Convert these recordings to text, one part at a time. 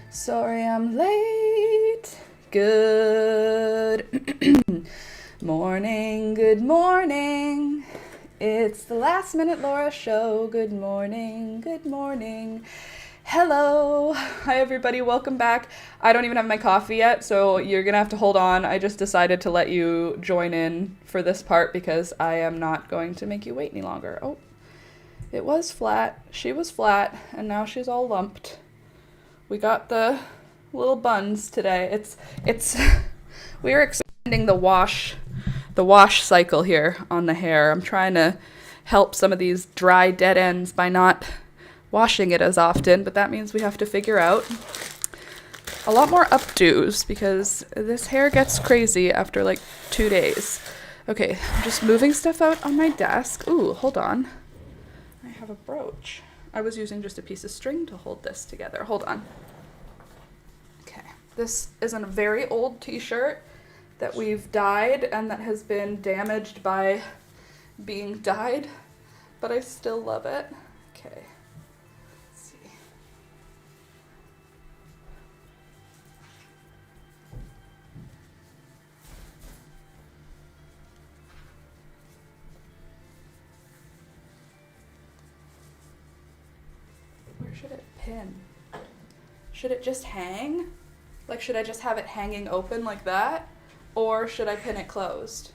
Sorry I'm late. Good morning, good morning. It's the Last Minute Laura Show. Good morning, good morning. Hello. Hi, everybody. Welcome back. I don't even have my coffee yet, so you're going to have to hold on. I just decided to let you join in for this part because I am not going to make you wait any longer. Oh, it was flat. She was flat, and now she's all lumped. We got the little buns today. It's we are extending the wash cycle here on the hair. I'm trying to help some of these dry dead ends by not washing it as often, but that means we have to figure out a lot more updos because this hair gets crazy after like 2 days. Okay, I'm just moving stuff out on my desk. Ooh, hold on. I have a brooch. I was using just a piece of string to hold this together. Hold on. Okay, this is a very old t-shirt that we've dyed and that has been damaged by being dyed, but I still love it. Okay. Should it pin? Should it just hang? Like, should I just have it hanging open like that? Or should I pin it closed?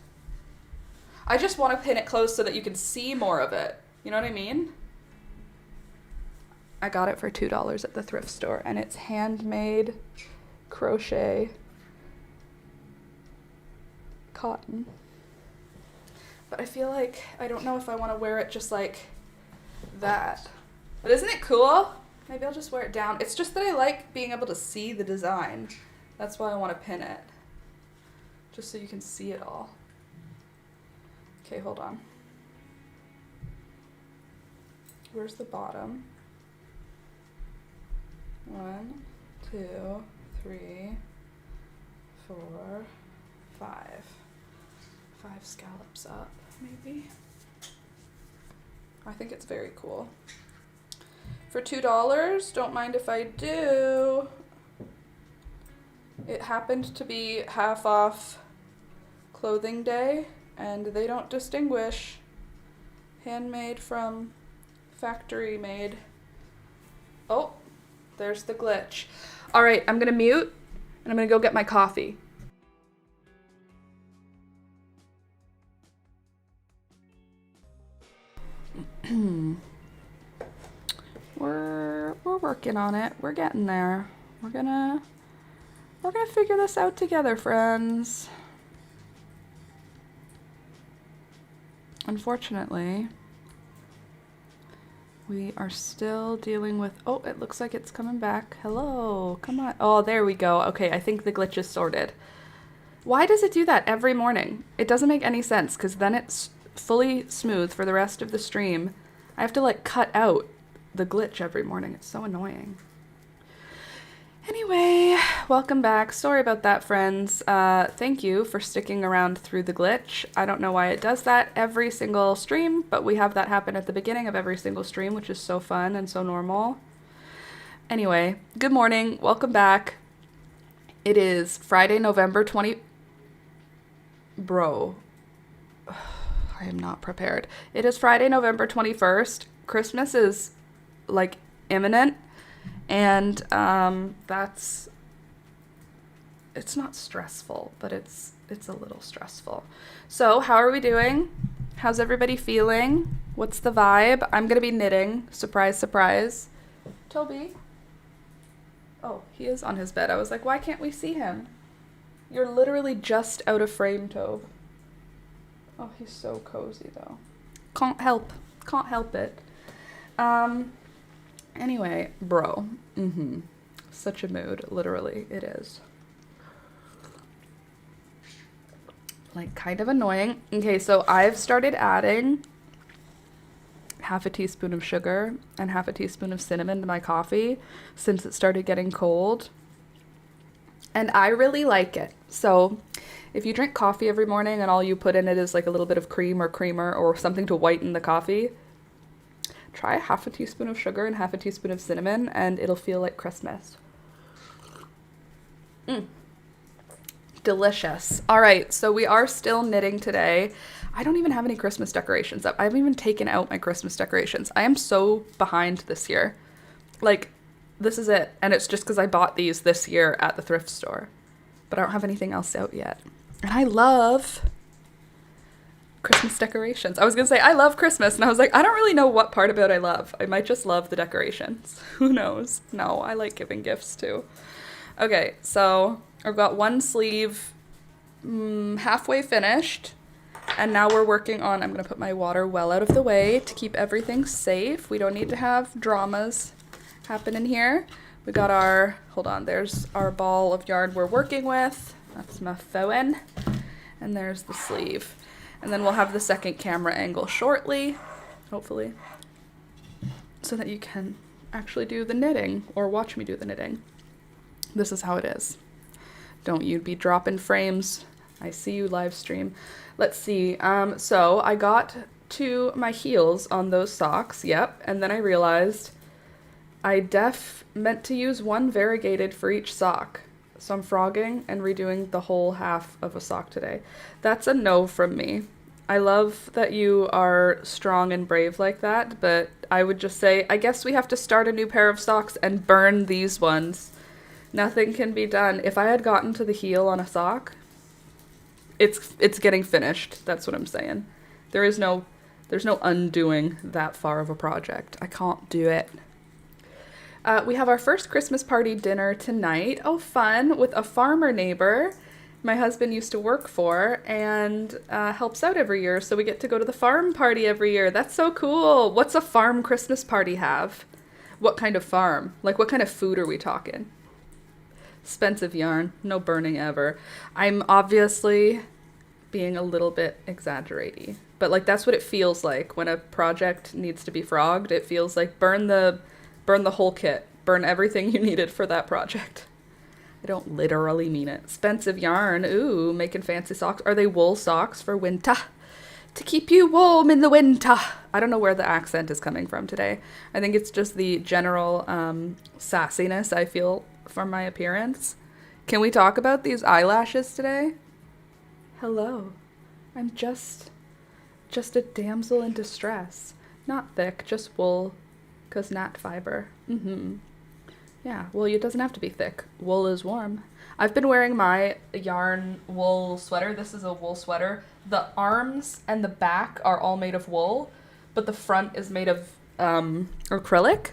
I just want to pin it closed so that you can see more of it. You know what I mean? I got it for $2 at the thrift store, and it's handmade crochet cotton. But I feel like I don't know if I want to wear it just like that. But isn't it cool? Maybe I'll just wear it down. It's just that I like being able to see the design. That's why I want to pin it. Just so you can see it all. Okay, hold on. Where's the bottom? 1, 2, 3, 4, 5. 5 scallops up, maybe. I think it's very cool. For $2, don't mind if I do. It happened to be half off clothing day, and they don't distinguish handmade from factory made. Oh, there's the glitch. All right, I'm gonna mute, and I'm gonna go get my coffee. We're working on it. We're getting there. We're gonna figure this out together, friends. Unfortunately, we are still dealing with, oh, it looks like it's coming back. Hello, come on. Oh, there we go. Okay, I think the glitch is sorted. Why does it do that every morning? It doesn't make any sense, because then it's fully smooth for the rest of the stream. I have to like cut out the glitch every morning. It's so annoying. Anyway, welcome back. Sorry about that, friends. Thank you for sticking around through the glitch. I don't know why it does that every single stream, but we have that happen at the beginning of every single stream, which is so fun and so normal. Anyway, good morning. Welcome back. It is Friday, November 20... Bro. I am not prepared. It is Friday, November 21st. Christmas is like imminent, and it's not stressful, but it's a little stressful. So how are we doing? How's everybody feeling? What's the vibe? I'm gonna be knitting. Surprise, surprise. Toby. Oh, he is on his bed. I was like, why can't we see him? You're literally just out of frame, Tobe. Oh, he's so cozy though. Can't help it. Anyway, bro. Such a mood, literally, it is. Like, kind of annoying. Okay, so I've started adding half a teaspoon of sugar and half a teaspoon of cinnamon to my coffee since it started getting cold. And I really like it. So if you drink coffee every morning and all you put in it is like a little bit of cream or creamer or something to whiten the coffee, try half a teaspoon of sugar and half a teaspoon of cinnamon, and it'll feel like Christmas. Delicious. All right, so we are still knitting today. I don't even have any Christmas decorations up. I haven't even taken out my Christmas decorations. I am so behind this year. Like, this is it. And it's just because I bought these this year at the thrift store. But I don't have anything else out yet. And I love Christmas decorations. I was going to say, I love Christmas. And I was like, I don't really know what part about I love. I might just love the decorations. Who knows? No, I like giving gifts too. Okay, so I've got one sleeve halfway finished. And now we're working on, I'm going to put my water well out of the way to keep everything safe. We don't need to have dramas happen in here. We got our, hold on, there's our ball of yarn we're working with. That's my Foen. And there's the sleeve. And then we'll have the second camera angle shortly, hopefully, so that you can actually do the knitting or watch me do the knitting. This is how it is. Don't you be dropping frames. I see you live stream. Let's see. So I got to my heels on those socks. Yep. And then I realized I meant to use one variegated for each sock. So I'm frogging and redoing the whole half of a sock today. That's a no from me. I love that you are strong and brave like that, but I would just say, I guess we have to start a new pair of socks and burn these ones. Nothing can be done. If I had gotten to the heel on a sock, it's getting finished. That's what I'm saying. There's no undoing that far of a project. I can't do it. We have our first Christmas party dinner tonight. Oh, fun, with a farmer neighbor my husband used to work for and helps out every year. So we get to go to the farm party every year. That's so cool. What's a farm Christmas party have? What kind of farm? Like, what kind of food are we talking? Expensive yarn. No burning ever. I'm obviously being a little bit exaggerating, but like that's what it feels like when a project needs to be frogged. It feels like burn the whole kit. Burn everything you needed for that project. I don't literally mean it. Expensive yarn. Ooh, making fancy socks. Are they wool socks for winter? To keep you warm in the winter. I don't know where the accent is coming from today. I think it's just the general sassiness I feel from my appearance. Can we talk about these eyelashes today? Hello. I'm just a damsel in distress. Not thick, just wool, 'cause nat fiber. Yeah, well, it doesn't have to be thick. Wool is warm. I've been wearing my yarn wool sweater. This is a wool sweater. The arms and the back are all made of wool, but the front is made of acrylic.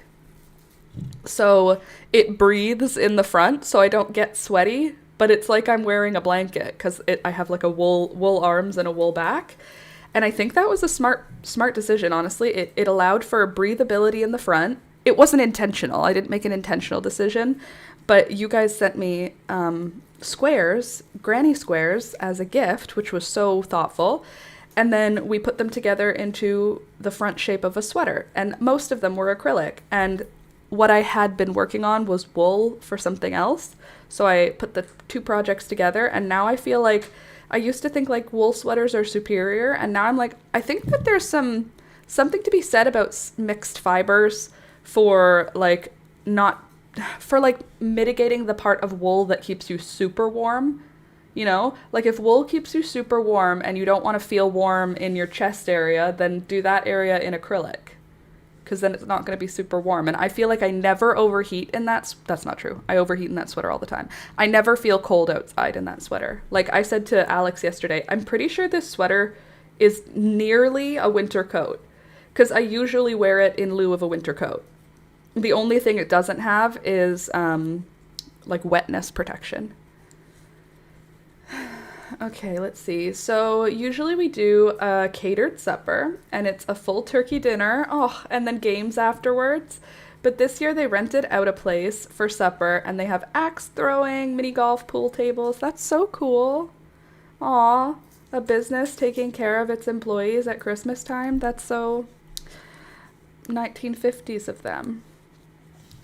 So it breathes in the front, so I don't get sweaty, but it's like I'm wearing a blanket because I have like a wool arms and a wool back. And I think that was a smart decision, honestly. It allowed for breathability in the front. It wasn't intentional. I didn't make an intentional decision, but you guys sent me squares, granny squares, as a gift, which was so thoughtful. And then we put them together into the front shape of a sweater. And most of them were acrylic. And what I had been working on was wool for something else. So I put the two projects together, and now I feel like I used to think like wool sweaters are superior, and now I'm like, I think that there's something to be said about mixed fibers for like mitigating the part of wool that keeps you super warm. You know, like if wool keeps you super warm and you don't want to feel warm in your chest area, then do that area in acrylic, because then it's not going to be super warm. And I feel like I never overheat in that. That's not true. I overheat in that sweater all the time. I never feel cold outside in that sweater. Like I said to Alex yesterday, I'm pretty sure this sweater is nearly a winter coat, because I usually wear it in lieu of a winter coat. The only thing it doesn't have is like wetness protection. Okay, let's see. So usually we do a catered supper, and it's a full turkey dinner, and then games afterwards. But this year they rented out a place for supper, and they have axe throwing, mini golf, pool tables. That's so cool. Aw, a business taking care of its employees at Christmas time. That's so 1950s of them.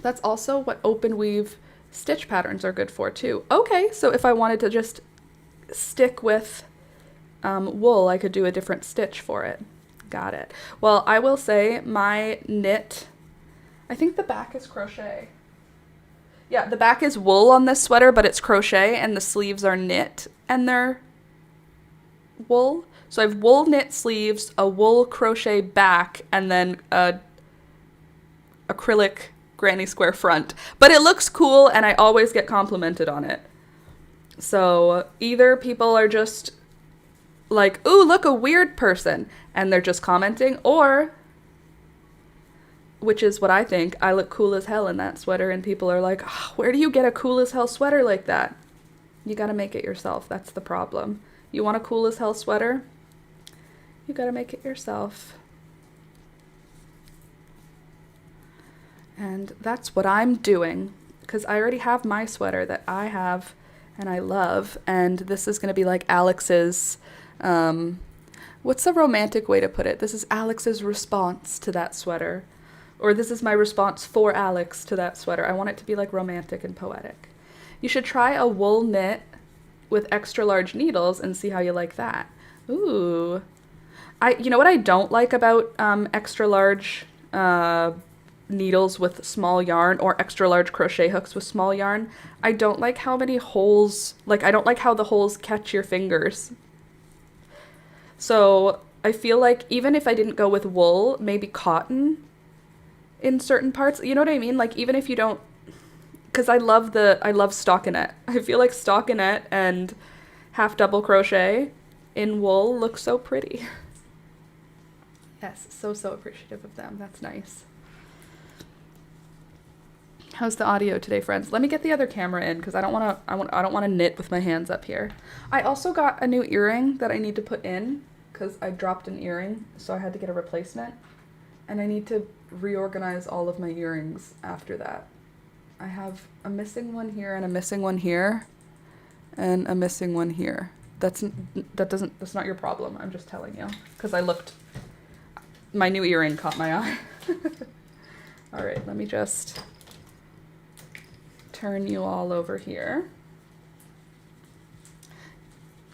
That's also what open weave stitch patterns are good for too. Okay, so if I wanted to just stick with wool, I could do a different stitch for it. Got it. Well, I will say my knit, I think the back is crochet. Yeah, the back is wool on this sweater, but it's crochet, and the sleeves are knit, and they're wool. So I have wool knit sleeves, a wool crochet back, and then a acrylic granny square front. But it looks cool, and I always get complimented on it. So either people are just like, ooh, look, a weird person, and they're just commenting, or, which is what I think, I look cool as hell in that sweater, and people are like, oh, where do you get a cool as hell sweater like that? You gotta make it yourself. That's the problem. You want a cool as hell sweater? You gotta make it yourself. And that's what I'm doing, because I already have my sweater that I have and I love, and this is gonna be like Alex's, what's the romantic way to put it? This is Alex's response to that sweater. Or this is my response for Alex to that sweater. I want it to be like romantic and poetic. You should try a wool knit with extra large needles and see how you like that. Ooh. You know what I don't like about extra large needles with small yarn, or extra large crochet hooks with small yarn? I don't like how many holes, like I don't like how the holes catch your fingers. So I feel like even if I didn't go with wool, maybe cotton in certain parts, you know what I mean? Like even if you don't, because I love stockinette. I feel like stockinette and half double crochet in wool look so pretty. Yes, so appreciative of them. That's nice. How's the audio today, friends? Let me get the other camera in, because I don't want to knit with my hands up here. I also got a new earring that I need to put in, because I dropped an earring, so I had to get a replacement. And I need to reorganize all of my earrings after that. I have a missing one here, and a missing one here, and a missing one here. That's not your problem. I'm just telling you, because my new earring caught my eye. All right, let me just turn you all over here.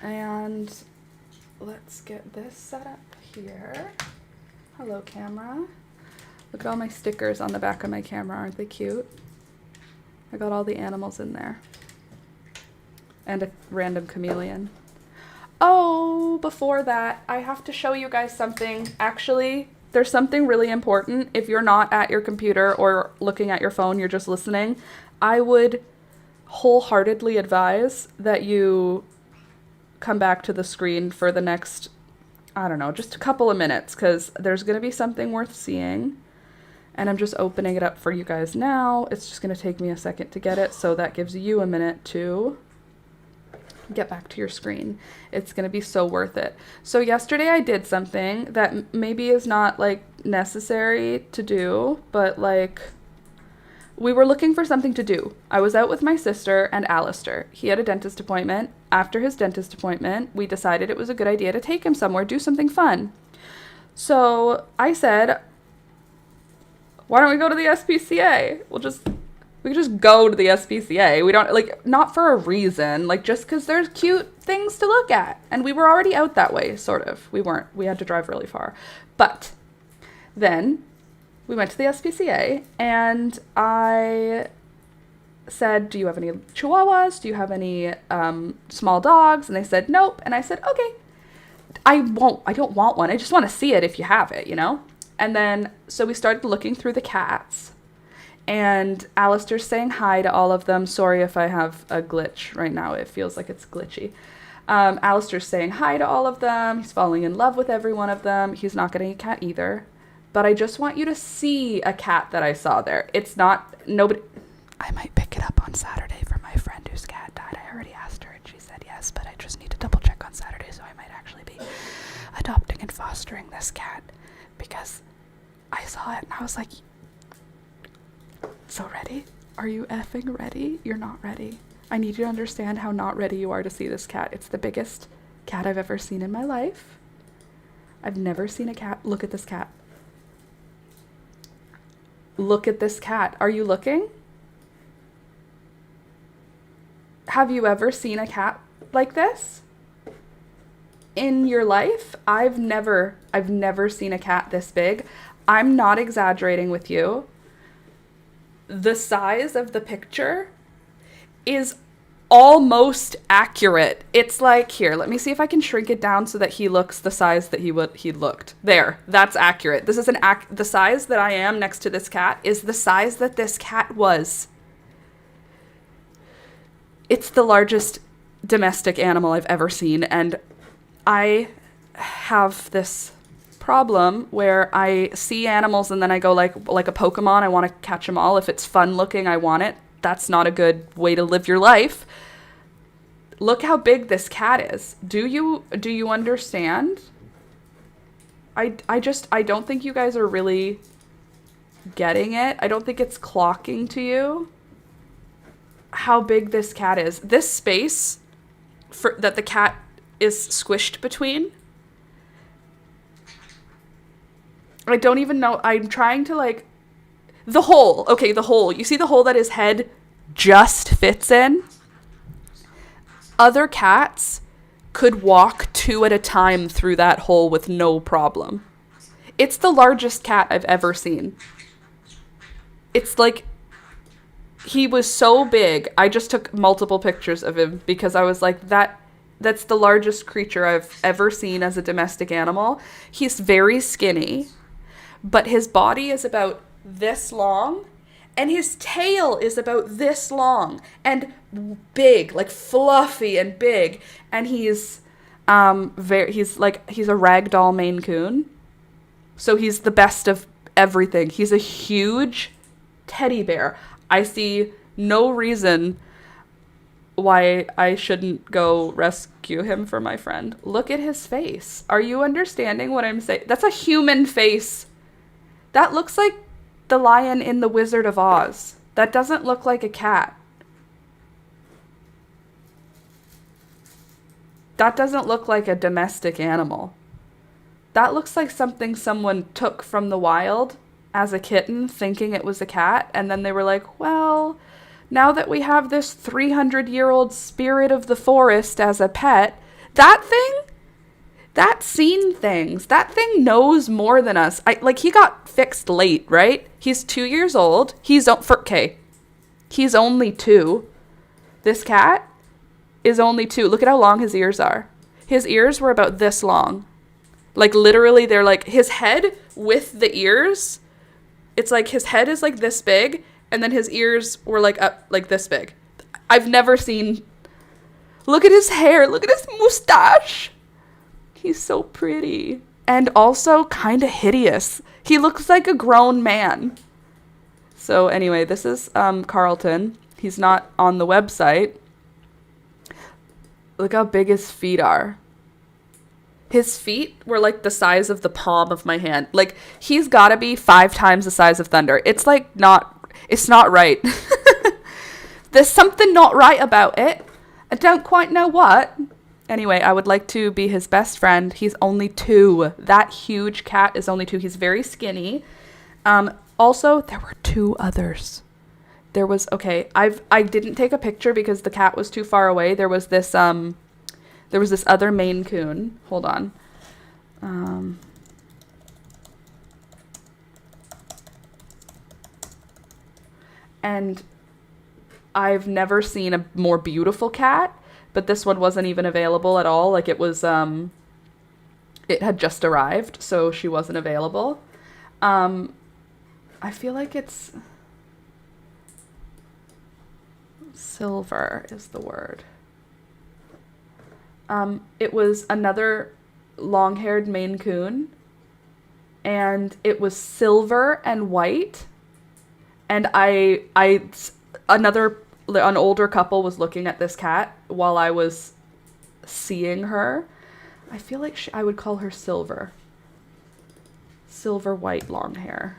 And let's get this set up here. Hello, camera. Look at all my stickers on the back of my camera. Aren't they cute? I got all the animals in there. And a random chameleon. Oh, before that, I have to show you guys something. Actually, there's something really important. If you're not at your computer or looking at your phone, you're just listening, I would wholeheartedly advise that you come back to the screen for the next, I don't know, just a couple of minutes, because there's going to be something worth seeing. And I'm just opening it up for you guys now. It's just going to take me a second to get it, so that gives you a minute to get back to your screen. It's going to be so worth it. So yesterday I did something that maybe is not like necessary to do, but like we were looking for something to do. I was out with my sister and Alistair. He had a dentist appointment. After his dentist appointment, we decided it was a good idea to take him somewhere, do something fun. So I said, why don't we go to the SPCA? We could just go to the SPCA. We don't, like, not for a reason, like, just because there's cute things to look at. And we were already out that way, sort of. We weren't. We had to drive really far. But then we went to the SPCA, and I said, do you have any Chihuahuas? Do you have any small dogs? And they said, nope. And I said, okay. I don't want one. I just want to see it if you have it, you know? And then, so we started looking through the cats. And Alistair's saying hi to all of them. Sorry if I have a glitch right now. It feels like it's glitchy. Alistair's saying hi to all of them. He's falling in love with every one of them. He's not getting a cat either. But I just want you to see a cat that I saw there. It's not, nobody... I might pick it up on Saturday for my friend whose cat died. I already asked her and she said yes, but I just need to double check on Saturday, so I might actually be adopting and fostering this cat. Because I saw it and I was like... So ready? Are you effing ready? You're not ready. I need you to understand how not ready you are to see this cat. It's the biggest cat I've ever seen in my life. I've never seen a cat. Look at this cat. Look at this cat. Are you looking? Have you ever seen a cat like this? in your life, I've never seen a cat this big. I'm not exaggerating with you. The size of the picture is almost accurate. It's like, here, let me see if I can shrink it down so that he looks the size that he looked. There, that's accurate. This is the size that I am next to this cat is the size that this cat was. It's the largest domestic animal I've ever seen, and I have this problem where I see animals and then I go like a Pokemon, I want to catch them all. If it's fun looking, I want it. That's not a good way to live your life. Look how big this cat is. Do you understand? I don't think you guys are really getting it. I don't think it's clocking to you how big this cat is. This space that the cat is squished between, I don't even know. I'm trying to like the hole. Okay, the hole. You see the hole that his head just fits in? Other cats could walk 2 at a time through that hole with no problem. It's the largest cat I've ever seen. It's like, he was so big. I just took multiple pictures of him because I was like, that's the largest creature I've ever seen as a domestic animal. He's very skinny, but his body is about this long, and his tail is about this long and big, like fluffy and big. And he's he's a ragdoll Maine Coon. So he's the best of everything. He's a huge teddy bear. I see no reason why I shouldn't go rescue him for my friend. Look at his face. Are you understanding what I'm saying? That's a human face. That looks like the lion in The Wizard of Oz. That doesn't look like a cat. That doesn't look like a domestic animal. That looks like something someone took from the wild as a kitten thinking it was a cat, and then they were like, well, now that we have this 300-year-old spirit of the forest as a pet, that's seen things. That thing knows more than us. He got fixed late, right? He's 2 years old. He's only 2. This cat is only 2. Look at how long his ears are. His ears were about this long. Like, literally, they're like, his head with the ears, it's like his head is like this big, and then his ears were like up like this big. I've never seen... Look at his hair. Look at his mustache. He's so pretty. And also kind of hideous. He looks like a grown man. So anyway, this is Carlton. He's not on the website. Look how big his feet are. His feet were like the size of the palm of my hand. Like, he's got to be 5 times the size of Thunder. It's like it's not right. There's something not right about it. I don't quite know what. Anyway, I would like to be his best friend. He's only 2. That huge cat is only 2. He's very skinny. Also, there were 2 others. There was, I didn't take a picture because the cat was too far away. There was this other Maine Coon. Hold on. And I've never seen a more beautiful cat, but this one wasn't even available at all. Like, it was, it had just arrived, so she wasn't available. I feel like it's silver is the word. It was another long-haired Maine Coon, and it was silver and white. And an older couple was looking at this cat while I was seeing her. I feel like I would call her Silver. Silver, white, long hair.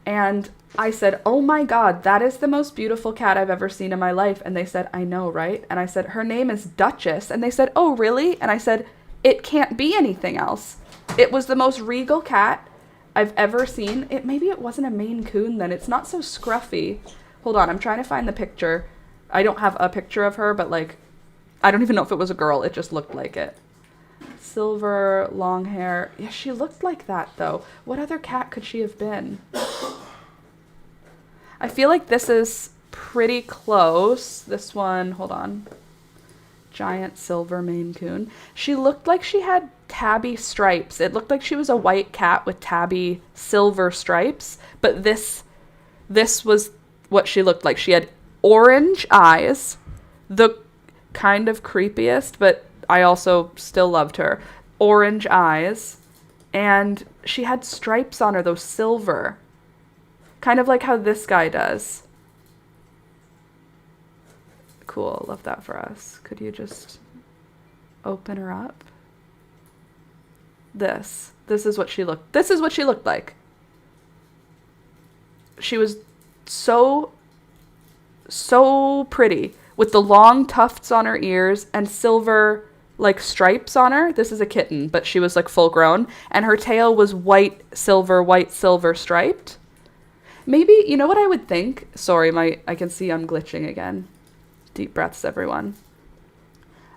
And I said, oh my God, that is the most beautiful cat I've ever seen in my life. And they said, I know, right? And I said, her name is Duchess. And they said, oh, really? And I said, it can't be anything else. It was the most regal cat I've ever seen. Maybe it wasn't a Maine Coon then. It's not so scruffy. Hold on, I'm trying to find the picture. I don't have a picture of her, but like, I don't even know if it was a girl. It just looked like it. Silver, long hair. Yeah, she looked like that, though. What other cat could she have been? I feel like this is pretty close. This one, hold on. Giant silver Maine Coon. She looked like she had tabby stripes. It looked like she was a white cat with tabby silver stripes, but this was what she looked like. She had orange eyes, the kind of creepiest, but I also still loved her. Orange eyes, and she had stripes on her, those silver. Kind of like how this guy does. Cool, love that for us. Could you just open her up? This is what she looked like. She was so pretty with the long tufts on her ears and silver like stripes on her. This is a kitten, but she was like full grown, and her tail was white silver striped. Maybe, you know what I would think? Sorry, I can see I'm glitching again. Deep breaths, everyone.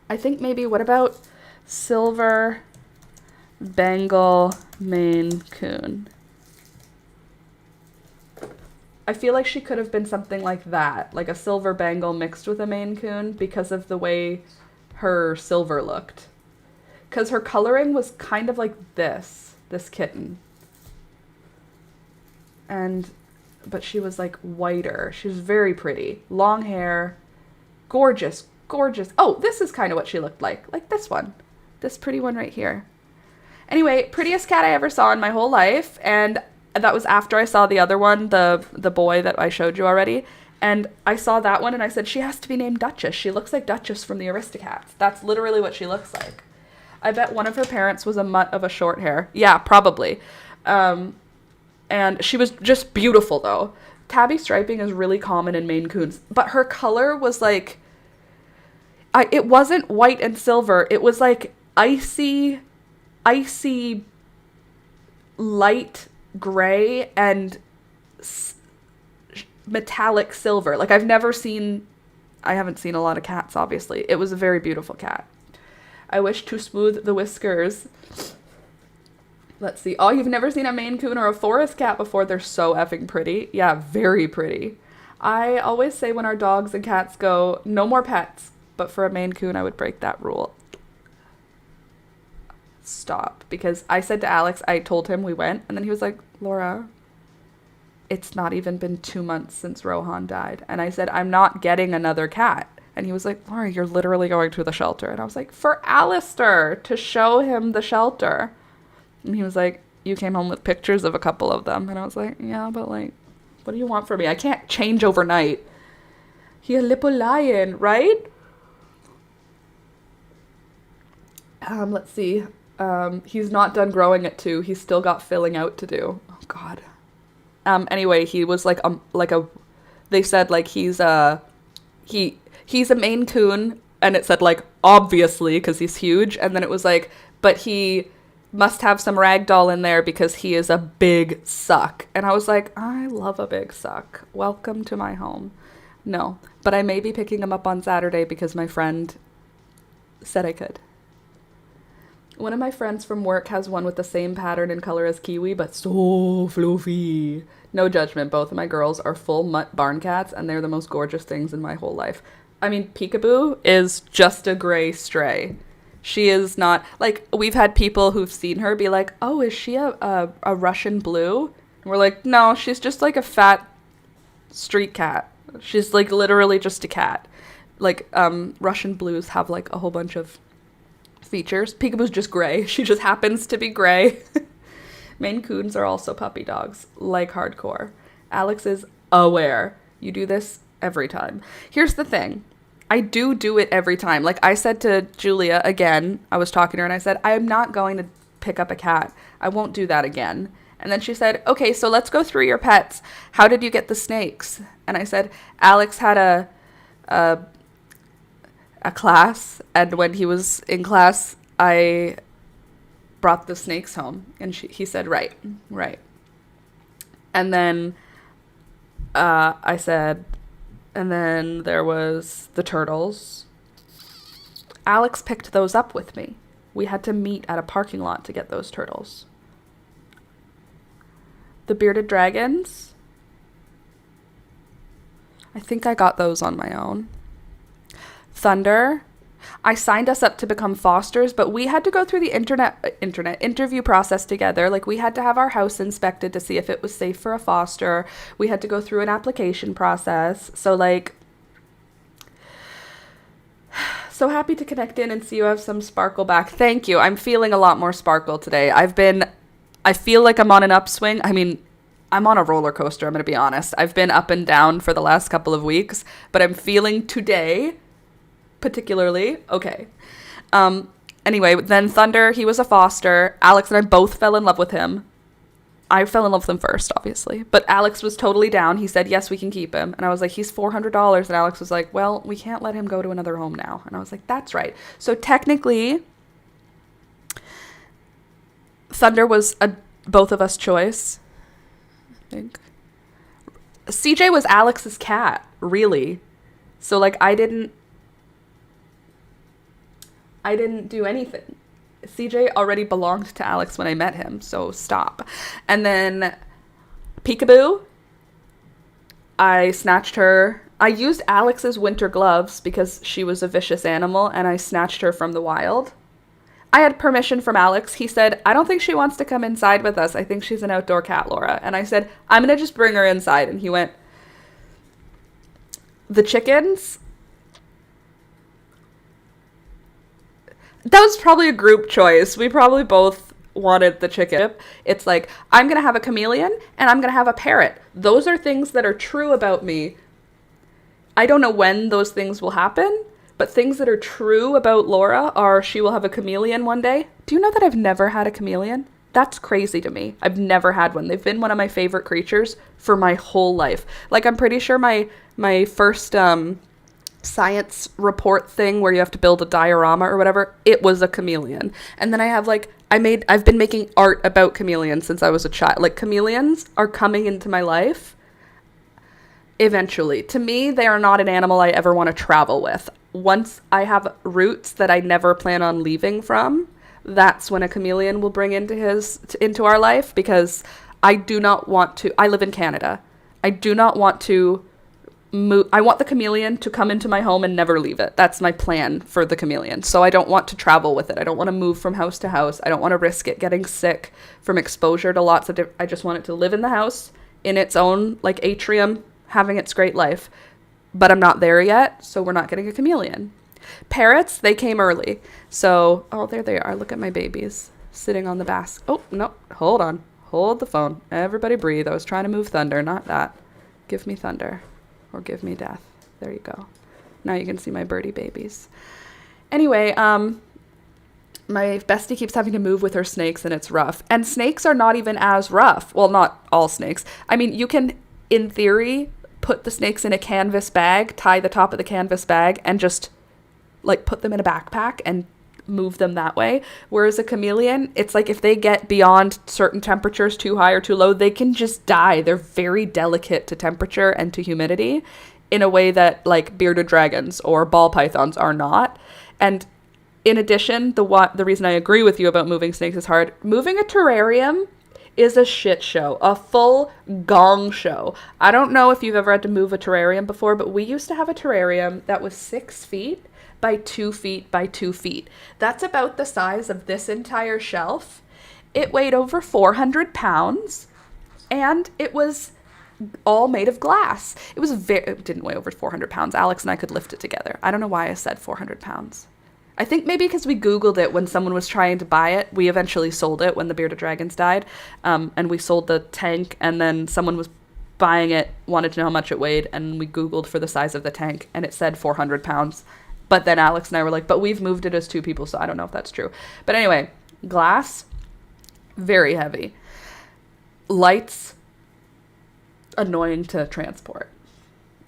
I think maybe, what about silver Bengal Maine Coon? I feel like she could have been something like that, like a silver Bengal mixed with a Maine Coon, because of the way her silver looked. Because her coloring was kind of like this kitten. But she was like whiter. She was very pretty. Long hair. Gorgeous. Oh, this is kind of what she looked like this one. This pretty one right here. Anyway, prettiest cat I ever saw in my whole life, and that was after I saw the other one, the boy that I showed you already. And I saw that one and I said, she has to be named Duchess. She looks like Duchess from the Aristocats. That's literally what she looks like. I bet one of her parents was a mutt of a short hair. Yeah, probably. And she was just beautiful, though. Tabby striping is really common in Maine Coons, but her color was like, it wasn't white and silver. It was like icy light gray and metallic silver. Like I haven't seen a lot of cats, obviously. It was a very beautiful cat. I wish to smooth the whiskers. Let's see. Oh, you've never seen a Maine Coon or a forest cat before? They're so effing pretty. Yeah, very pretty. I always say when our dogs and cats go, no more pets. But for a Maine Coon, I would break that rule. Stop. Because I said to Alex, I told him we went, and then he was like, Laura, it's not even been 2 months since Rohan died. And I said, I'm not getting another cat. And he was like, Laura, you're literally going to the shelter. And I was like, for Alistair, to show him the shelter. And he was like, you came home with pictures of a couple of them. And I was like, yeah, but like, what do you want from me? I can't change overnight. He a little lion, right? Let's see. He's not done growing it too. He's still got filling out to do. Oh God. Anyway, he was they said like he's a Maine Coon, and it said like obviously because he's huge, and then it was like, but he must have some ragdoll in there because he is a big suck. And I was like, I love a big suck. Welcome to my home. No, but I may be picking him up on Saturday because my friend said I could. One of my friends from work has one with the same pattern and color as Kiwi, but so fluffy. No judgment. Both of my girls are full mutt barn cats, and they're the most gorgeous things in my whole life. I mean, Peekaboo is just a gray stray. She is not, like, we've had people who've seen her be like, oh, is she a Russian blue? And we're like, no, she's just like a fat street cat. She's like literally just a cat. Like, Russian blues have like a whole bunch of features. Peekaboo's just gray. She just happens to be gray. Maine Coons are also puppy dogs, like hardcore. Alex is aware. You do this every time. Here's the thing. I do it every time. Like I said to Julia again, I was talking to her and I said, I am not going to pick up a cat. I won't do that again. And then she said, okay, so let's go through your pets. How did you get the snakes? And I said, Alex had a class, and when he was in class, I brought the snakes home. And he said, right. And then I said, and then there was the turtles. Alex picked those up with me. We had to meet at a parking lot to get those turtles. The bearded dragons, I think I got those on my own. Thunder, I signed us up to become fosters, but we had to go through the interview process together. Like, we had to have our house inspected to see if it was safe for a foster. We had to go through an application process. So, like, so happy to connect in and see you have some sparkle back. Thank you. I'm feeling a lot more sparkle today. I feel like I'm on an upswing. I mean, I'm on a roller coaster, I'm going to be honest. I've been up and down for the last couple of weeks, but I'm feeling today particularly okay. Anyway, then Thunder, he was a foster. Alex and I both fell in love with him. I fell in love with him first, obviously, but Alex was totally down. He said, yes, we can keep him. And I was like, he's $400. And Alex was like, well, we can't let him go to another home now. And I was like, that's right. So technically, Thunder was a both of us choice, I think. CJ was Alex's cat, really. So, like, I didn't do anything. CJ already belonged to Alex when I met him, so stop. And then Peekaboo, I snatched her. I used Alex's winter gloves because she was a vicious animal, and I snatched her from the wild. I had permission from Alex. He said, I don't think she wants to come inside with us. I think she's an outdoor cat, Laura. And I said, I'm going to just bring her inside. And he went, the chickens, that was probably a group choice. We probably both wanted the chicken. It's like, I'm going to have a chameleon and I'm going to have a parrot. Those are things that are true about me. I don't know when those things will happen, but things that are true about Laura are she will have a chameleon one day. Do you know that I've never had a chameleon? That's crazy to me. I've never had one. They've been one of my favorite creatures for my whole life. Like, I'm pretty sure my first science report thing where you have to build a diorama or whatever, it was a chameleon. And then I have I've been making art about chameleons since I was a child. Like, chameleons are coming into my life eventually. To me, they are not an animal I ever want to travel with. Once I have roots that I never plan on leaving from, that's when a chameleon will bring into our life, because I do not want to. I live in Canada. I do not want to move. I want the chameleon to come into my home and never leave it. That's my plan for the chameleon. So I don't want to travel with it. I don't want to move from house to house. I don't want to risk it getting sick from exposure to lots of I just want it to live in the house in its own, like, atrium, having its great life. But I'm not there yet, so we're not getting a chameleon. Parrots, they came early. So, oh, there they are. Look at my babies sitting on the basket. Oh, no, hold on. Hold the phone. Everybody breathe. I was trying to move Thunder, not that. Give me Thunder. Or give me death. There you go. Now you can see my birdie babies. Anyway, my bestie keeps having to move with her snakes, and it's rough. And snakes are not even as rough. Well, not all snakes. I mean, you can, in theory, put the snakes in a canvas bag, tie the top of the canvas bag, and just, like, put them in a backpack and move them that way. Whereas a chameleon, it's like if they get beyond certain temperatures, too high or too low, they can just die. They're very delicate to temperature and to humidity in a way that, like, bearded dragons or ball pythons are not. And in addition, the reason I agree with you about moving snakes is hard. Moving a terrarium is a shit show, a full gong show. I don't know if you've ever had to move a terrarium before, but we used to have a terrarium that was 6 feet by 2 feet by 2 feet. That's about the size of this entire shelf. It weighed over 400 pounds, and it was all made of glass. It didn't weigh over 400 pounds. Alex and I could lift it together. I don't know why I said 400 pounds. I think maybe because we Googled it when someone was trying to buy it. We eventually sold it when the bearded dragons died, and we sold the tank, and then someone was buying it, wanted to know how much it weighed, and we Googled for the size of the tank, and it said 400 pounds. But then Alex and I were like, but we've moved it as 2 people, so I don't know if that's true. But anyway, glass, very heavy. Lights, annoying to transport.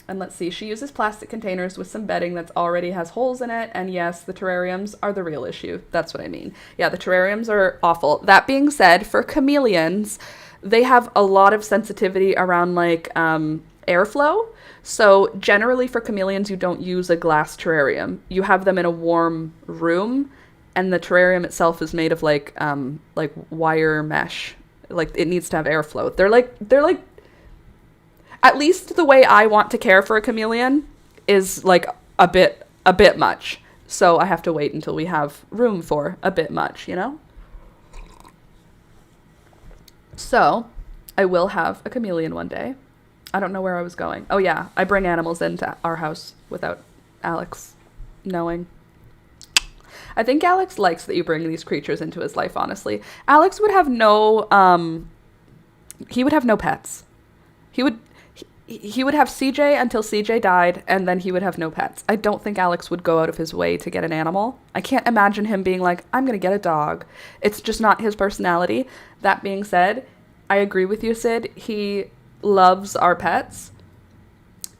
And let's see, she uses plastic containers with some bedding that already has holes in it. And yes, the terrariums are the real issue. That's what I mean. Yeah, the terrariums are awful. That being said, for chameleons, they have a lot of sensitivity around, like, airflow. So generally for chameleons, you don't use a glass terrarium. You have them in a warm room and the terrarium itself is made of like wire mesh. Like it needs to have airflow. They're like at least the way I want to care for a chameleon is like a bit much. So I have to wait until we have room for a bit much, you know? So I will have a chameleon one day. I don't know where I was going. Oh yeah, I bring animals into our house without Alex knowing. I think Alex likes that you bring these creatures into his life, honestly. Alex would have no he would have no pets. He would have CJ until CJ died, and then he would have no pets. I don't think Alex would go out of his way to get an animal. I can't imagine him being like, I'm going to get a dog. It's just not his personality. That being said, I agree with you, Sid. He loves our pets.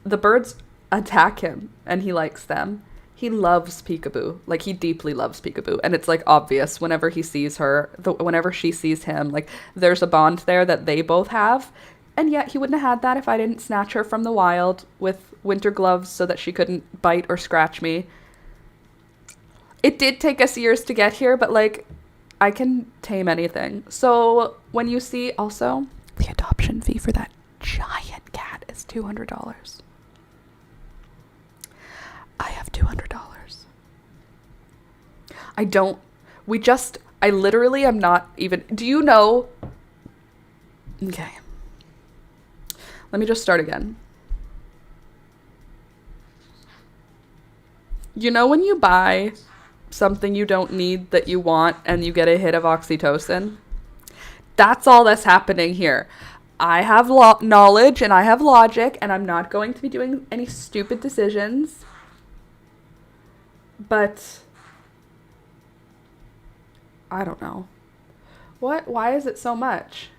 The birds attack him, and he likes them. He loves Peekaboo. Like, he deeply loves Peekaboo. And it's, like, obvious whenever he sees her, whenever she sees him. Like, there's a bond there that they both have. And yet he wouldn't have had that if I didn't snatch her from the wild with winter gloves so that she couldn't bite or scratch me. It did take us years to get here, but, like, I can tame anything. So when you see also the adoption fee for that giant cat is $200. I have $200. I literally am not even, do you know? Okay. Let me just start again. You know when you buy something you don't need that you want and you get a hit of oxytocin? That's all that's happening here. I have knowledge and I have logic, and I'm not going to be doing any stupid decisions. But I don't know. Why is it so much?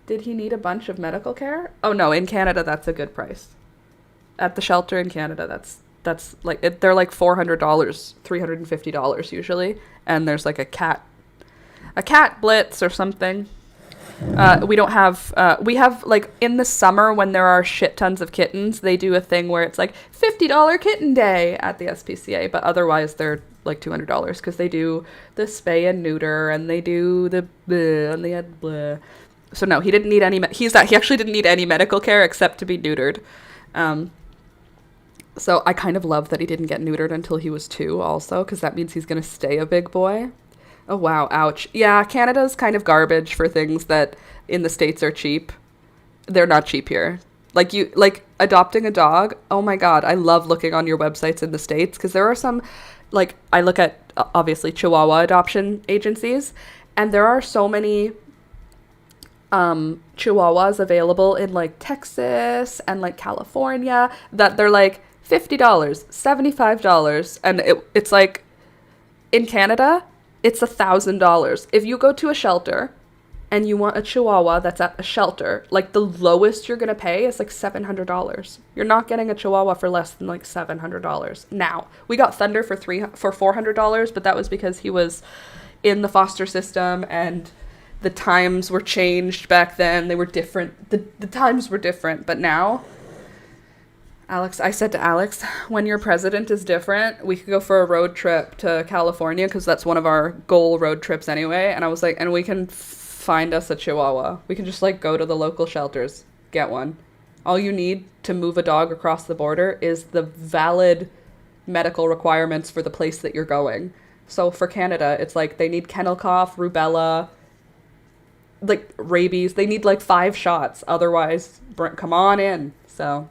Did he need a bunch of medical care? Oh no, in Canada that's a good price. At the shelter in Canada, that's like they're like $400, $350 usually, and there's like a cat blitz or something. We don't have we have like in the summer when there are shit tons of kittens, they do a thing where it's like $50 kitten day at the SPCA, but otherwise they're like $200 because they do the spay and neuter and they do the bleh and they had bleh. So no, he didn't need any. He actually didn't need any medical care except to be neutered. So I kind of love that he didn't get neutered until he was 2, also, because that means he's gonna stay a big boy. Oh wow, ouch. Yeah, Canada's kind of garbage for things that in the States are cheap. They're not cheap here. Like adopting a dog. Oh my god, I love looking on your websites in the States because there are some. Like I look at obviously Chihuahua adoption agencies, and there are so many Chihuahuas available in like Texas and like California that they're like $50, $75, and it's like in Canada it's $1,000. If you go to a shelter and you want a Chihuahua that's at a shelter, like the lowest you're gonna pay is like $700. You're not getting a Chihuahua for less than like $700. Now we got Thunder for $400, but that was because he was in the foster system and the times were changed back then. They were different. The times were different. But now, I said to Alex, when your president is different, we could go for a road trip to California because that's one of our goal road trips anyway. And I was like, and we can find us a Chihuahua. We can just like go to the local shelters, get one. All you need to move a dog across the border is the valid medical requirements for the place that you're going. So for Canada, it's like they need kennel cough, rubella, like rabies. They need like 5 shots. Otherwise, come on in. So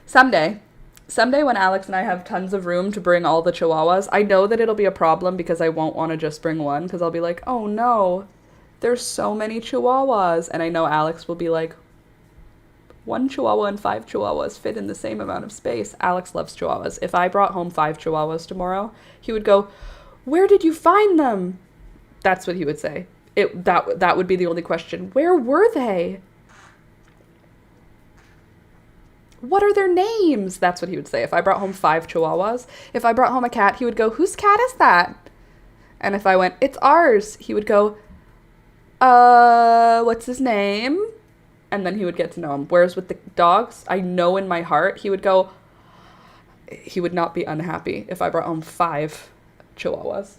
someday when Alex and I have tons of room to bring all the Chihuahuas, I know that it'll be a problem because I won't want to just bring one because I'll be like, oh no, there's so many Chihuahuas. And I know Alex will be like, 1 Chihuahua and 5 Chihuahuas fit in the same amount of space. Alex loves Chihuahuas. If I brought home 5 Chihuahuas tomorrow, he would go, where did you find them? That's what he would say. That would be the only question. Where were they? What are their names? That's what he would say. If I brought home 5 Chihuahuas, if I brought home a cat, he would go, whose cat is that? And if I went, it's ours, he would go, what's his name? And then he would get to know him. Whereas with the dogs, I know in my heart, he would not be unhappy if I brought home 5 Chihuahuas.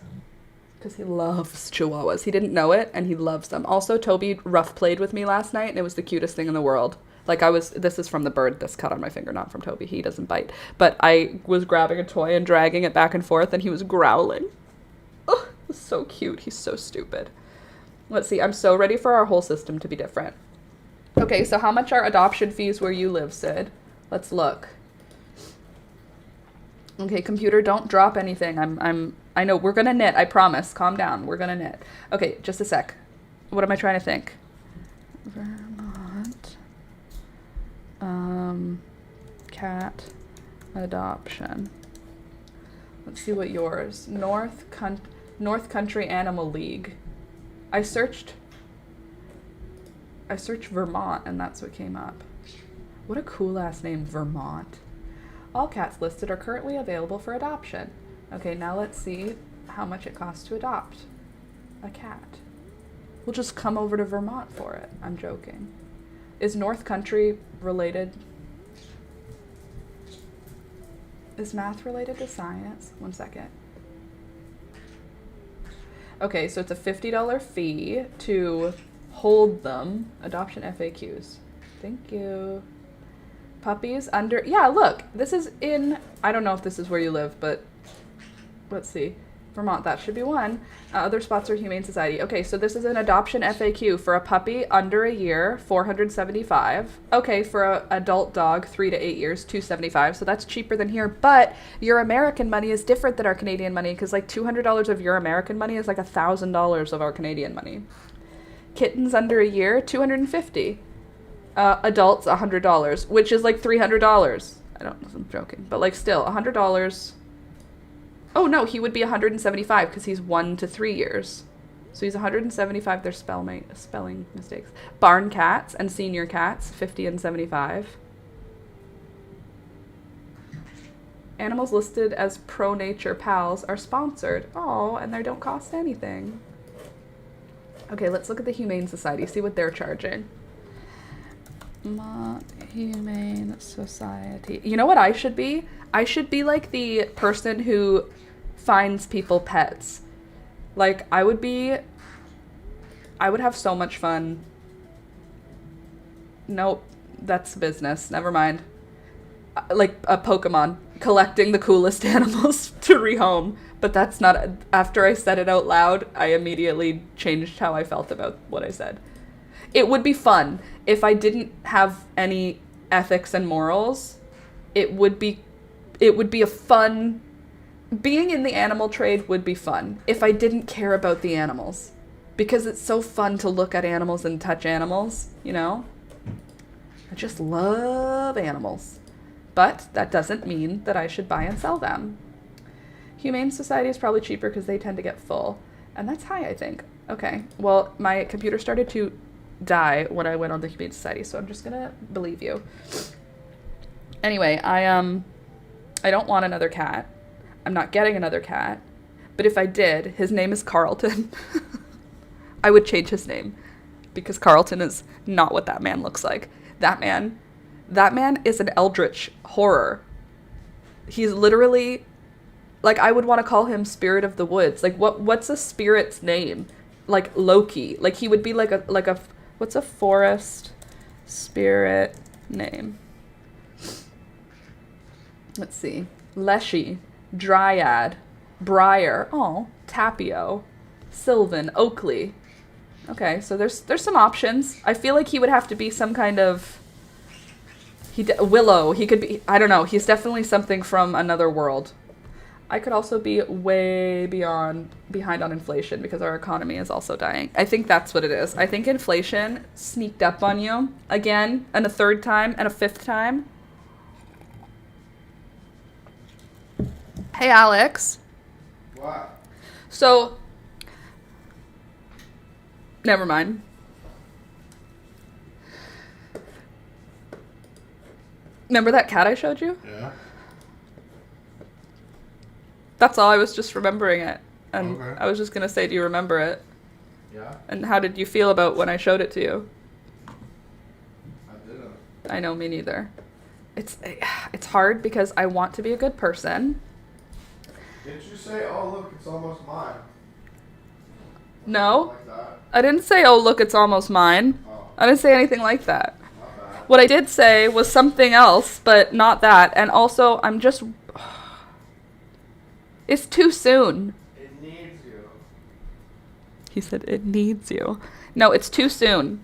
Because he loves Chihuahuas. He didn't know it, and he loves them. Also, Toby rough played with me last night, and it was the cutest thing in the world. Like, this is from the bird, this cut on my finger, not from Toby. He doesn't bite. But I was grabbing a toy and dragging it back and forth, and he was growling. Oh, it was so cute. He's so stupid. Let's see. I'm so ready for our whole system to be different. Okay, so how much are adoption fees where you live, Sid? Let's look. Okay, computer, don't drop anything. I know, we're gonna knit, I promise. Calm down, we're gonna knit. Okay, just a sec. What am I trying to think? Vermont. Cat adoption. Let's see what yours. North Country Animal League. I searched Vermont, and that's what came up. What a cool ass name, Vermont. All cats listed are currently available for adoption. Okay, now let's see how much it costs to adopt a cat. We'll just come over to Vermont for it. I'm joking. Is North Country related? Is math related to science? 1 second. Okay, so it's a $50 fee to hold them. Adoption FAQs. Thank you. Puppies under... Yeah, look. This is in... I don't know if this is where you live, but... Let's see. Vermont, that should be one. Other spots are Humane Society. Okay, so this is an adoption FAQ. For a puppy under a year, $475. Okay, for an adult dog, 3 to 8 years, $275. So that's cheaper than here. But your American money is different than our Canadian money, because like $200 of your American money is like $1,000 of our Canadian money. Kittens under a year, $250. Adults, $100, which is like $300. I'm joking, but like still, $100. Oh no, he would be 175 because he's 1 to 3 years. So he's 175. There's spelling mistakes. Barn cats and senior cats, 50 and 75. Animals listed as Pro Nature Pals are sponsored. Oh, and they don't cost anything. Okay, let's look at the Humane Society, see what they're charging. Humane Society. You know what I should be? I should be like the person who finds people pets. Like, I would have so much fun. Nope, that's business. Never mind. Like a Pokemon, collecting the coolest animals to rehome. But that's not... After I said it out loud, I immediately changed how I felt about what I said. It would be fun. If I didn't have any ethics and morals, it would be a fun... Being in the animal trade would be fun if I didn't care about the animals. Because it's so fun to look at animals and touch animals, you know? I just love animals. But that doesn't mean that I should buy and sell them. Humane Society is probably cheaper because they tend to get full. And that's high, I think. Okay, well, my computer started to die when I went on the Humane Society, so I'm just gonna believe you. Anyway, I don't want another cat. I'm not getting another cat. But if I did, his name is Carlton. I would change his name. Because Carlton is not what that man looks like. That man is an eldritch horror. He's literally... Like, I would want to call him Spirit of the Woods. Like, what's a spirit's name? Like, Loki. Like, he would be like a... What's a forest spirit name? Let's see. Leshy. Dryad. Briar. Oh, Tapio. Sylvan. Oakley. Okay, so there's some options. I feel like he would have to be some kind of... Willow. He could be... I don't know. He's definitely something from another world. I could also be way behind on inflation because our economy is also dying. I think that's what it is. I think inflation sneaked up on you again, and a third time, and a fifth time. Hey, Alex. What? So, never mind. Remember that cat I showed you? Yeah. That's all. I was just remembering it. And Okay. I was just going to say, do you remember it? Yeah. And how did you feel about when I showed it to you? I didn't. I know, me neither. It's hard because I want to be a good person. Didn't you say, oh look, it's almost mine? No. Like that? I didn't say, oh, look, it's almost mine. Oh, I didn't say anything like that. not bad. What I did say was something else, but not that. And also, I'm just... It's too soon. It needs you. He said, it needs you. No, it's too soon.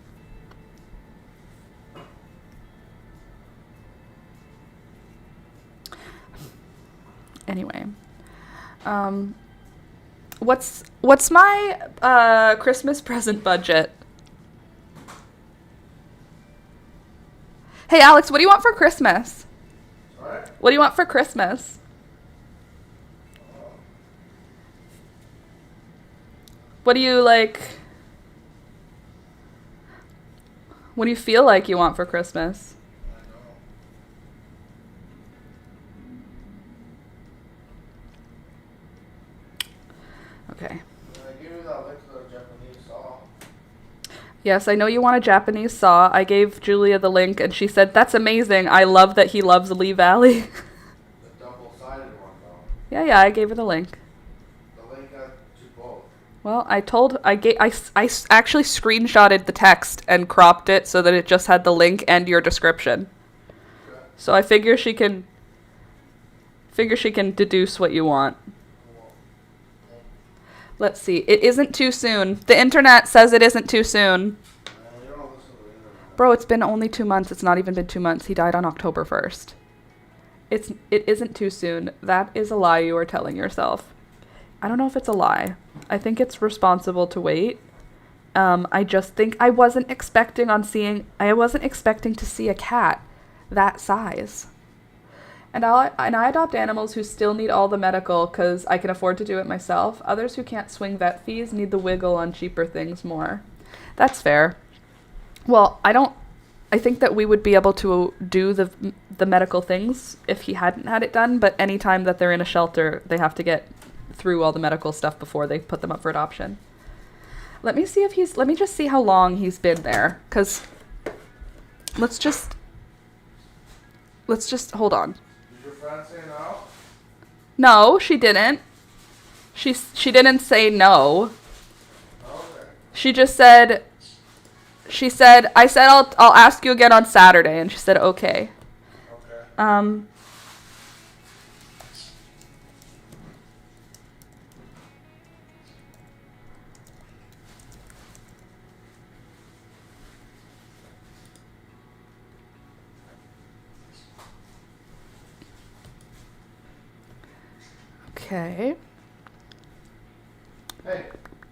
Anyway. What's my Christmas present budget? Hey, Alex, what do you want for Christmas? Sorry? What do you want for Christmas? What do you like? What do you feel like you want for Christmas? I know. Okay. Can I give you that link to the Japanese saw? Yes, I know you want a Japanese saw. I gave Julia the link and she said, that's amazing. I love that he loves Lee Valley. The double-sided one, though. Yeah, I gave her the link. The link got to both. Well, I actually screenshotted the text and cropped it so that it just had the link and your description. Okay. So I figure she can deduce what you want. Cool. Let's see. It isn't too soon. The internet says it isn't too soon. You don't listen to the internet. Bro, it's been only 2 months. It's not even been 2 months. He died on October 1st. It isn't too soon. That is a lie you are telling yourself. I don't know if it's a lie. I think it's responsible to wait. I just think I wasn't expecting to see a cat that size. And I adopt animals who still need all the medical because I can afford to do it myself. Others who can't swing vet fees need the wiggle on cheaper things more. That's fair. Well, I think that we would be able to do the medical things if he hadn't had it done, but anytime that they're in a shelter, they have to get through all the medical stuff before they put them up for adoption. Let me just see how long he's been there, because let's just hold on. Did your friend say no? No, she didn't. She didn't say no. Okay. She said I said I'll ask you again on Saturday, and she said okay. Okay. Okay. Hey,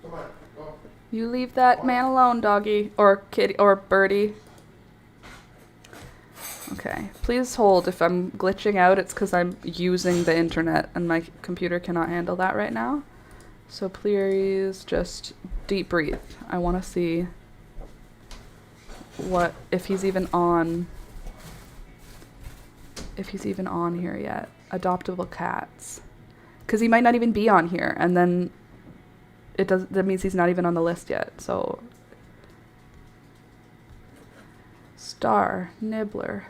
come on, go. You leave that man alone, doggy, or kitty, or birdie. Okay. Please hold. If I'm glitching out, it's because I'm using the internet and my computer cannot handle that right now. So please just deep breathe. I want to see if he's even on here yet. Adoptable cats. Because he might not even be on here, and then that means he's not even on the list yet. So Star, Nibbler,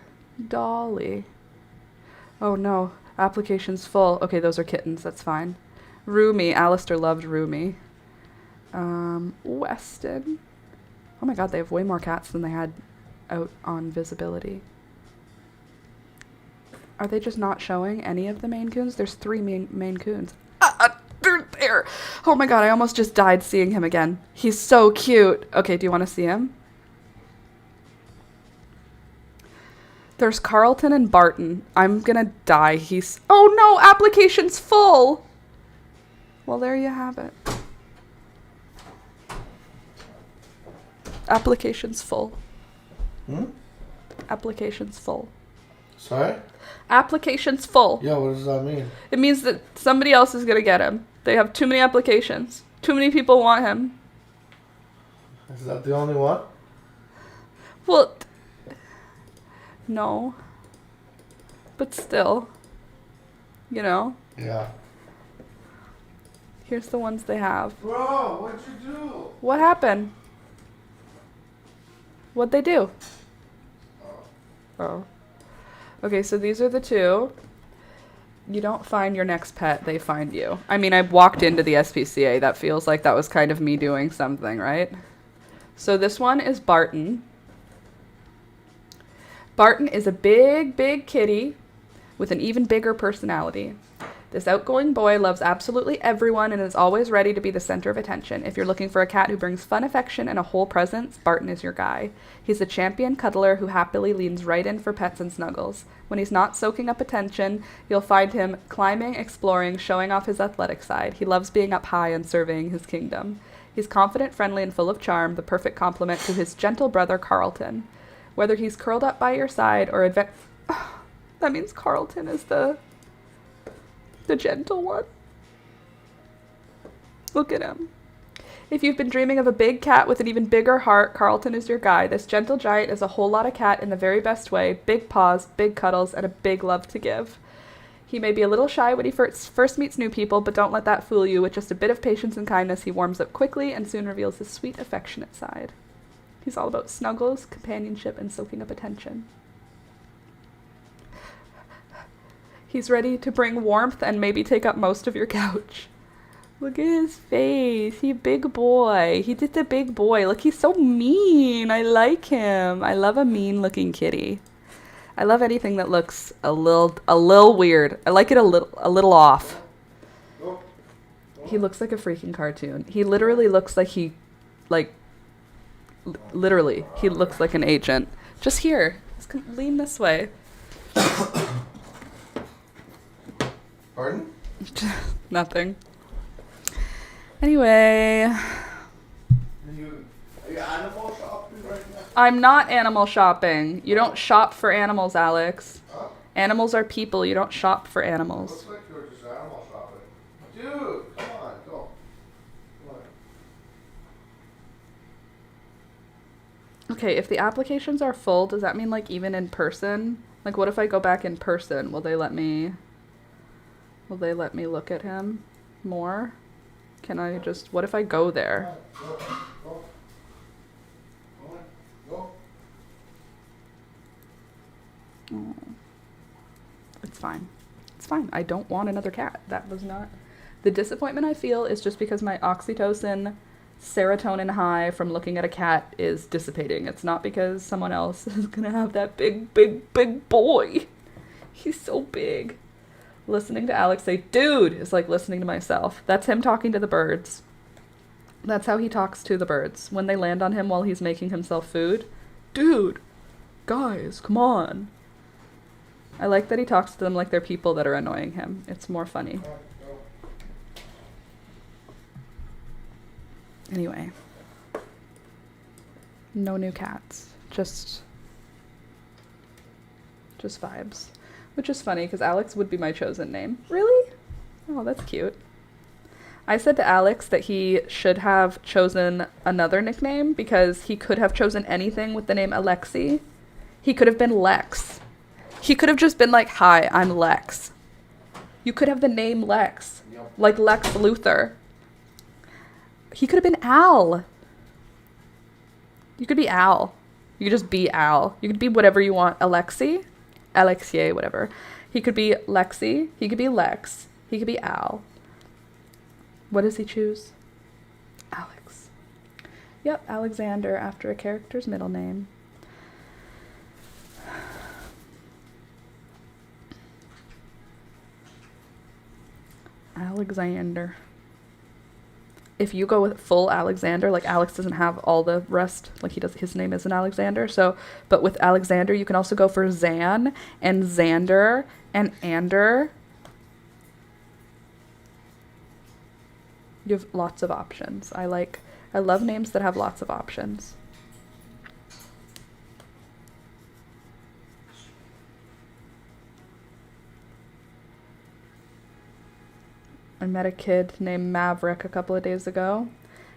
Dolly. Oh no, application's full. Okay, those are kittens, that's fine. Roomy, Alistair loved Roomy. Weston. Oh my god, they have way more cats than they had out on visibility. Are they just not showing any of the Maine Coons? There's 3 Maine Coons. They're there. Oh my god, I almost just died seeing him again. He's so cute. Okay, do you want to see him? There's Carlton and Barton. I'm gonna die. Oh no, application's full. Well, there you have it. Application's full. Application's full. Sorry? Application's full. Yeah, what does that mean? It means that somebody else is going to get him. They have too many applications. Too many people want him. Is that the only one? Well, no. But still. You know? Yeah. Here's the ones they have. Bro, what'd you do? What happened? What'd they do? Oh. Okay, so these are the 2. You don't find your next pet, they find you. I mean, I walked into the SPCA. That feels like that was kind of me doing something, right? So this one is Barton. Barton is a big, big kitty with an even bigger personality. This outgoing boy loves absolutely everyone and is always ready to be the center of attention. If you're looking for a cat who brings fun, affection, and a whole presence, Barton is your guy. He's a champion cuddler who happily leans right in for pets and snuggles. When he's not soaking up attention, you'll find him climbing, exploring, showing off his athletic side. He loves being up high and surveying his kingdom. He's confident, friendly, and full of charm, the perfect complement to his gentle brother Carlton. Whether he's curled up by your side or that means Carlton is the gentle one. Look at him. If you've been dreaming of a big cat with an even bigger heart, Carlton is your guy. This gentle giant is a whole lot of cat in the very best way. Big paws, big cuddles, and a big love to give. He may be a little shy when he first meets new people, but don't let that fool you. With just a bit of patience and kindness, he warms up quickly and soon reveals his sweet, affectionate side. He's all about snuggles, companionship, and soaking up attention. He's ready to bring warmth and maybe take up most of your couch. Look at his face. He's a big boy. He's just a big boy. Look, he's so mean. I like him. I love a mean-looking kitty. I love anything that looks a little weird. I like it a little off. He looks like a freaking cartoon. He literally looks like he looks like an agent. Just here. Just lean this way. Pardon? Nothing. Anyway. Are you animal shopping right now? I'm not animal shopping. You don't shop for animals, Alex. Huh? Animals are people. You don't shop for animals. Looks like you were just animal shopping. Dude, come on, go. Come on. Okay, if the applications are full, does that mean like even in person? Like what if I go back in person? Will they let me look at him more? Can I just, what if I go there? Go. Go. Oh. It's fine. It's fine. I don't want another cat. That was not... The disappointment I feel is just because my oxytocin, serotonin high from looking at a cat is dissipating. It's not because someone else is gonna have that big, big, big boy. He's so big. Listening to Alex say, dude, is like listening to myself. That's him talking to the birds. That's how he talks to the birds. When they land on him while he's making himself food. Dude, guys, come on. I like that he talks to them like they're people that are annoying him. It's more funny. Anyway. No new cats. Just vibes. Which is funny, because Alex would be my chosen name. Really? Oh, that's cute. I said to Alex that he should have chosen another nickname, because he could have chosen anything with the name Alexi. He could have been Lex. He could have just been like, hi, I'm Lex. You could have the name Lex. Yep. Like Lex Luthor. He could have been Al. You could be Al. You could just be Al. You could be whatever you want. Alexi? Alexia, whatever. He could be Lexi. He could be Lex. He could be Al. What does he choose? Alex. Yep, Alexander after a character's middle name. Alexander. If you go with full Alexander, like Alex doesn't have all the rest, like he does, his name isn't Alexander, so, but with Alexander, you can also go for Zan, and Xander, and Ander. You have lots of options. I love names that have lots of options. I met a kid named Maverick a couple of days ago,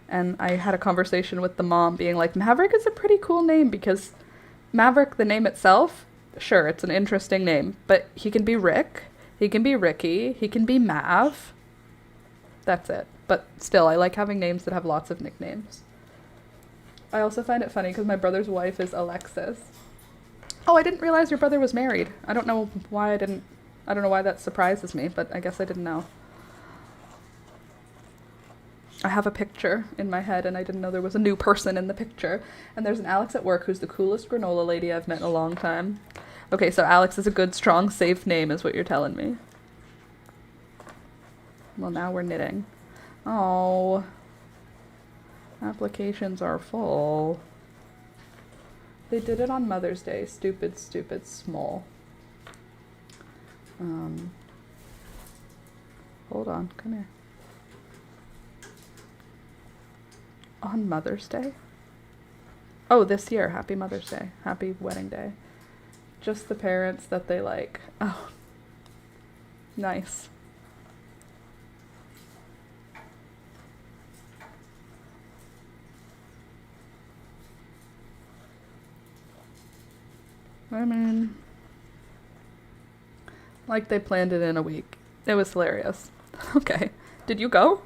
and I had a conversation with the mom being like, Maverick is a pretty cool name, because Maverick, the name itself, sure, it's an interesting name, but he can be Rick, he can be Ricky, he can be Mav. That's it. But still, I like having names that have lots of nicknames. I also find it funny because my brother's wife is Alexis. Oh, I didn't realize your brother was married. I don't know why I didn't I don't know why that surprises me, but I guess I didn't know. I have a picture in my head, and I didn't know there was a new person in the picture. And there's an Alex at work who's the coolest granola lady I've met in a long time. Okay, so Alex is a good, strong, safe name is what you're telling me. Well, now we're knitting. Oh. Applications are full. They did it on Mother's Day. Stupid, stupid, small. Hold on, come here. On Mother's Day? Oh, this year. Happy Mother's Day. Happy wedding day. Just the parents that they like. Oh. Nice. I mean, like they planned it in a week. It was hilarious. Okay. Did you go?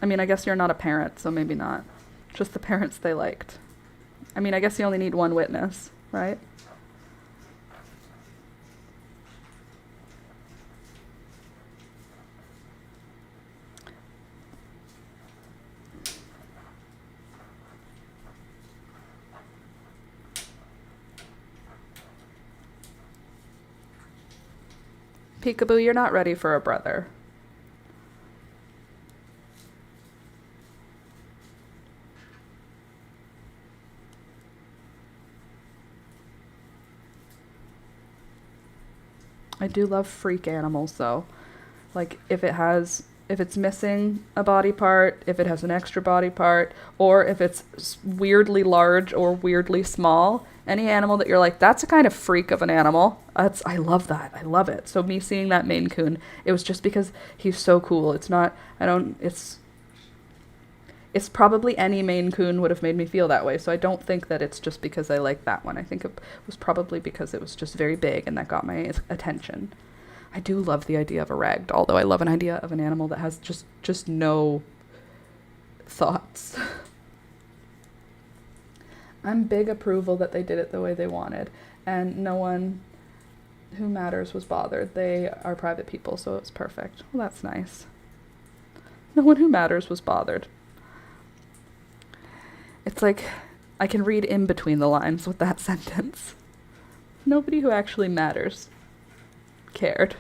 I mean, I guess you're not a parent, so maybe not. Just the parents they liked. I mean, I guess you only need one witness, right? Peekaboo, you're not ready for a brother. I do love freak animals though. Like if it's missing a body part, if it has an extra body part, or if it's weirdly large or weirdly small, any animal that you're like, that's a kind of freak of an animal. I love that. I love it. So me seeing that Maine Coon, it was just because he's so cool. It's probably any Maine Coon would have made me feel that way. So I don't think that it's just because I like that one. I think it was probably because it was just very big and that got my attention. I do love the idea of a ragdoll, though. I love an idea of an animal that has just no thoughts. I'm big approval that they did it the way they wanted, and no one who matters was bothered. They are private people, so it's perfect. Well, that's nice. No one who matters was bothered. It's like I can read in between the lines with that sentence. Nobody who actually matters cared.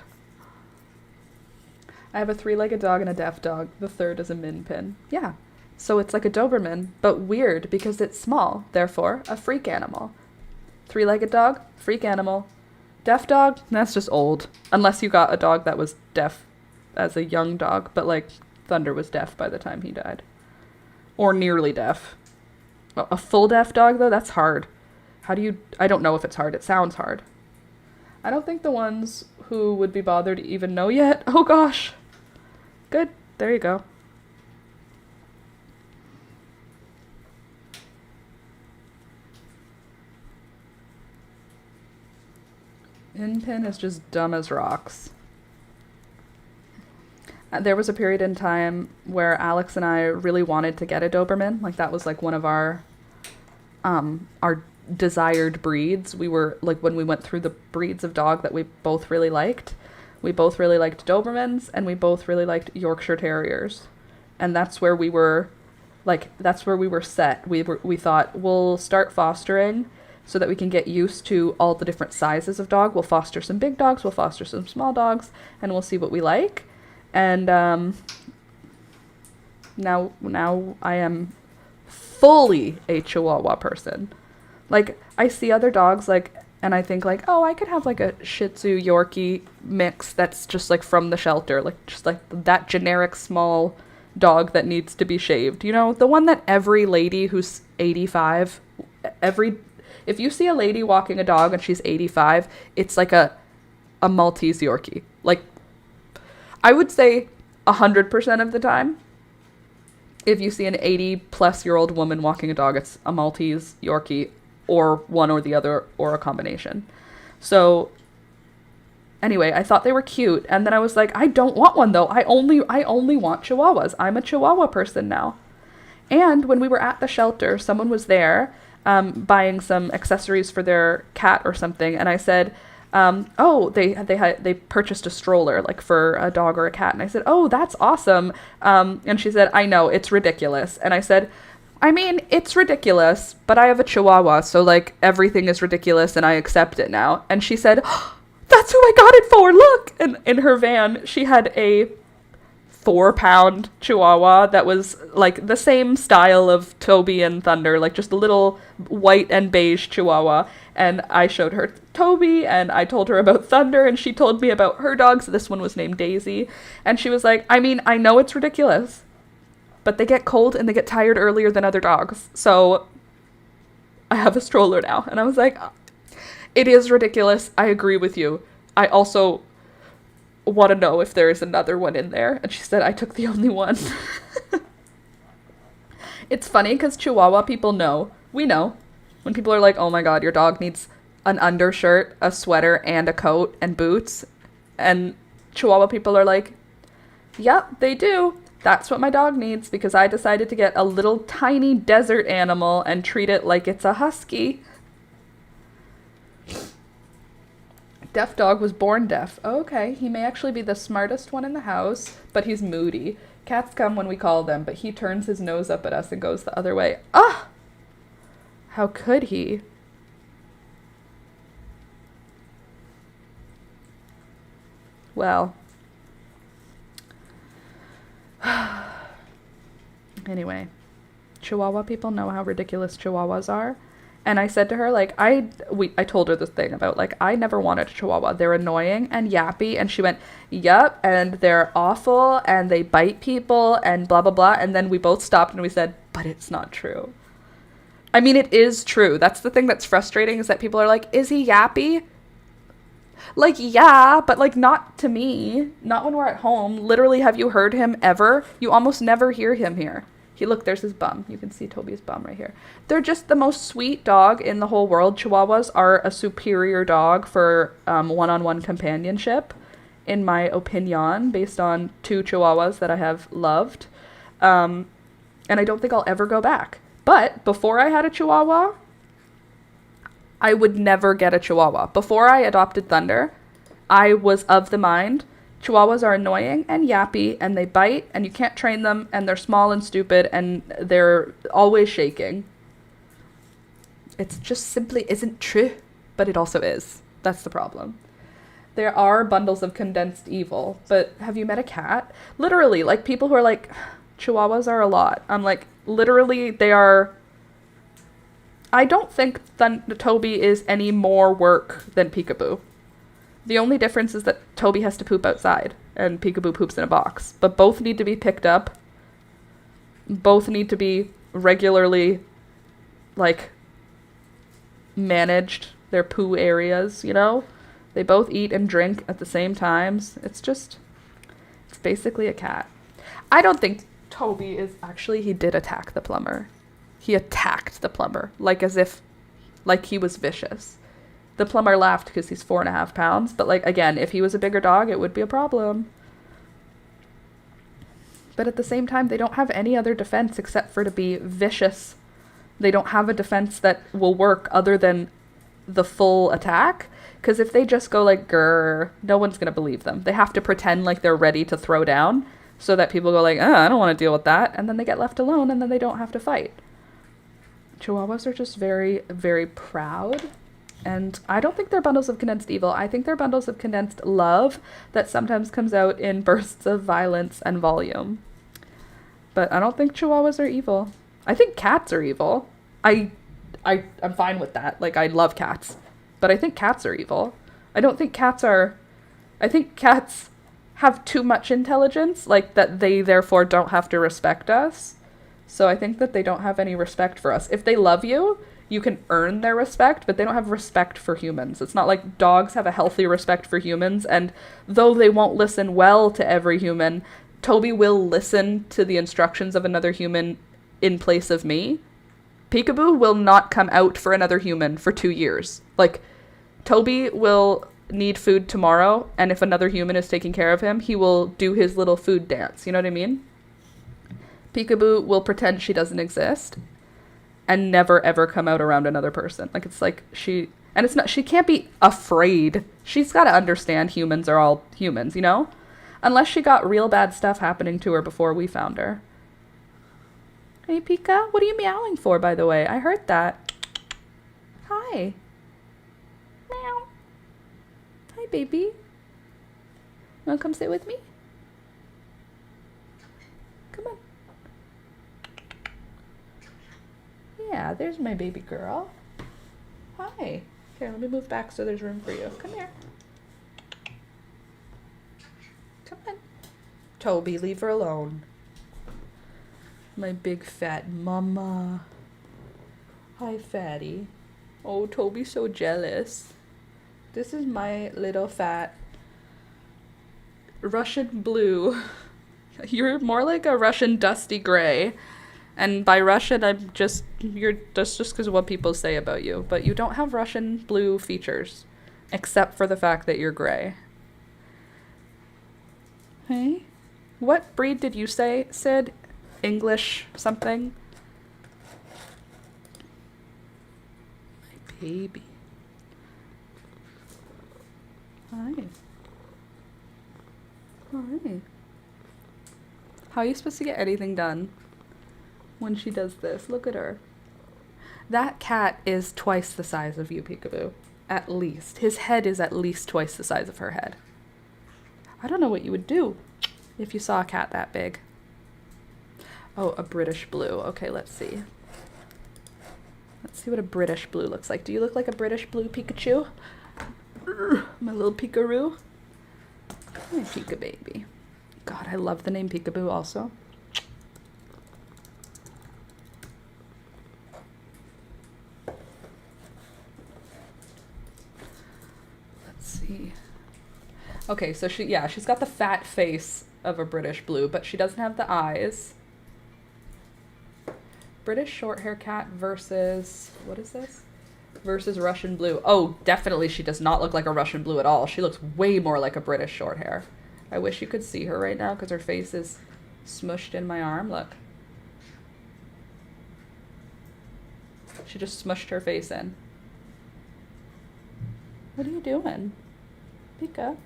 I have a 3-legged dog and a deaf dog. The third is a min pin. Yeah. So it's like a Doberman, but weird because it's small, therefore a freak animal. 3-legged dog, freak animal. Deaf dog, that's just old. Unless you got a dog that was deaf as a young dog, but like Thunder was deaf by the time he died. Or nearly deaf. A full deaf dog though, that's hard. I don't know if it's hard, it sounds hard. I don't think the ones who would be bothered even know yet. Oh gosh. Good, there you go. Inpin is just dumb as rocks. There was a period in time where Alex and I really wanted to get a Doberman. Like that was like one of our desired breeds. We were like, when we went through the breeds of dog that we both really liked Dobermans and we both really liked Yorkshire Terriers. And that's where we were set. We thought we'll start fostering so that we can get used to all the different sizes of dog. We'll foster some big dogs, we'll foster some small dogs, and we'll see what we like. And now I am fully a Chihuahua person. Like, I see other dogs, like, and I think, like, oh, I could have, like, a Shih Tzu Yorkie mix that's just, like, from the shelter. Like, just, like, that generic small dog that needs to be shaved. You know, the one that every lady who's 85, if you see a lady walking a dog and she's 85, it's like a Maltese Yorkie. Like, I would say 100% of the time, if you see an 80-plus-year-old woman walking a dog, it's a Maltese Yorkie or one or the other or a combination. So anyway, I thought they were cute, and then I was like, I don't want one though. I only want Chihuahuas. I'm a Chihuahua person now. And when we were at the shelter, someone was there buying some accessories for their cat or something, and I said, They purchased a stroller like for a dog or a cat. And I said, oh, that's awesome. And she said, I know, it's ridiculous. And I said, I mean, it's ridiculous, but I have a Chihuahua, so like everything is ridiculous and I accept it now. And she said, oh, that's who I got it for, look! And in her van, she had a 4-pound Chihuahua that was like the same style of Toby and Thunder, like just a little white and beige Chihuahua. And I showed her Toby and I told her about Thunder and she told me about her dogs. This one was named Daisy. And she was like, I mean, I know it's ridiculous, but they get cold and they get tired earlier than other dogs. So I have a stroller now. And I was like, it is ridiculous. I agree with you. I also want to know if there is another one in there. And she said, I took the only one. It's funny because Chihuahua people know. We know. When people are like, oh my god, your dog needs an undershirt, a sweater, and a coat, and boots. And Chihuahua people are like, yep, they do. That's what my dog needs because I decided to get a little tiny desert animal and treat it like it's a husky. Deaf dog was born deaf. Oh, okay, he may actually be the smartest one in the house, but he's moody. Cats come when we call them, but he turns his nose up at us and goes the other way. Ah! How could he? Well. Anyway, Chihuahua people know how ridiculous Chihuahuas are. And I said to her, like, I told her this thing about, like, I never wanted a Chihuahua. They're annoying and yappy. And she went, yup, and they're awful, and they bite people, and blah, blah, blah. And then we both stopped and we said, but it's not true. I mean, it is true. That's the thing that's frustrating is that people are like, is he yappy? Like, yeah, but, like, not to me. Not when we're at home. Literally, have you heard him ever? You almost never hear him here. Look, there's his bum. You can see Toby's bum right here. They're just the most sweet dog in the whole world. Chihuahuas are a superior dog for one-on-one companionship, in my opinion, based on 2 Chihuahuas that I have loved. And I don't think I'll ever go back. But before I had a Chihuahua, I would never get a Chihuahua. Before I adopted Thunder, I was of the mind, Chihuahuas are annoying and yappy, and they bite, and you can't train them, and they're small and stupid, and they're always shaking. It just simply isn't true, but it also is. That's the problem. There are bundles of condensed evil, but have you met a cat? Literally, like, people who are like, Chihuahuas are a lot. I'm like, literally, they are... I don't think Toby is any more work than Peekaboo. The only difference is that Toby has to poop outside and Peekaboo poops in a box. But both need to be picked up. Both need to be regularly, like, managed. Their poo areas, you know? They both eat and drink at the same times. It's basically a cat. I don't think Toby is actually, he did attack the plumber. He attacked the plumber, like he was vicious. The plumber laughed because he's 4.5 pounds. But, like, again, if he was a bigger dog, it would be a problem. But at the same time, they don't have any other defense except for to be vicious. They don't have a defense that will work other than the full attack. Because if they just go like, grrr, no one's going to believe them. They have to pretend like they're ready to throw down so that people go like, I don't want to deal with that. And then they get left alone and then they don't have to fight. Chihuahuas are just very, very proud. And I don't think they're bundles of condensed evil. I think they're bundles of condensed love that sometimes comes out in bursts of violence and volume. But I don't think Chihuahuas are evil. I think cats are evil. I'm fine with that. Like, I love cats. But I think cats are evil. I think cats have too much intelligence, like that they therefore don't have to respect us. So I think that they don't have any respect for us. If they love you, you can earn their respect, but they don't have respect for humans. It's not like dogs have a healthy respect for humans, and though they won't listen well to every human, Toby will listen to the instructions of another human in place of me. Peekaboo will not come out for another human for 2 years. Like, Toby will need food tomorrow, and if another human is taking care of him, he will do his little food dance. You know what I mean? Peekaboo will pretend she doesn't exist and never ever come out around another person. Like, it's like And it's not, she can't be afraid. She's got to understand humans are all humans, you know? Unless she got real bad stuff happening to her before we found her. Hey, Pika, what are you meowing for, by the way? I heard that. Hi. Meow. Hi, baby. Wanna come sit with me? Come on. Yeah, there's my baby girl. Hi. Here, let me move back so there's room for you. Come here. Come on. Toby, leave her alone. My big fat mama. Hi, fatty. Oh, Toby's so jealous. This is my little fat Russian blue. You're more like a Russian dusty gray. And by Russian, that's just because of what people say about you. But you don't have Russian blue features, except for the fact that you're gray. Hey? What breed did you say, Sid? English something? My baby. Hi. Hi. How are you supposed to get anything done when she does this? Look at her. That cat is twice the size of you, Peekaboo. At least. His head is at least twice the size of her head. I don't know what you would do if you saw a cat that big. Oh, a British blue. Okay, let's see. Let's see what a British blue looks like. Do you look like a British blue Pikachu? My little Peekaroo. My Pika baby. God, I love the name Peekaboo also. Let's see. Okay, so she's got the fat face of a British blue, but she doesn't have the eyes. British short hair cat versus, what is this? Versus Russian blue. Oh, definitely she does not look like a Russian blue at all. She looks way more like a British short hair. I wish you could see her right now because her face is smushed in my arm. Look. She just smushed her face in. What are you doing? Pika.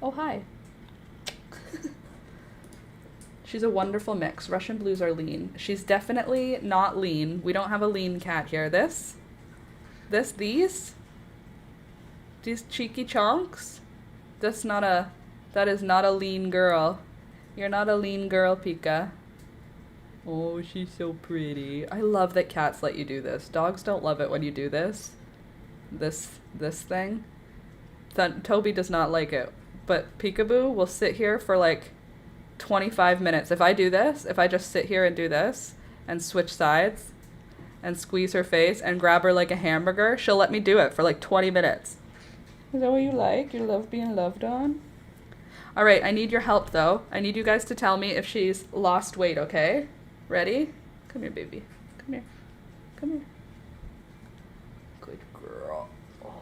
Oh, hi. She's a wonderful mix. Russian blues are lean. She's definitely not lean. We don't have a lean cat here. These cheeky chonks. That is not a lean girl. You're not a lean girl, Pika. Oh, she's so pretty. I love that cats let you do this. Dogs don't love it when you do this. This thing. Toby does not like it. But Peekaboo will sit here for like 25 minutes. If I do this, if I just sit here and do this and switch sides and squeeze her face and grab her like a hamburger, she'll let me do it for like 20 minutes. Is that what you like? You love being loved on? All right, I need your help though. I need you guys to tell me if she's lost weight, okay? Ready? Come here, baby. Come here. Come here. Good girl. Oh,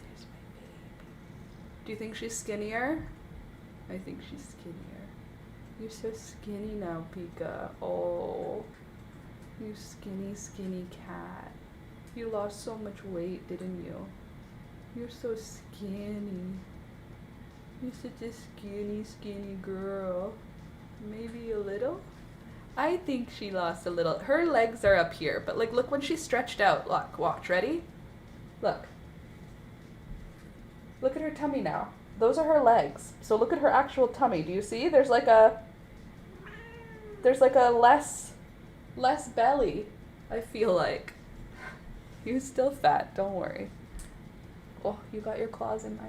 there's my baby. Do you think she's skinnier? I think she's skinnier. You're so skinny now, Pika. Oh, you skinny, skinny cat. You lost so much weight, didn't you? You're so skinny. You're such a skinny, skinny girl. Maybe a little? I think she lost a little. Her legs are up here, but like, look when she's stretched out. Look, watch, ready? Look. Look at her tummy now. Those are her legs. So look at her actual tummy. Do you see? There's like a less belly, I feel like. You're still fat, don't worry. Oh, you got your claws in my...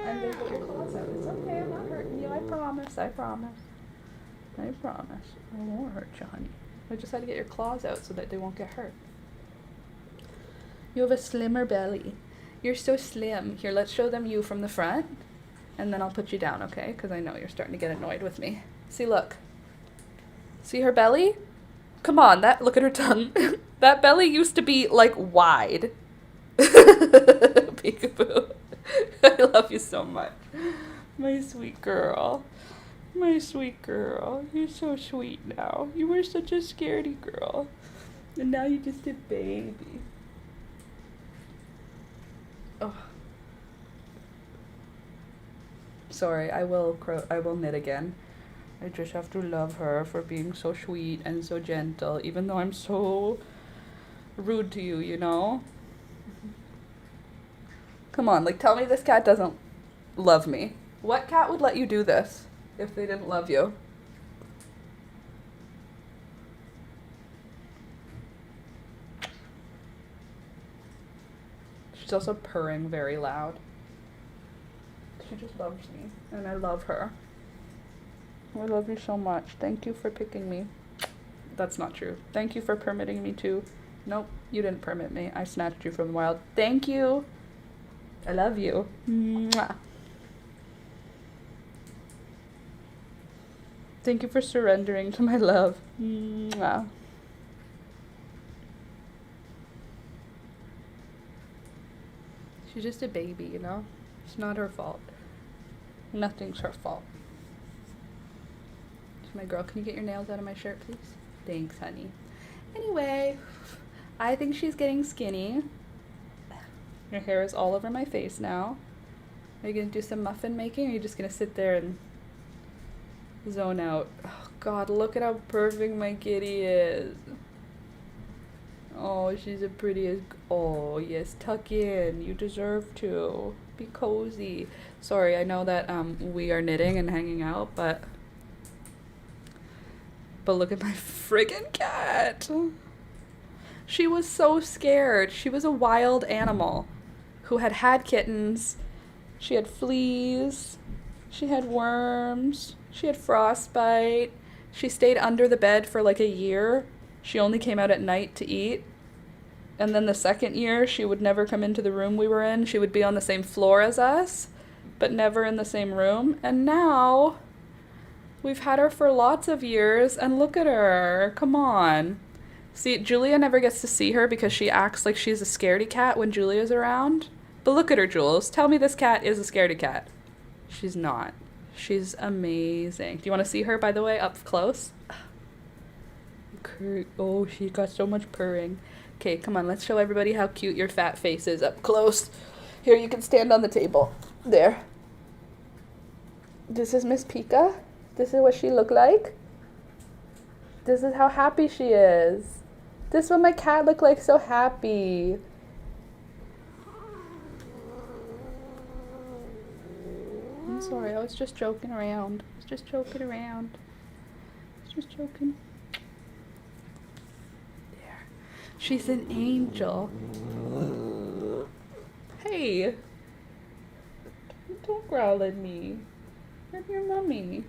I'm gonna get your claws out. It's okay, I'm not hurting you. I promise, I promise. I promise. I won't hurt you, honey. I just had to get your claws out so that they won't get hurt. You have a slimmer belly. You're so slim. Here, let's show them you from the front. And then I'll put you down, okay? Because I know you're starting to get annoyed with me. See, look. See her belly? Come on, look at her tongue. That belly used to be, like, wide. Peekaboo. I love you so much. My sweet girl. My sweet girl. You're so sweet now. You were such a scaredy girl. And now you're just a baby. Oh. Sorry, I will knit again. I just have to love her for being so sweet and so gentle, even though I'm so rude to you, you know? Come on, like, tell me this cat doesn't love me. What cat would let you do this if they didn't love you? She's also purring very loud. She just loves me, and I love her. I love you so much. Thank you for picking me. That's not true. Thank you for permitting me to. Nope, you didn't permit me. I snatched you from the wild. Thank you. I love you. Mwah. Thank you for surrendering to my love. Mwah. She's just a baby, you know? It's not her fault. Nothing's her fault. My girl, can you get your nails out of my shirt, please? Thanks, honey. Anyway, I think she's getting skinny. Her hair is all over my face now. Are you gonna do some muffin making, or are you just gonna sit there and zone out? Oh God, look at how perfect my kitty is. Oh, she's the prettiest. Oh yes, tuck in. You deserve to. Be cozy. Sorry, I know that we are knitting and hanging out, but look at my friggin' cat. She was so scared. She was a wild animal who had kittens. She had fleas. She had worms. She had frostbite. She stayed under the bed for like a year. She only came out at night to eat. And then the second year, she would never come into the room we were in. She would be on the same floor as us, but never in the same room. And now we've had her for lots of years, and look at her. Come on. See, Julia never gets to see her because she acts like she's a scaredy cat when Julia's around. But look at her, Jules. Tell me this cat is a scaredy cat. She's not. She's amazing. Do you want to see her, by the way, up close? Oh, she got so much purring. Okay, come on, let's show everybody how cute your fat face is up close. Here, you can stand on the table. There. This is Miss Pika. This is what she looked like. This is how happy she is. This is what my cat looked like, so happy. I'm sorry, I was just joking around. Just joking. There. She's an angel. Hey. Don't growl at me. I'm your mommy.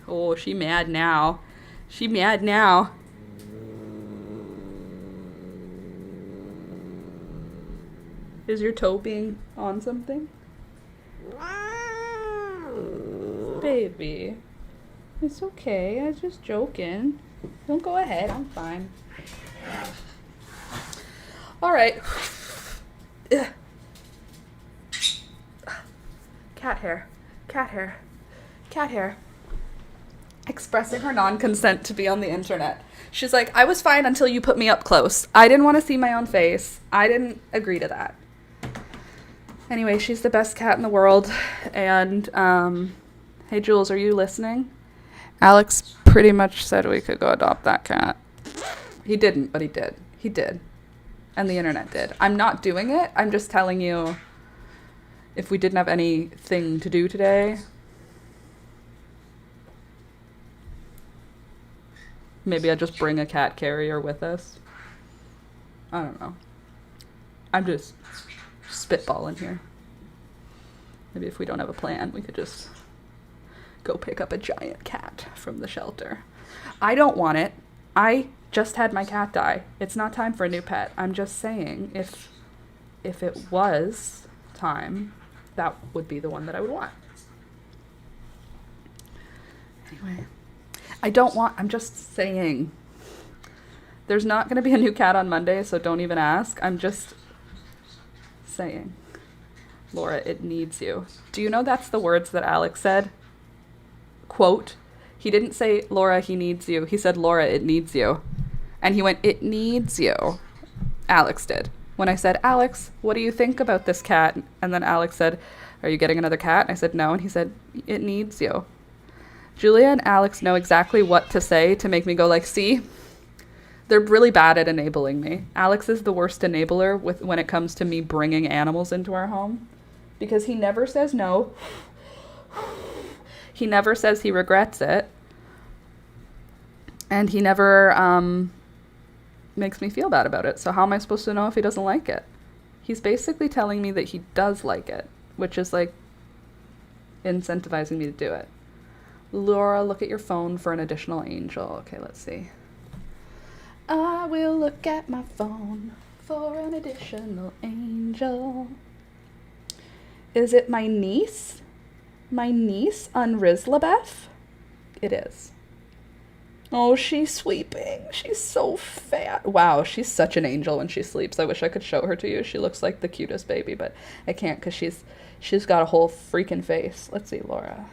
Oh, she mad now. Is your toe being on something? Baby. It's okay. I was just joking. Don't go ahead. I'm fine. All right. Ugh. Cat hair. Expressing her non-consent to be on the internet. She's like, I was fine until you put me up close. I didn't want to see my own face. I didn't agree to that. Anyway, she's the best cat in the world. And, hey, Jules, are you listening? Alex pretty much said we could go adopt that cat. He didn't, but he did. He did. And the internet did. I'm not doing it. I'm just telling you, if we didn't have anything to do today, maybe I'd just bring a cat carrier with us. I don't know. I'm just spitballing here. Maybe if we don't have a plan, we could just go pick up a giant cat from the shelter. I don't want it. I just had my cat die. It's not time for a new pet. I'm just saying, if it was time, that would be the one that I would want. Anyway, I'm just saying. There's not going to be a new cat on Monday, so don't even ask. I'm just saying. Laura, it needs you. Do you know that's the words that Alex said? Quote, he didn't say, Laura, he needs you. He said, Laura, it needs you. And he went, "It needs you." Alex did. When I said, "Alex, what do you think about this cat?" And then Alex said, "Are you getting another cat?" And I said, "No." And he said, "It needs you." Julia and Alex know exactly what to say to make me go like, see? They're really bad at enabling me. Alex is the worst enabler when it comes to me bringing animals into our home, because he never says no. He never says he regrets it. And he never makes me feel bad about it. So how am I supposed to know if he doesn't like it? He's basically telling me that he does like it, which is like incentivizing me to do it. Laura, look at your phone for an additional angel. Okay, let's see. I will look at my phone for an additional angel. Is it my niece? My niece, Unrizlabeth? It is. Oh, she's sleeping. She's so fat. Wow, she's such an angel when she sleeps. I wish I could show her to you. She looks like the cutest baby, but I can't because she's got a whole freaking face. Let's see, Laura.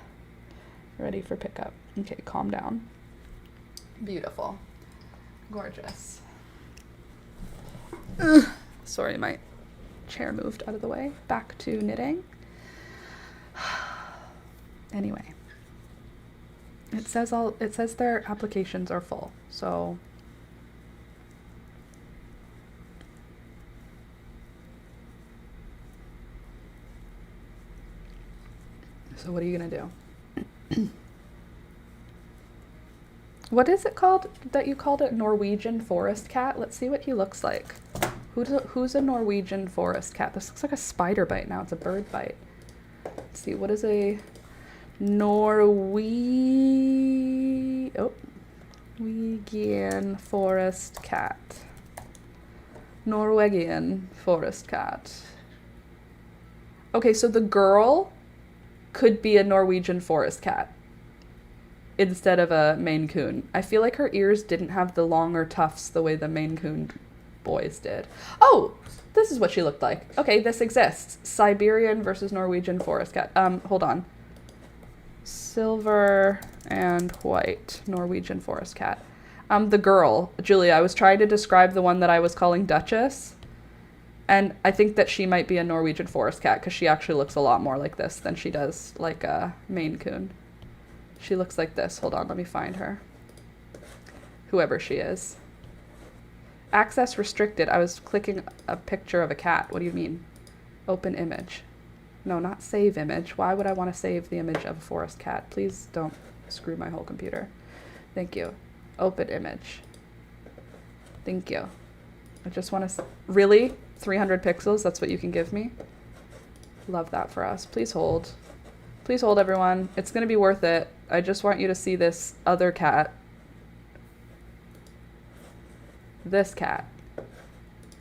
Ready for pickup. Okay, calm down. Beautiful. Gorgeous. Ugh. Sorry, my chair moved out of the way. Back to knitting. Anyway. It says their applications are full. So what are you going to do? What is it called that you called it? Norwegian forest cat? Let's see what he looks like. Who's a Norwegian forest cat? This looks like a spider bite now. It's a bird bite. Let's see. What is a Norwegian forest cat? Norwegian forest cat. Okay, so the girl could be a Norwegian forest cat instead of a Maine Coon. I feel like her ears didn't have the longer tufts the way the Maine Coon boys did. Oh, this is what she looked like. Okay, this exists. Siberian versus Norwegian forest cat. Hold on. Silver and white Norwegian forest cat. The girl, Julia, I was trying to describe the one that I was calling Duchess. And I think that she might be a Norwegian forest cat because she actually looks a lot more like this than she does like a Maine Coon. She looks like this. Hold on, let me find her. Whoever she is. Access restricted. I was clicking a picture of a cat. What do you mean? Open image. No, not save image. Why would I want to save the image of a forest cat? Please don't screw my whole computer. Thank you. Open image. Thank you. I just want to... Really? 300 pixels? That's what you can give me? Love that for us. Please hold. Please hold, everyone. It's going to be worth it. I just want you to see this other cat. This cat.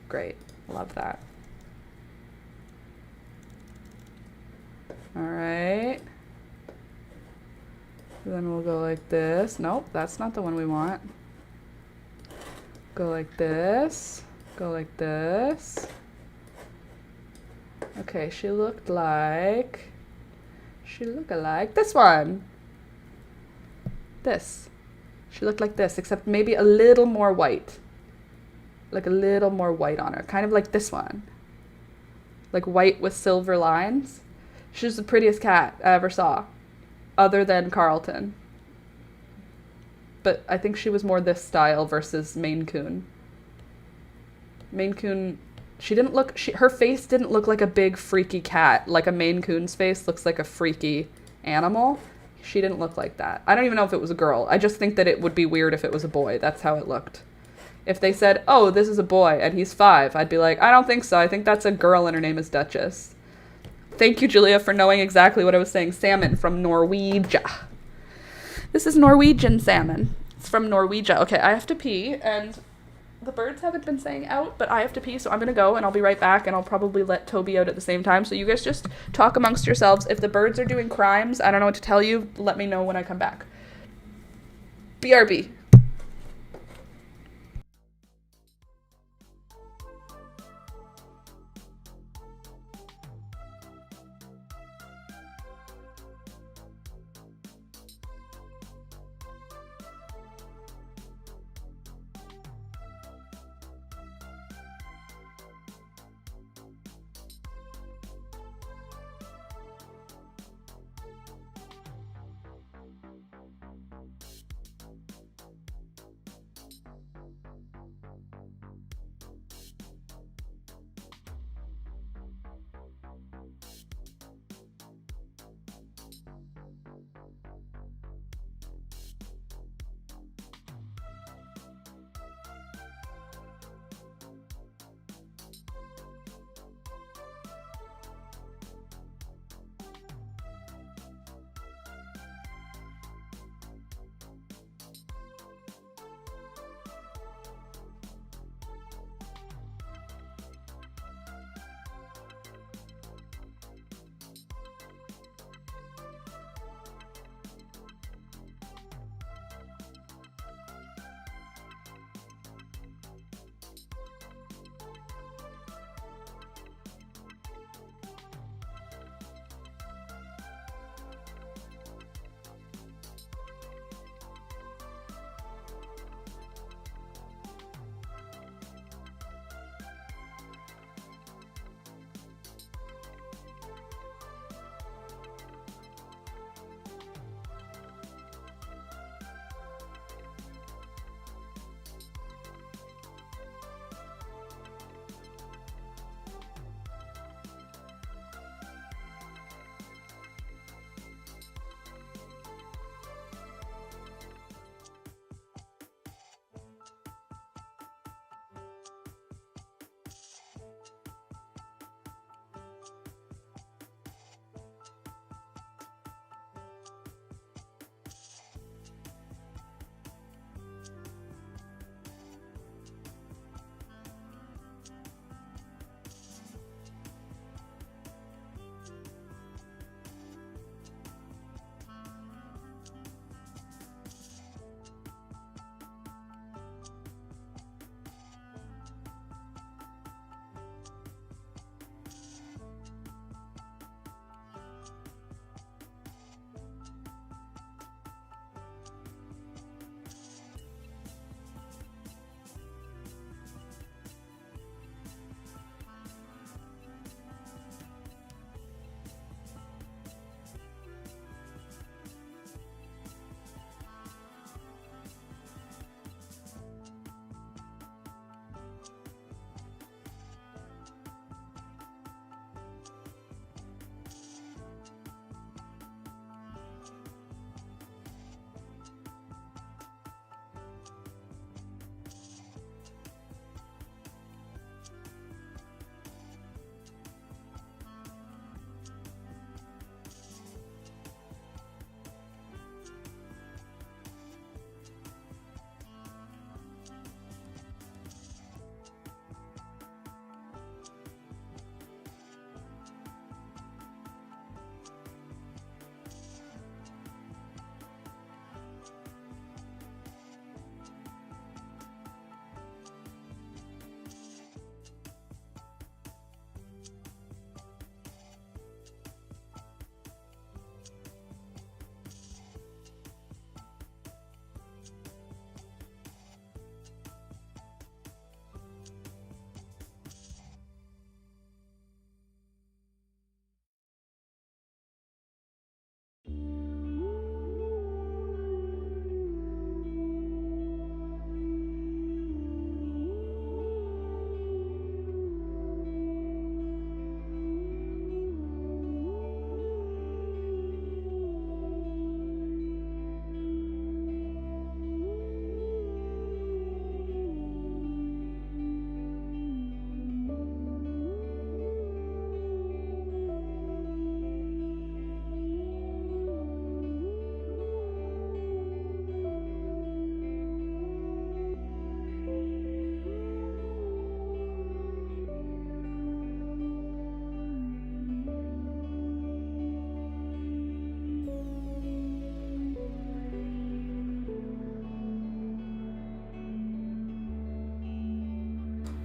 Great. Love that. All right. Then we'll go like this. Nope, that's not the one we want. Go like this. Go like this. Okay, she looked like this one. This. She looked like this, except maybe a little more white. Like a little more white on her. Kind of like this one. Like white with silver lines. She's the prettiest cat I ever saw. Other than Carlton. But I think she was more this style versus Maine Coon. Maine Coon, her face didn't look like a big freaky cat. Like a Maine Coon's face looks like a freaky animal. She didn't look like that. I don't even know if it was a girl. I just think that it would be weird if it was a boy. That's how it looked. If they said, oh, this is a boy and he's 5, I'd be like, I don't think so. I think that's a girl and her name is Duchess. Thank you, Julia, for knowing exactly what I was saying. Salmon from Norwegia. This is Norwegian salmon. It's from Norwegia. Okay, I have to pee, and the birds haven't been saying out, but I have to pee, so I'm going to go, and I'll be right back, and I'll probably let Toby out at the same time. So you guys just talk amongst yourselves. If the birds are doing crimes, I don't know what to tell you. Let me know when I come back. BRB.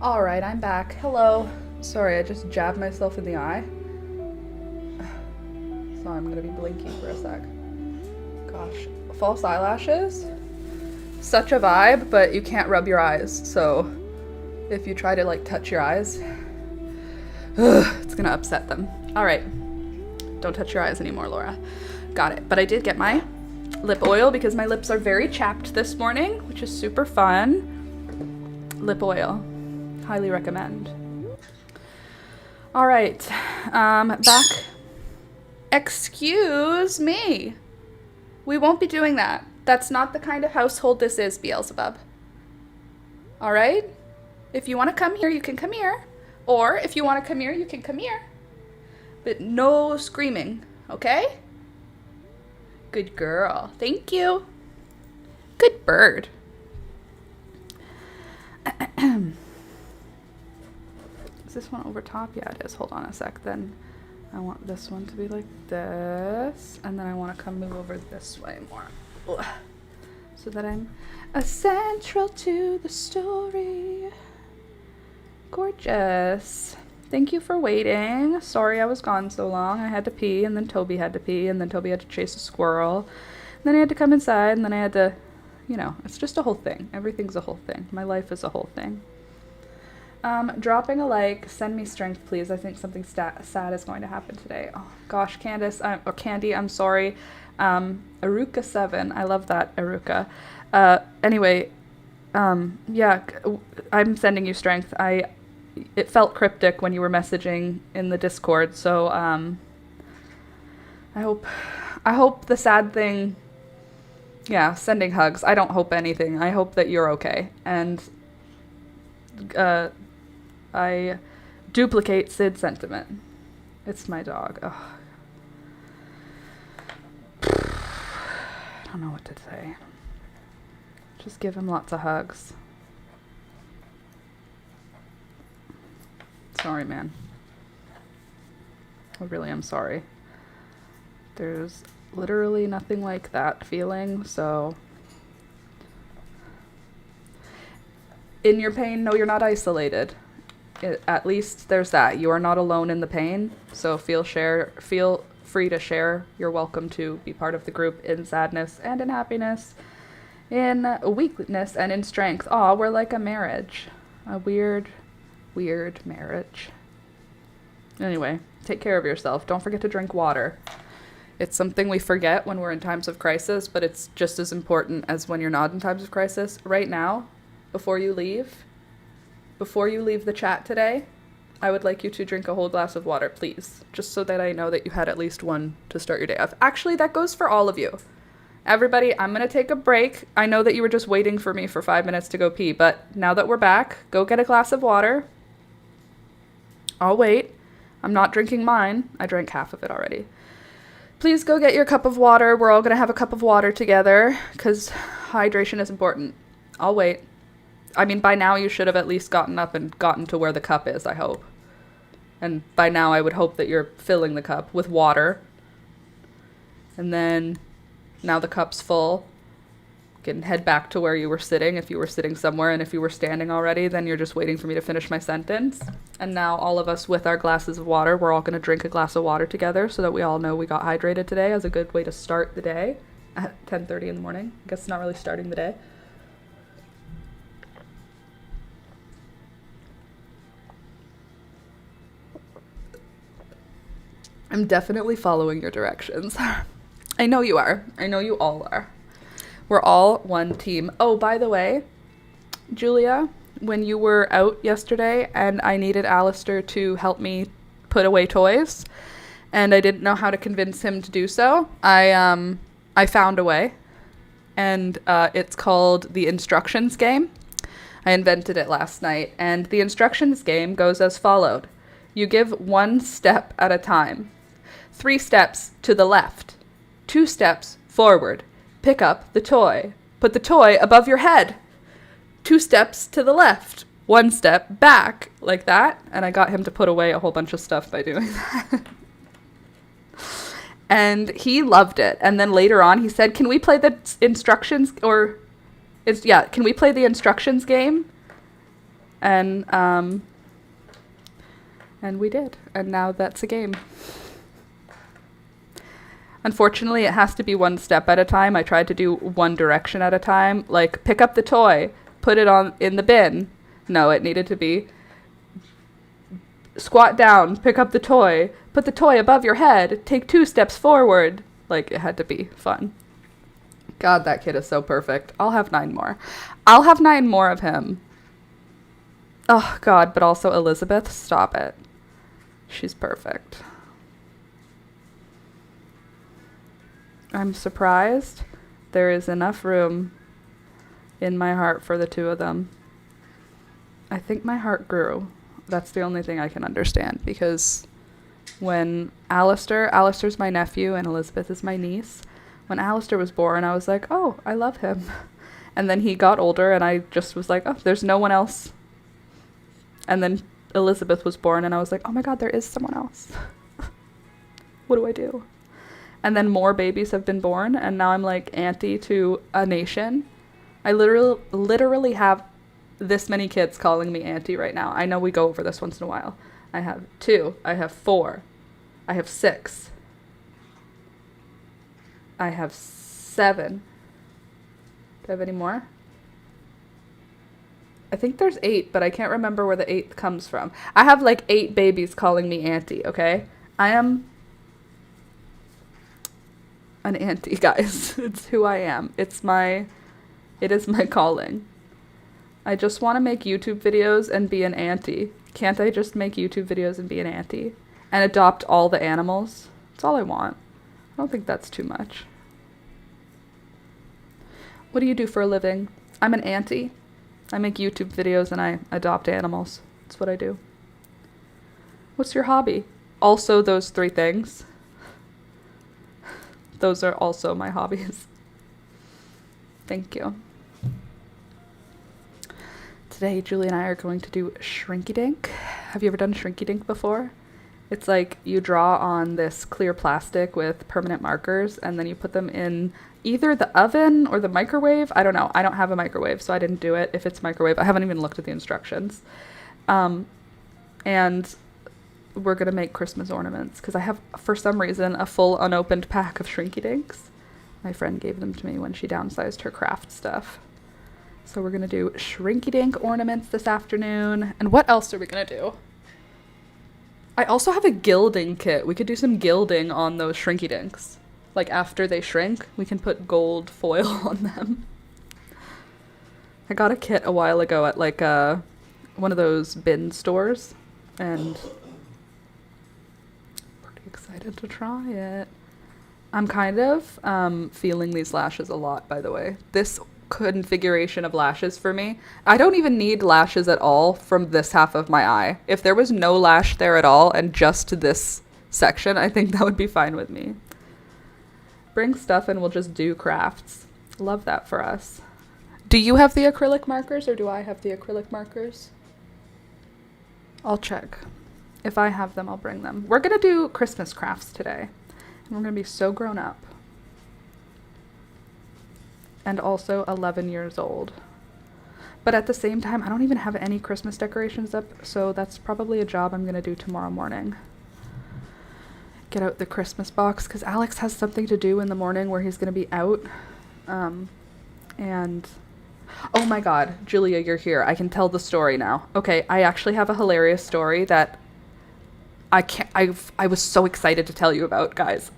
All right, I'm back. Hello. Sorry, I just jabbed myself in the eye. So I'm gonna be blinky for a sec. Gosh, false eyelashes? Such a vibe, but you can't rub your eyes. So if you try to like touch your eyes, it's gonna upset them. All right, don't touch your eyes anymore, Laura. Got it. But I did get my lip oil because my lips are very chapped this morning, which is super fun. Lip oil. Highly recommend. All right, back. Excuse me. We won't be doing that. That's not the kind of household this is, Beelzebub. All right? If you want to come here, you can come here. Or if you want to come here, you can come here. But no screaming, okay? Good girl. Thank you. Good bird. Is this one over top? Yeah, it is. Hold on a sec. Then I want this one to be like this. And then I want to move over this way more. Ugh. So that I'm central to the story. Gorgeous. Thank you for waiting. Sorry I was gone so long. I had to pee, and then Toby had to pee, and then Toby had to chase a squirrel. And then I had to come inside, and then I had to, you know, it's just a whole thing. Everything's a whole thing. My life is a whole thing. Dropping a like, send me strength, please. I think something sad is going to happen today. Oh gosh, Candace, or Candy, I'm sorry. Aruka7, I love that, Aruka. Anyway, yeah, I'm sending you strength. It felt cryptic when you were messaging in the Discord, so, I hope the sad thing, yeah, sending hugs. I don't hope anything. I hope that you're okay. And, I duplicate Sid's sentiment. It's my dog. Ugh. I don't know what to say. Just give him lots of hugs. Sorry, man. I really am sorry. There's literally nothing like that feeling, so... In your pain, no, you're not isolated. At least there's that. You are not alone in the pain, so feel free to share. You're welcome to be part of the group in sadness and in happiness, in weakness and in strength. Aw, we're like a marriage. A weird marriage. Anyway, take care of yourself. Don't forget to drink water. It's something we forget when we're in times of crisis, but it's just as important as when you're not in times of crisis. Right now, before you leave the chat today, I would like you to drink a whole glass of water, please. Just so that I know that you had at least one to start your day off. Actually, that goes for all of you. Everybody, I'm going to take a break. I know that you were just waiting for me for 5 minutes to go pee, but now that we're back, go get a glass of water. I'll wait. I'm not drinking mine. I drank half of it already. Please go get your cup of water. We're all going to have a cup of water together because hydration is important. I'll wait. I mean, by now you should have at least gotten up and gotten to where the cup is, I hope. And by now I would hope that you're filling the cup with water. And then, now the cup's full, you can head back to where you were sitting if you were sitting somewhere, and if you were standing already, then you're just waiting for me to finish my sentence. And now all of us with our glasses of water, we're all going to drink a glass of water together so that we all know we got hydrated today as a good way to start the day at 10:30 in the morning. I guess it's not really starting the day. I'm definitely following your directions. I know you are. I know you all are. We're all one team. Oh, by the way, Julia, when you were out yesterday and I needed Alistair to help me put away toys, and I didn't know how to convince him to do so, I found a way, and it's called the instructions game. I invented it last night, and the instructions game goes as followed. You give 1 step at a time. 3 steps to the left. 2 steps forward. Pick up the toy. Put the toy above your head. 2 steps to the left. 1 step back. Like that. And I got him to put away a whole bunch of stuff by doing that. And he loved it. And then later on he said, can we play the instructions can we play the instructions game? And we did. And now that's a game. Unfortunately, it has to be one step at a time. I tried to do one direction at a time. Like, pick up the toy, put it on in the bin. No, it needed to be squat down, pick up the toy, put the toy above your head, take 2 steps forward. Like, it had to be fun. God, that kid is so perfect. I'll have 9 more. I'll have 9 more of him. Oh, God, but also Elizabeth, stop it. She's perfect. I'm surprised there is enough room in my heart for the 2 of them. I think my heart grew. That's the only thing I can understand, because when Alistair's my nephew and Elizabeth is my niece. When Alistair was born, I was like, oh, I love him. And then he got older and I just was like, oh, there's no one else. And then Elizabeth was born and I was like, oh my God, there is someone else. What do I do? And then more babies have been born, and now I'm like auntie to a nation. I literally have this many kids calling me auntie right now. I know we go over this once in a while. I have 2. I have 4. I have 6. I have 7. Do I have any more? I think there's 8, but I can't remember where the 8th comes from. I have like 8 babies calling me auntie, okay? I am an auntie, guys. It's who I am. It is my calling. I just want to make YouTube videos and be an auntie. Can't I just make YouTube videos and be an auntie? And adopt all the animals? That's all I want. I don't think that's too much. What do you do for a living? I'm an auntie. I make YouTube videos and I adopt animals. That's what I do. What's your hobby? Also those 3 things. Those are also my hobbies. Thank you. Today, Julie and I are going to do Shrinky Dink. Have you ever done Shrinky Dink before? It's like you draw on this clear plastic with permanent markers, and then you put them in either the oven or the microwave. I don't know. I don't have a microwave, so I didn't do it. If it's microwave, I haven't even looked at the instructions. And we're going to make Christmas ornaments because I have, for some reason, a full unopened pack of Shrinky Dinks. My friend gave them to me when she downsized her craft stuff. So we're going to do Shrinky Dink ornaments this afternoon. And what else are we going to do? I also have a gilding kit. We could do some gilding on those Shrinky Dinks. Like after they shrink, we can put gold foil on them. I got a kit a while ago at like one of those bin stores. And pretty excited to try it. I'm kind of feeling these lashes a lot, by the way. This configuration of lashes for me. I don't even need lashes at all from this half of my eye. If there was no lash there at all and just this section, I think that would be fine with me. Bring stuff and we'll just do crafts. Love that for us. Do you have the acrylic markers or do I have the acrylic markers? I'll check. If I have them, I'll bring them. We're going to do Christmas crafts today. And we're going to be so grown up. And also 11 years old. But at the same time, I don't even have any Christmas decorations up, so that's probably a job I'm going to do tomorrow morning. Get out the Christmas box, because Alex has something to do in the morning where he's going to be out. And, oh my God, Julia, you're here. I can tell the story now. Okay, I actually have a hilarious story that I was so excited to tell you about, guys.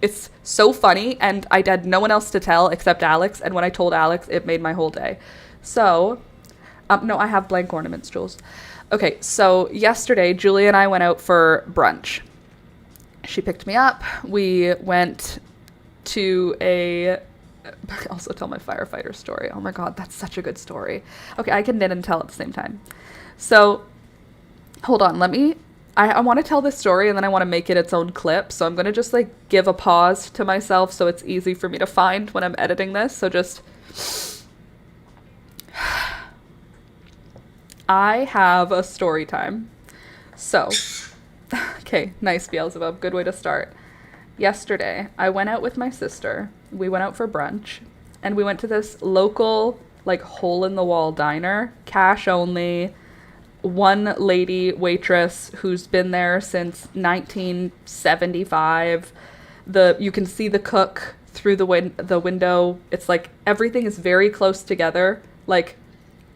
It's so funny, and I had no one else to tell except Alex, and when I told Alex, it made my whole day. So, no, I have blank ornaments, Jules. Okay, so yesterday, Julie and I went out for brunch. She picked me up. We went to I also tell my firefighter story. Oh my God, that's such a good story. Okay, I can knit and tell at the same time. So, hold on, I want to tell this story and then I want to make it its own clip. So I'm going to just like give a pause to myself so it's easy for me to find when I'm editing this. So just, I have a story time. So, okay, nice, Beelzebub. Good way to start. Yesterday, I went out with my sister. We went out for brunch and we went to this local like hole-in-the-wall diner, cash only. One lady waitress who's been there since 1975. You can see the cook through the window. It's like everything is very close together. Like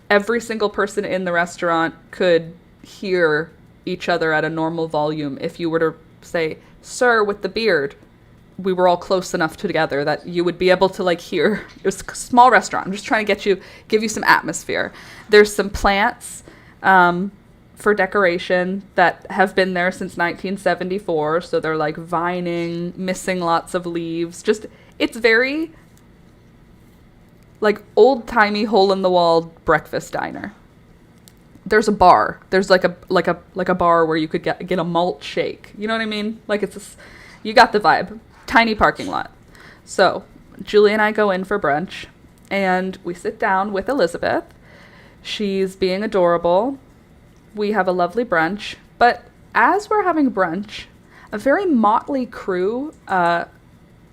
every single person in the restaurant could hear each other at a normal volume. If you were to say, "Sir, with the beard," we were all close enough together that you would be able to like hear. It was a small restaurant. I'm just trying to give you some atmosphere. There's some plants for decoration that have been there since 1974. So they're like vining, missing lots of leaves. Just, it's very like old-timey hole-in-the-wall breakfast diner. There's a bar. There's like a bar where you could get a malt shake. You know what I mean? Like you got the vibe. Tiny parking lot. So Julie and I go in for brunch, and we sit down with Elizabeth. She's being adorable. We have a lovely brunch. But as we're having brunch, a very motley crew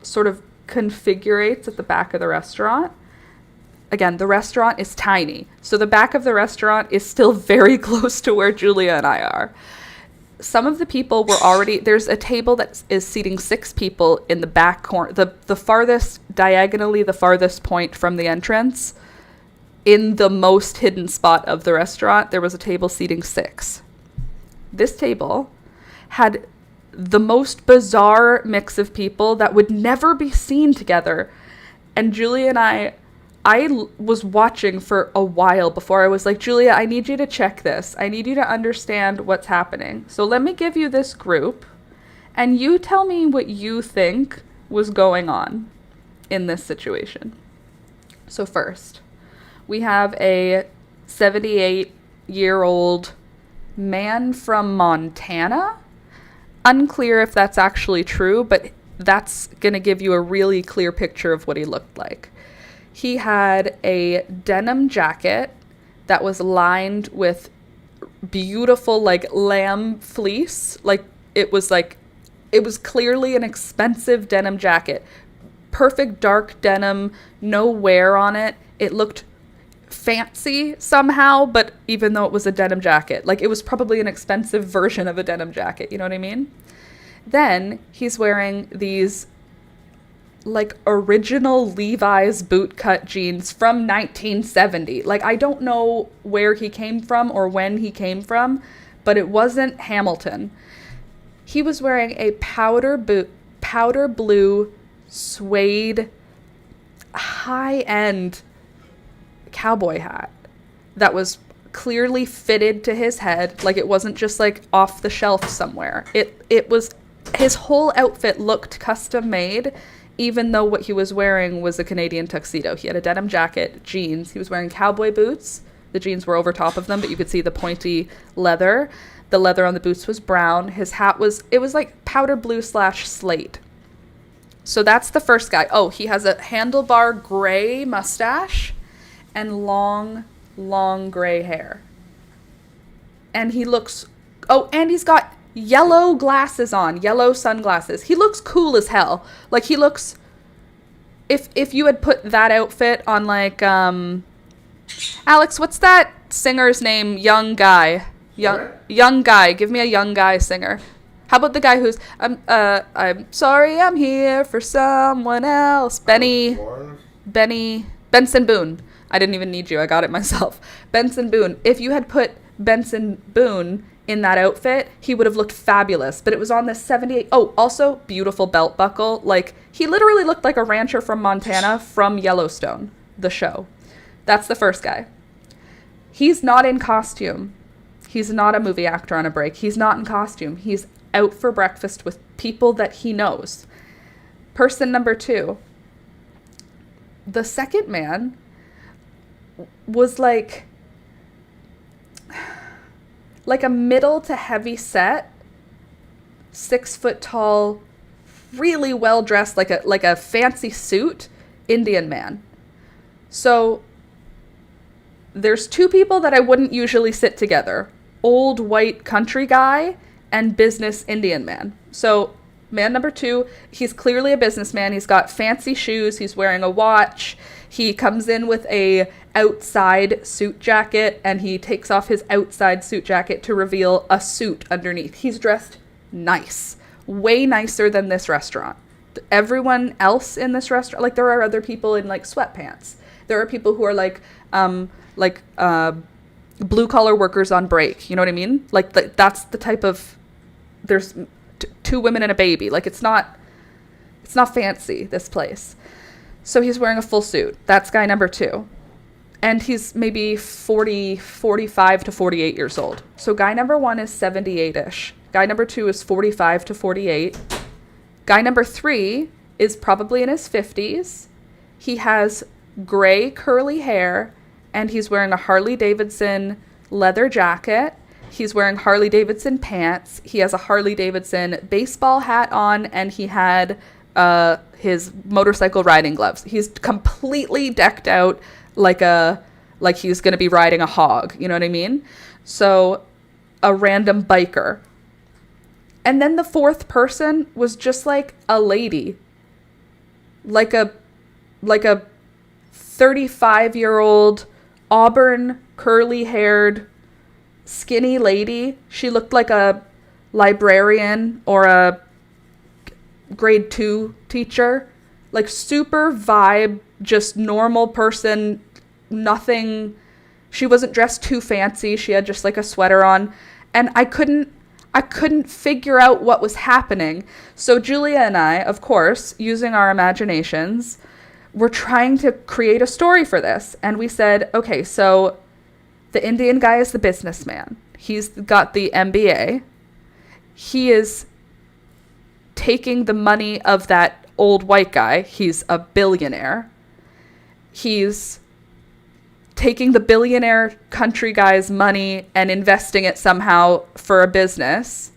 sort of configurates at the back of the restaurant. Again, the restaurant is tiny, so the back of the restaurant is still very close to where Julia and I are. Some of the people were already... There's a table that is seating 6 people in the back corner, the farthest, diagonally the farthest point from the entrance. In the most hidden spot of the restaurant, there was a table seating 6. This table had the most bizarre mix of people that would never be seen together. And Julia and I was watching for a while before I was like, "Julia, I need you to check this. I need you to understand what's happening. So let me give you this group, and you tell me what you think was going on in this situation." So first, we have a 78-year-old man from Montana. Unclear if that's actually true, but that's going to give you a really clear picture of what he looked like. He had a denim jacket that was lined with beautiful, like, lamb fleece. Like, it was clearly an expensive denim jacket. Perfect dark denim, no wear on it. It looked fancy somehow, but even though it was a denim jacket, like, it was probably an expensive version of a denim jacket. You know what I mean? Then he's wearing these like original Levi's bootcut jeans from 1970. Like, I don't know where he came from or when he came from, but it wasn't Hamilton. He was wearing a powder blue suede high-end cowboy hat that was clearly fitted to his head. Like, it wasn't just like off the shelf somewhere. It was, his whole outfit looked custom made, even though what he was wearing was a Canadian tuxedo. He had a denim jacket, jeans. He was wearing cowboy boots. The jeans were over top of them, but you could see the pointy leather. The leather on the boots was brown. His hat was like powder blue / slate. So that's the first guy. Oh, he has a handlebar gray mustache and long gray hair. And he looks... Oh, and he's got yellow glasses on, yellow sunglasses. He looks cool as hell. Like, he looks... If you had put that outfit on, like, Alex, what's that singer's name? Young guy. Young guy. Give me a young guy singer. How about the guy who's... I'm sorry I'm here for someone else. Benson Boone. I didn't even need you. I got it myself. Benson Boone. If you had put Benson Boone in that outfit, he would have looked fabulous. But it was on this 78... Oh, also, beautiful belt buckle. Like, he literally looked like a rancher from Montana from Yellowstone, the show. That's the first guy. He's not in costume. He's not a movie actor on a break. He's not in costume. He's out for breakfast with people that he knows. Person number 2. The second man was like a middle to heavy set, 6 foot tall, really well dressed, like a fancy suit Indian man. So there's 2 people that I wouldn't usually sit together: old white country guy and business Indian man. So man number 2, he's clearly a businessman. He's got fancy shoes. He's wearing a watch. He comes in with a outside suit jacket, and he takes off his outside suit jacket to reveal a suit underneath. He's dressed nice, way nicer than this restaurant. Everyone else in this restaurant, like there are other people in like sweatpants. There are people who are like blue collar workers on break. You know what I mean? Like that's the type of, there's two women and a baby. Like it's not fancy, this place. So he's wearing a full suit. That's guy number 2. And he's maybe 45 to 48 years old. So guy number 1 is 78-ish. Guy number 2 is 45 to 48. Guy number 3 is probably in his 50s. He has gray curly hair, and he's wearing a Harley Davidson leather jacket. He's wearing Harley Davidson pants. He has a Harley Davidson baseball hat on, and he had his motorcycle riding gloves. He's completely decked out like he's going to be riding a hog. You know what I mean? So a random biker. And then the 4th person was just like a lady, like a 35-year-old auburn curly haired skinny lady. She looked like a librarian or a grade 2 teacher, like super vibe, just normal person, nothing. She wasn't dressed too fancy. She had just like a sweater on, and I couldn't figure out what was happening. So Julia and I, of course, using our imaginations, were trying to create a story for this. And we said, okay, so the Indian guy is the businessman. He's got the MBA. He is taking the money of that old white guy. He's a billionaire. He's taking the billionaire country guy's money and investing it somehow for a business.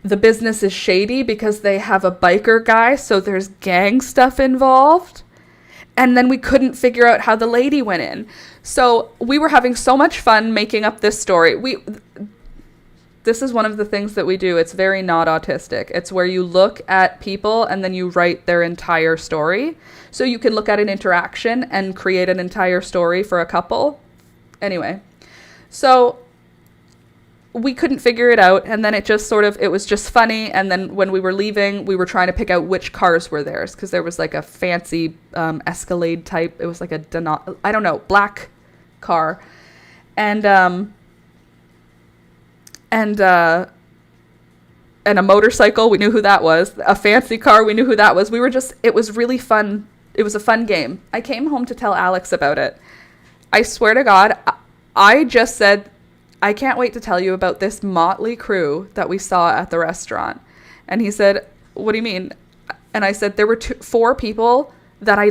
The business is shady because they have a biker guy, so there's gang stuff involved. And then we couldn't figure out how the lady went in. So we were having so much fun making up this story. This is one of the things that we do. It's very not autistic. It's where you look at people and then you write their entire story. So you can look at an interaction and create an entire story for a couple. Anyway, so we couldn't figure it out. And then it was just funny. And then when we were leaving, we were trying to pick out which cars were theirs, because there was like a fancy Escalade type. It was like black car. And a motorcycle, we knew who that was. A fancy car, we knew who that was. It was really fun. It was a fun game. I came home to tell Alex about it. I swear to God, I just said, I can't wait to tell you about this motley crew that we saw at the restaurant. And he said, what do you mean? And I said, there were 4 people that I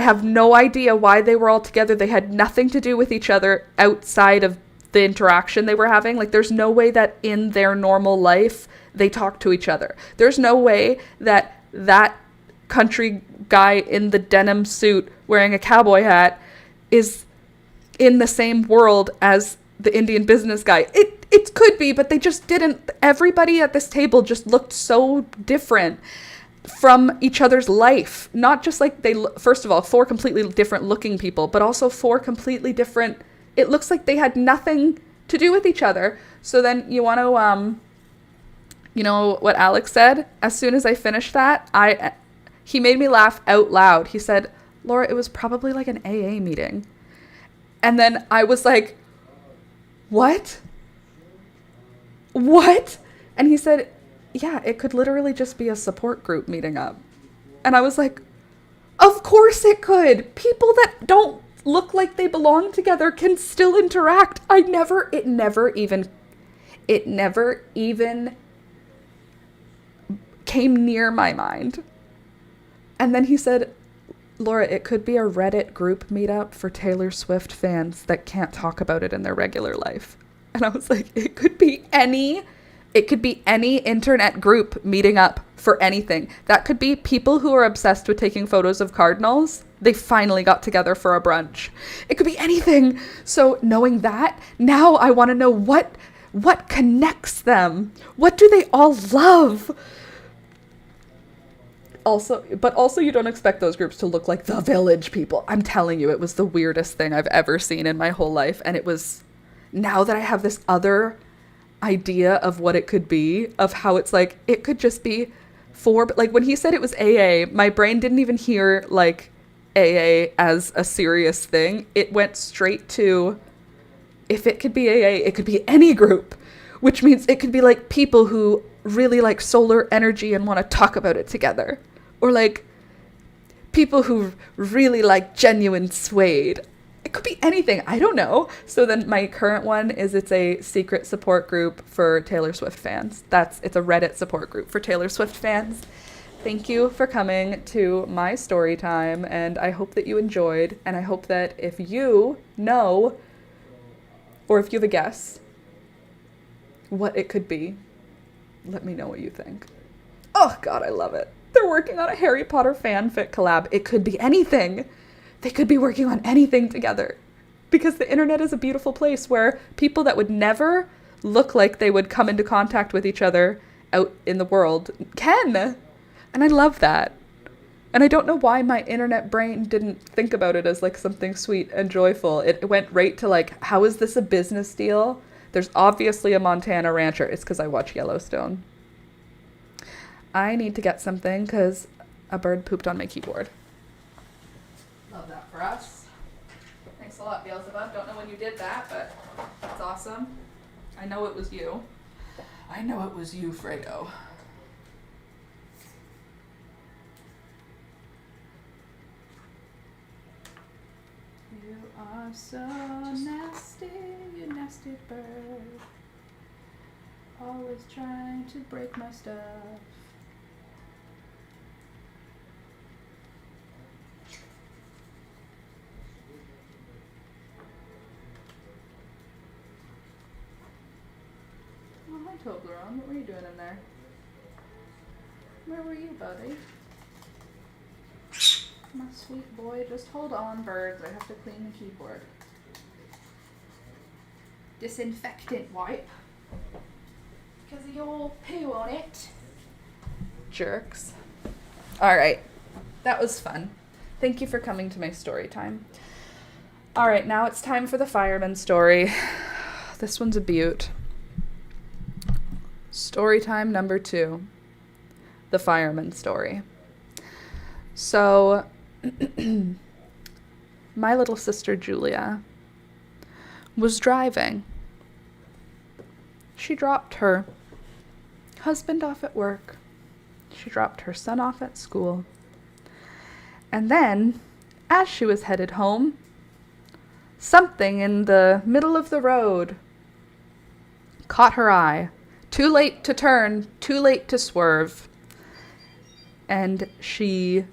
have no idea why they were all together. They had nothing to do with each other outside of the interaction they were having. Like, there's no way that in their normal life they talk to each other. There's no way that country guy in the denim suit wearing a cowboy hat is in the same world as the Indian business guy. It could be, but they just didn't. Everybody at this table just looked so different from each other's life. Not just like first of all, 4 completely different looking people, but also 4 completely different. It looks like they had nothing to do with each other. So then you want to, you know what Alex said? As soon as I finished that, he made me laugh out loud. He said, Laura, it was probably like an AA meeting. And then I was like, what? And he said, yeah, it could literally just be a support group meeting up. And I was like, of course it could. People that don't look like they belong together can still interact. It never even came near my mind. And then he said, Laura, it could be a Reddit group meetup for Taylor Swift fans that can't talk about it in their regular life. And I was like, it could be any internet group meeting up for anything. That could be people who are obsessed with taking photos of cardinals. They finally got together for a brunch. It could be anything. So knowing that, now I want to know what connects them. What do they all love? also you don't expect those groups to look like the Village people. I'm telling you, it was the weirdest thing I've ever seen in my whole life. And it was, now that I have this other idea of what it could be, of how it's like, it could just be for, like when he said it was AA, my brain didn't even hear like AA as a serious thing. It went straight to, if it could be AA, it could be any group, which means it could be like people who really like solar energy and want to talk about it together, or like people who really like genuine suede. It could be anything. I don't know. So then my current one is, it's a secret support group for Taylor Swift fans. It's a Reddit support group for Taylor Swift fans. Thank you for coming to my story time, and I hope that you enjoyed, and I hope that if you know, or if you have a guess what it could be, let me know what you think. Oh God, I love it. They're working on a Harry Potter fanfic collab. It could be anything. They could be working on anything together, because the internet is a beautiful place where people that would never look like they would come into contact with each other out in the world can. And I love that. And I don't know why my internet brain didn't think about it as like something sweet and joyful. It went right to like, how is this a business deal? There's obviously a Montana rancher. It's because I watch Yellowstone. I need to get something because a bird pooped on my keyboard. Love that for us. Thanks a lot, Beelzebub. Don't know when you did that, but that's awesome. I know it was you. I know it was you, Fredo. You are so nasty, you nasty bird. Always trying to break my stuff. Oh, hi Toblerone. What were you doing in there? Where were you, buddy? My sweet boy. Just hold on, birds. I have to clean the keyboard. Disinfectant wipe. Because of your poo on it. Jerks. Alright. That was fun. Thank you for coming to my story time. Alright, now it's time for the fireman story. This one's a beaut. Story time number 2. The fireman story. So, my little sister Julia was driving. She dropped her husband off at work. She dropped her son off at school. And then, as she was headed home, something in the middle of the road caught her eye. Too late to turn, too late to swerve. And she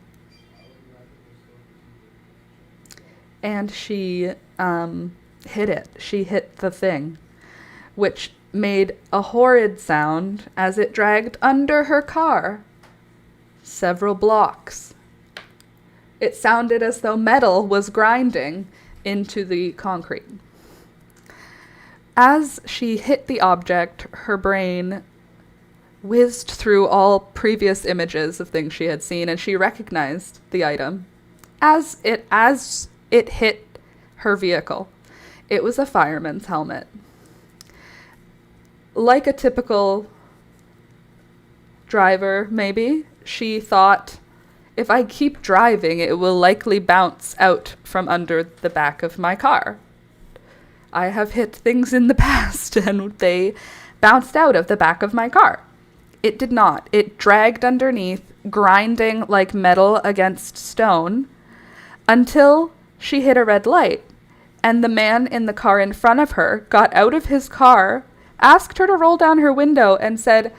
hit it. She hit the thing, which made a horrid sound as it dragged under her car several blocks. It sounded as though metal was grinding into the concrete. As she hit the object, her brain whizzed through all previous images of things she had seen, and she recognized the item as it hit her vehicle. It was a fireman's helmet. Like a typical driver, maybe, she thought, if I keep driving, it will likely bounce out from under the back of my car. I have hit things in the past, and they bounced out of the back of my car. It did not. It dragged underneath, grinding like metal against stone, until she hit a red light, and the man in the car in front of her got out of his car, asked her to roll down her window, and said,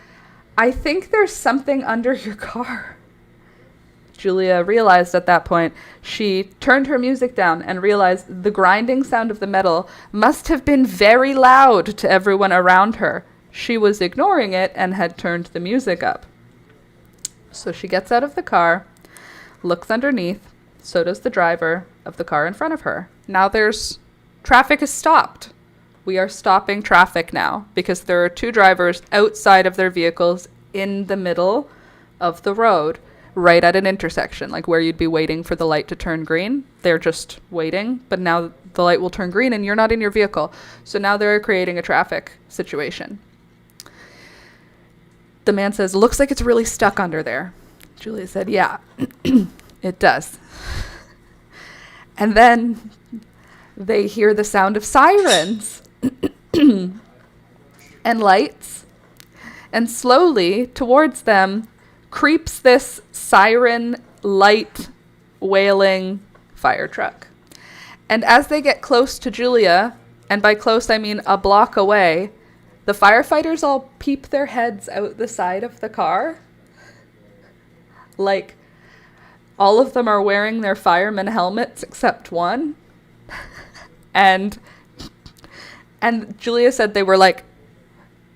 "I think there's something under your car." Julia realized at that point, she turned her music down and realized the grinding sound of the metal must have been very loud to everyone around her. She was ignoring it and had turned the music up. So she gets out of the car, looks underneath, so does the driver of the car in front of her. Now traffic is stopped. We are stopping traffic now because there are two drivers outside of their vehicles in the middle of the road. right at an intersection, like where you'd be waiting for the light to turn green. They're just waiting, but now the light will turn green and you're not in your vehicle. So now they're creating a traffic situation. The man says, looks like it's really stuck under there. Julia said, yeah, it does. And then they hear the sound of sirens and lights. And slowly towards them creeps this siren light wailing fire truck. And as they get close to Julia, and by close I mean a block away, the firefighters all peep their heads out the side of the car. Like, all of them are wearing their fireman helmets except one. And Julia said they were like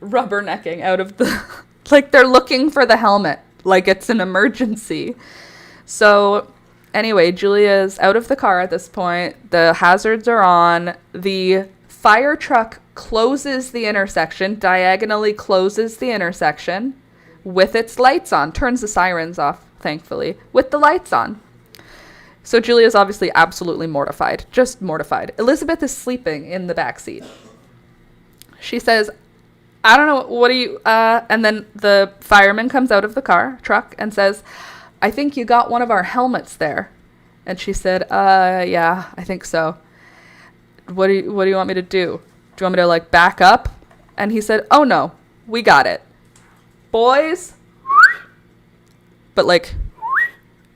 rubbernecking out of the, like they're looking for the helmet, like it's an emergency. So anyway, Julia's out of the car at this point. The hazards are on. The fire truck closes the intersection, diagonally closes the intersection with its lights on, turns the sirens off, thankfully, with the lights on. So Julia's obviously absolutely mortified, just mortified. Elizabeth is sleeping in the back seat. She says, I don't know, what do you, and then the fireman comes out of the truck and says, I think you got one of our helmets there. And she said, yeah, I think so. What do you want me to do? Do you want me to like back up? And he said, oh no, we got it. Boys, but like,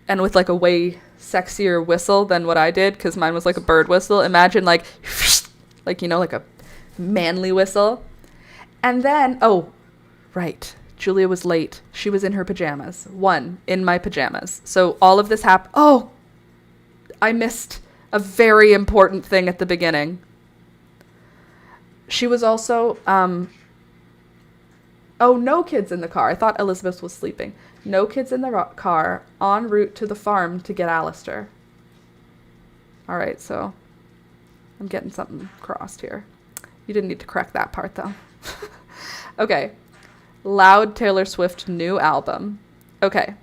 and with like a way sexier whistle than what I did, because mine was like a bird whistle. Imagine like, you know, like a manly whistle. And then, oh, right, Julia was late. She was in her pajamas. In my pajamas. So all of this happened. Oh, I missed a very important thing at the beginning. She was also, no kids in the car. I thought Elizabeth was sleeping. No kids in the car, en route to the farm to get Alistair. All right, so I'm getting something crossed here. You didn't need to correct that part, though. Okay. Loud Taylor Swift new album. Okay.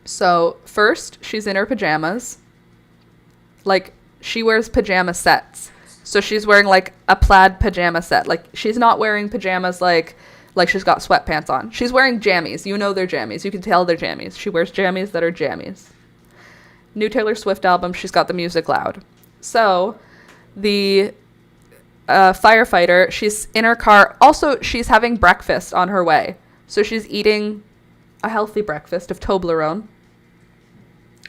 So first, she's in her pajamas. Like, she wears pajama sets. So she's wearing, like, a plaid pajama set. Like, she's not wearing pajamas like she's got sweatpants on. She's wearing jammies. You know they're jammies. You can tell they're jammies. She wears jammies that are jammies. New Taylor Swift album. She's got the music loud. So the firefighter, she's in her car. Also, she's having breakfast on her way. So she's eating a healthy breakfast of Toblerone.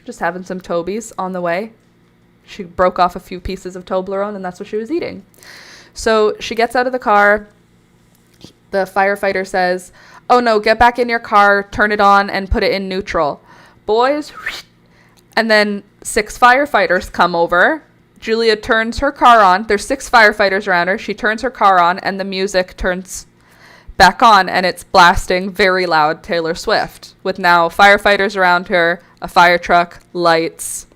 Just having some Tobies on the way. She broke off a few pieces of Toblerone, and that's what she was eating. So she gets out of the car. The firefighter says, oh no, get back in your car, turn it on, and put it in neutral. Boys, and then 6 firefighters come over. Julia turns her car on. There's 6 firefighters around her. She turns her car on, and the music turns back on, and it's blasting very loud Taylor Swift, with now firefighters around her, a fire truck, lights,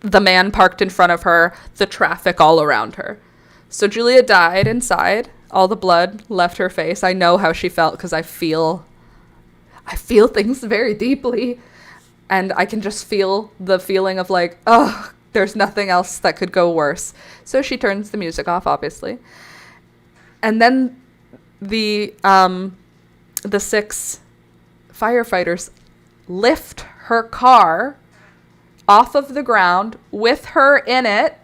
the man parked in front of her, the traffic all around her. So Julia died inside. All the blood left her face. I know how she felt because I feel things very deeply. And I can just feel the feeling of like, oh, there's nothing else that could go worse. So she turns the music off, obviously. And then the 6 firefighters lift her car off of the ground with her in it.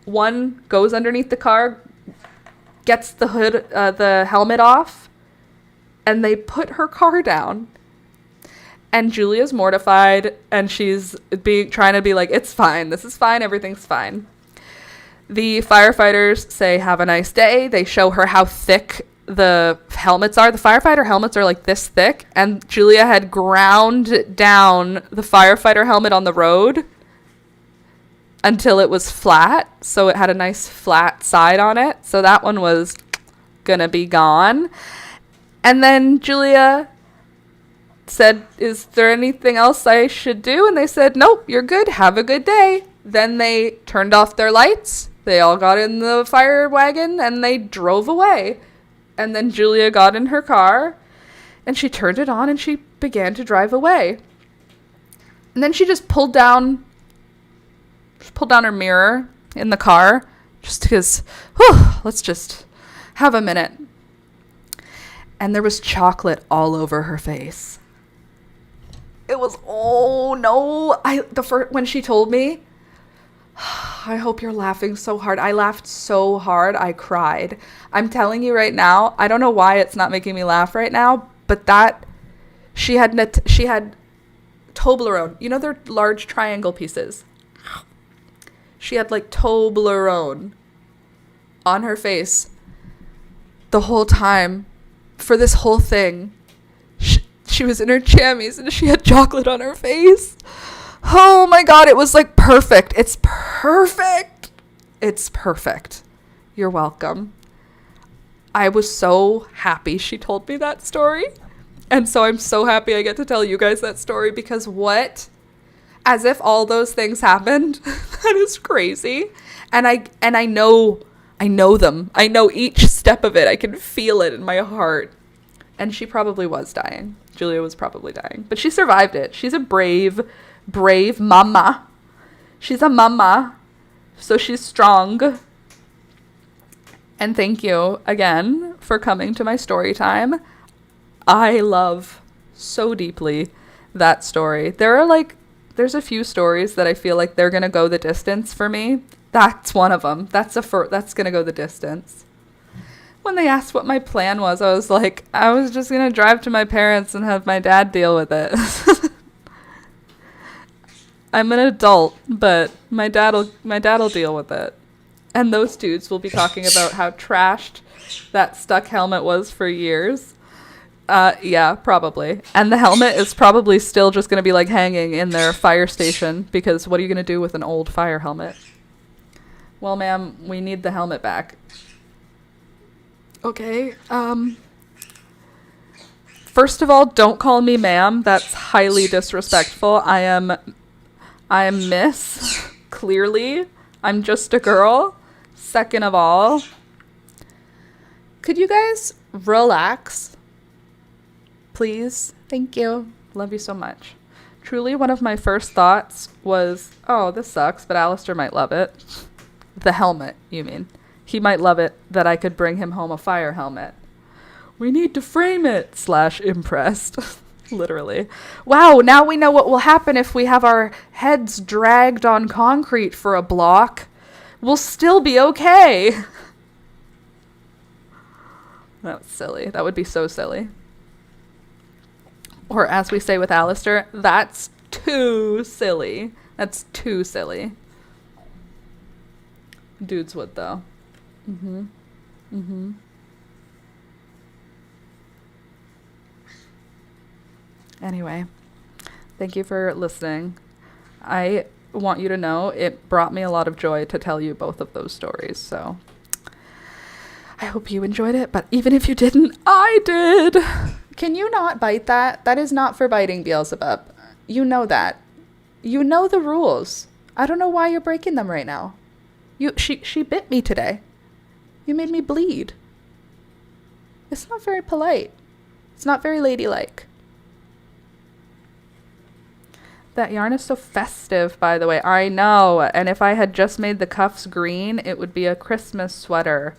One goes underneath the car, gets the hood, the helmet off, and they put her car down. And Julia's mortified, and she's trying to be like, it's fine, this is fine, everything's fine. The firefighters say, have a nice day. They show her how thick the helmets are. The firefighter helmets are like this thick, and Julia had ground down the firefighter helmet on the road until it was flat, so it had a nice flat side on it. So that one was gonna be gone. And then Julia said, is there anything else I should do? And they said, nope, you're good, have a good day. Then they turned off their lights, they all got in the fire wagon, and they drove away. And then Julia got in her car, And she turned it on and she began to drive away. And then she just pulled down her mirror in the car just because, let's just have a minute. And there was chocolate all over her face. It was, oh no. When she told me, I hope you're laughing so hard. I laughed so hard, I cried. I'm telling you right now, I don't know why it's not making me laugh right now, but she had Toblerone. You know, they're large triangle pieces. She had like Toblerone on her face the whole time for this whole thing. She was in her jammies and she had chocolate on her face. Oh my God, it was like perfect. It's perfect. It's perfect. You're welcome. I was so happy she told me that story. And so I'm so happy I get to tell you guys that story because what? As if all those things happened. That is crazy. And I know them. I know each step of it. I can feel it in my heart. And she probably was dying. Julia was probably dying. But she survived it. She's a brave mama. She's a mama. So she's strong. And thank you again for coming to my story time. I love so deeply that story. There's a few stories that I feel like they're going to go the distance for me. That's one of them. That's going to go the distance. When they asked what my plan was, I was like, I was just going to drive to my parents and have my dad deal with it. I'm an adult, but my dad'll deal with it. And those dudes will be talking about how trashed that stuck helmet was for years. Yeah, probably. And the helmet is probably still just going to be like hanging in their fire station because what are you going to do with an old fire helmet? Well, ma'am, we need the helmet back. Okay. First of all, don't call me ma'am. That's highly disrespectful. I am Miss. Clearly. I'm just a girl. Second of all, could you guys relax? Please. Thank you. Love you so much. Truly, one of my first thoughts was, oh, this sucks, but Alistair might love it. The helmet, you mean. He might love it that I could bring him home a fire helmet. We need to frame it, /impressed. Literally. Wow, now we know what will happen if we have our heads dragged on concrete for a block. We'll still be okay. That's silly. That would be so silly. Or as we say with Alistair, that's too silly. That's too silly. Dudes would, though. Anyway, thank you for listening. I want you to know it brought me a lot of joy to tell you both of those stories, so I hope you enjoyed it, but even if you didn't, I did. Can you not bite that? That is not for biting, Beelzebub. You know that. You know the rules. I don't know why you're breaking them right now. She bit me today. You made me bleed. It's not very polite. It's not very ladylike. That yarn is so festive, by the way. I know. And if I had just made the cuffs green, it would be a Christmas sweater.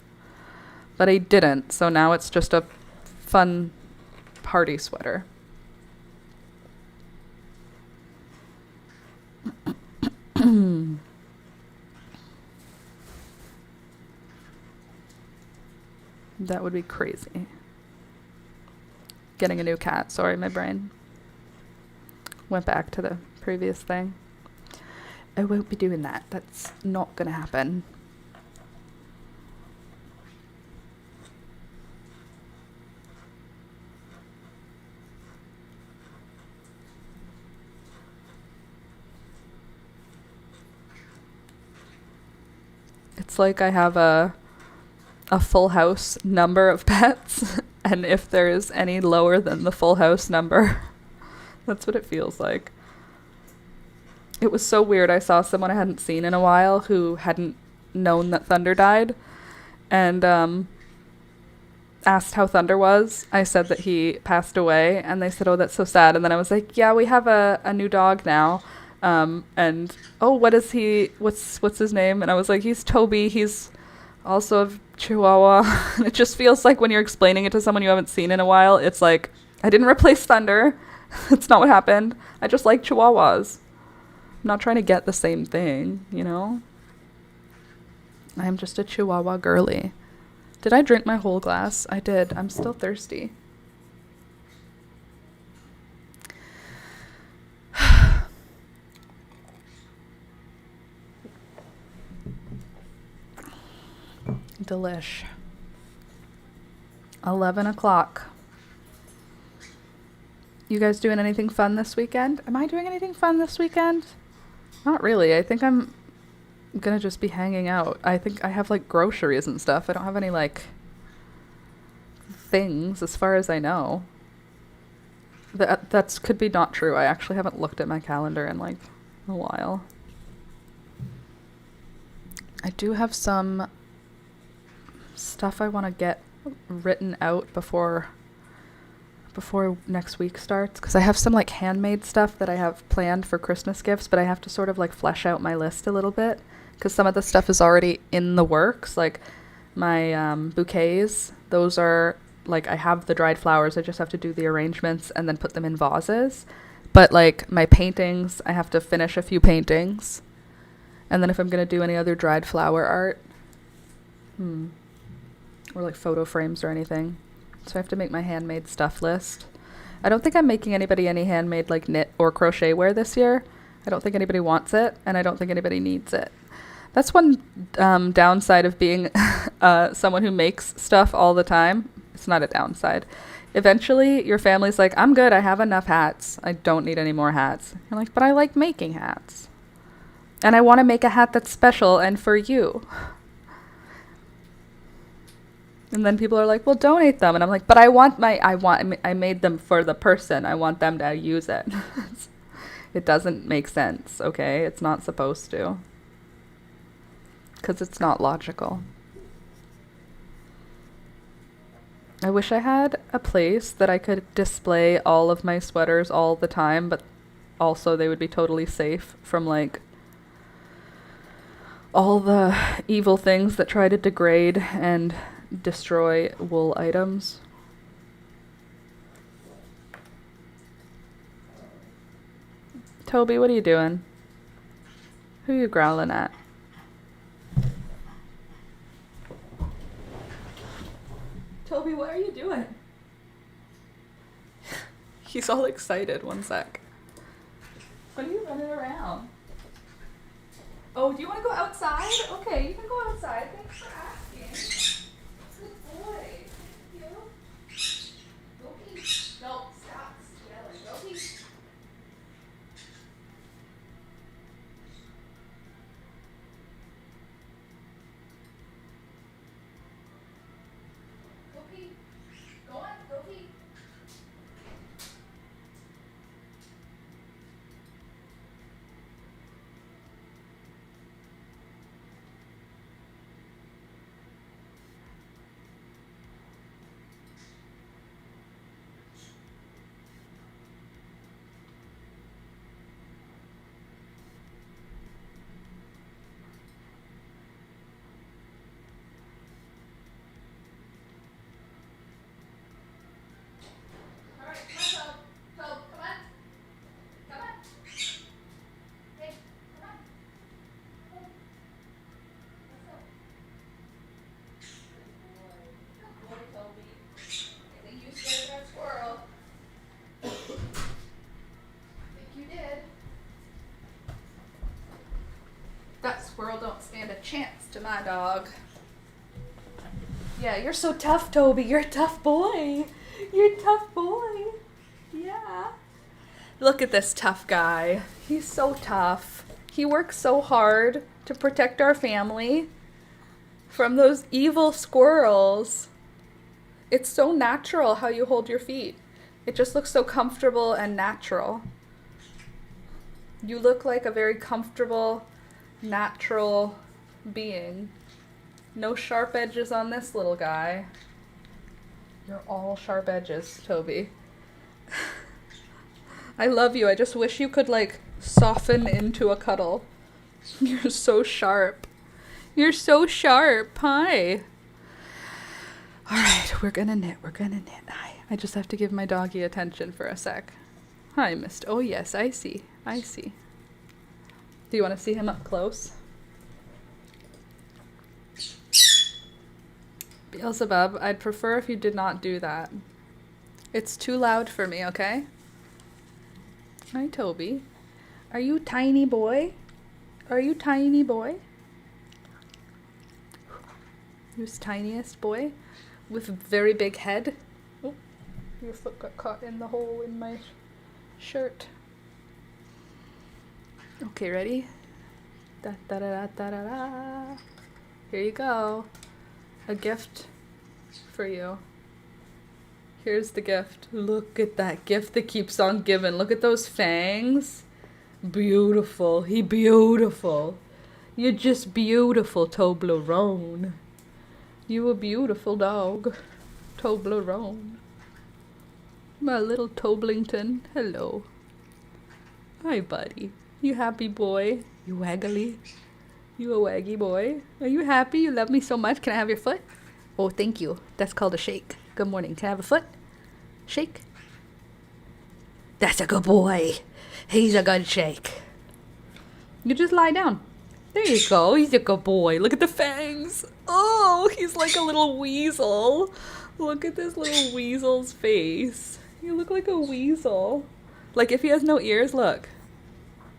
But I didn't. So now it's just a fun party sweater. That would be crazy. Getting a new cat. Sorry, my brain went back to the previous thing. I won't be doing that. That's not going to happen. It's like I have a full house number of pets, and if there's any lower than the full house number, that's what it feels like. It was so weird. I saw someone I hadn't seen in a while who hadn't known that Thunder died, and asked how Thunder was, I said that he passed away, and they said, "Oh, that's so sad." And then I was like, "Yeah, we have a new dog now." And oh, what is he? What's his name? And I was like, "He's Toby. He's also a Chihuahua." And it just feels like when you're explaining it to someone you haven't seen in a while, it's like, I didn't replace Thunder. That's not what happened. I just like Chihuahuas. I'm not trying to get the same thing, you know? I'm just a Chihuahua girly. Did I drink my whole glass? I did. I'm still thirsty. Delish. 11 o'clock. You guys doing anything fun this weekend? Am I doing anything fun this weekend? Not really. I think I'm gonna just be hanging out. I think I have like groceries and stuff. I don't have any like things as far as I know. That's could be not true. I actually haven't looked at my calendar in like a while. I do have some stuff I want to get written out before next week starts, because I have some like handmade stuff that I have planned for Christmas gifts, but I have to sort of like flesh out my list a little bit, because some of the stuff is already in the works. Like my bouquets, those are like, I have the dried flowers, I just have to do the arrangements and then put them in vases. But like my paintings, I have to finish a few paintings, and then if I'm going to do any other dried flower art, or like photo frames or anything, so I have to make my handmade stuff list. I don't think I'm making anybody any handmade like knit or crochet wear this year. I don't think anybody wants it, and I don't think anybody needs it. That's one downside of being someone who makes stuff all the time. It's not a downside. Eventually, your family's like, "I'm good, I have enough hats. I don't need any more hats." You're like, "But I like making hats. And I want to make a hat that's special and for you." And then people are like, "Well, donate them." And I'm like, "But I made them for the person. I want them to use it." It doesn't make sense, okay? It's not supposed to. Because it's not logical. I wish I had a place that I could display all of my sweaters all the time, but also they would be totally safe from like all the evil things that try to degrade and destroy wool items. Toby, what are you doing? Who are you growling at? Toby, what are you doing? He's all excited. One sec. What are you running around? Oh, do you want to go outside? Okay, you can go outside. Thanks for asking. Good boy. Thank you. Go pee. No, stop yelling. Go pee. Go pee. Go on, go pee. All right, come on, Tob. Tob, come on. Come on. Hey, come on. Come. Let's go. Good boy, Toby. I think you scared that squirrel. I think you did. That squirrel don't stand a chance to my dog. Yeah, you're so tough, Toby. You're a tough boy. You're a tough boy. Yeah. Look at this tough guy. He's so tough. He works so hard to protect our family from those evil squirrels. It's so natural how you hold your feet. It just looks so comfortable and natural. You look like a very comfortable, natural being. No sharp edges on this little guy. You're all sharp edges, Toby. I love you. I just wish you could, like, soften into a cuddle. You're so sharp. You're so sharp. Hi. All right, we're gonna knit. We're gonna knit. Hi. I just have to give my doggy attention for a sec. Hi, Mr. Oh, yes, I see. I see. Do you want to see him up close? Beelzebub, I'd prefer if you did not do that. It's too loud for me, okay? Hi, Toby. Are you tiny boy? Are you tiny boy? Who's tiniest boy? With very big head? Oh, your foot got caught in the hole in my shirt. Okay, ready? Da da da da da da. Here you go. A gift for you. Here's the gift. Look at that gift that keeps on giving. Look at those fangs. Beautiful. He beautiful. You're just beautiful, Toblerone. You a beautiful dog, Toblerone. My little Toblington. Hello. Hi, buddy. You happy boy? You waggly? You a waggy boy? Are you happy? You love me so much? Can I have your foot? Oh, thank you. That's called a shake. Good morning. Can I have a foot? Shake. That's a good boy. He's a good shake. You just lie down. There you go. He's a good boy. Look at the fangs. Oh, he's like a little weasel. Look at this little weasel's face. You look like a weasel. Like if he has no ears, look.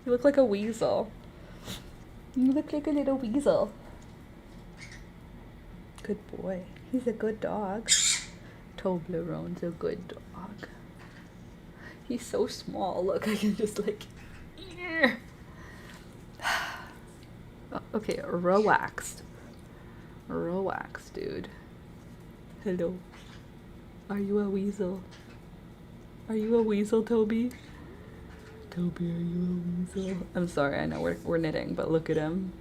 You look like a weasel. You look like a little weasel. Good boy. He's a good dog. Toblerone's a good dog. He's so small. Look, I can just like... Oh, okay, relaxed. Relax, dude. Hello. Are you a weasel? Are you a weasel, Toby? Toby, are you a weasel? I'm sorry, I know we're knitting, but look at him.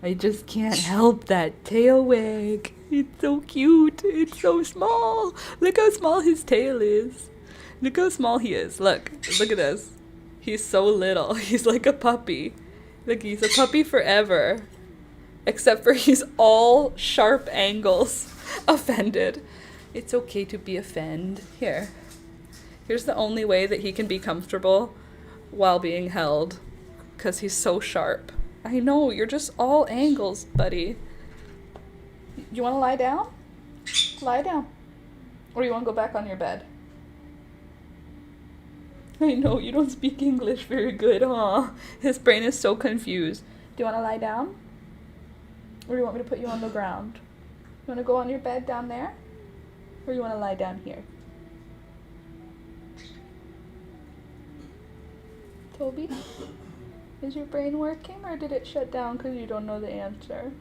I just can't help that tail wag. It's so cute. It's so small. Look how small his tail is. Look how small he is. Look at this. He's so little. He's like a puppy. Look, he's a puppy forever. Except for he's all sharp angles. Offended. It's okay to be offended. Here. Here's the only way that he can be comfortable while being held. Because he's so sharp. I know, you're just all angles, buddy. You want to lie down? Lie down. Or you want to go back on your bed? I know, you don't speak English very good, huh? His brain is so confused. Do you want to lie down? Or do you want me to put you on the ground? You want to go on your bed down there? Or you want to lie down here? Toby? Is your brain working, or did it shut down because you don't know the answer?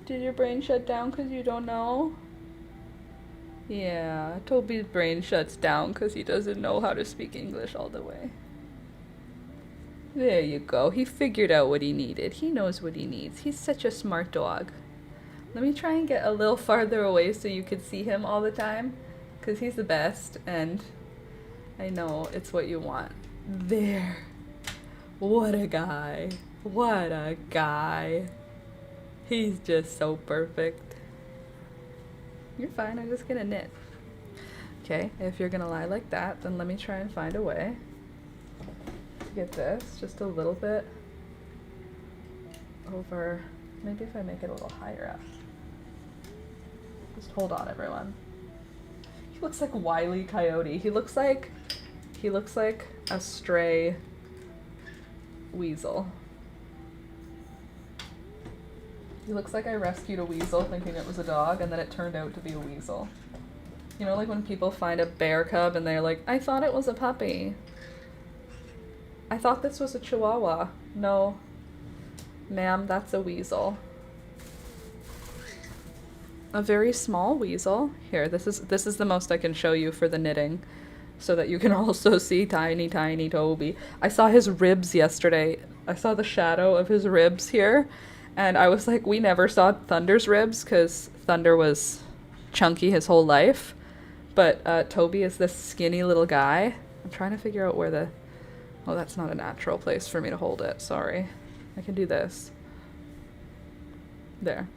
Did your brain shut down because you don't know? Yeah, Toby's brain shuts down because he doesn't know how to speak English all the way. There you go. He figured out what he needed. He knows what he needs. He's such a smart dog. Let me try and get a little farther away so you could see him all the time, because he's the best, and I know it's what you want. There. What a guy. What a guy. He's just so perfect. You're fine, I'm just gonna knit. Okay, if you're gonna lie like that, then let me try and find a way to get this just a little bit over. Maybe if I make it a little higher up. Just hold on, everyone. He looks like Wile E. Coyote. He looks like a stray weasel. He looks like I rescued a weasel thinking it was a dog, and then it turned out to be a weasel. You know, like when people find a bear cub and they're like, I thought it was a puppy. I thought this was a chihuahua. No. Ma'am, that's a weasel. A very small weasel. Here, this is the most I can show you for the knitting, so that you can also see tiny, tiny Toby. I saw his ribs yesterday. I saw the shadow of his ribs here, and I was like, we never saw Thunder's ribs, because Thunder was chunky his whole life. But Toby is this skinny little guy. I'm trying to figure out where the... Oh, that's not a natural place for me to hold it. Sorry. I can do this. There.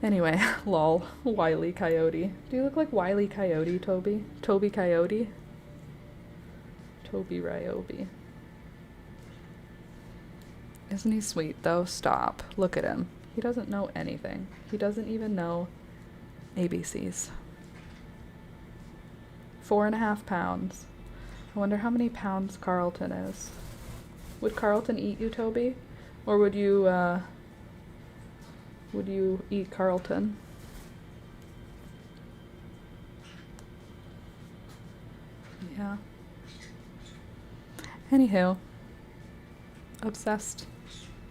Anyway, lol. Wile E. Coyote. Do you look like Wile E. Coyote, Toby? Toby Coyote? Toby Ryobi. Isn't he sweet, though? Stop. Look at him. He doesn't know anything. He doesn't even know ABCs. 4.5 pounds. I wonder how many pounds Carlton is. Would Carlton eat you, Toby? Or would you eat Carlton? Yeah. Anywho. Obsessed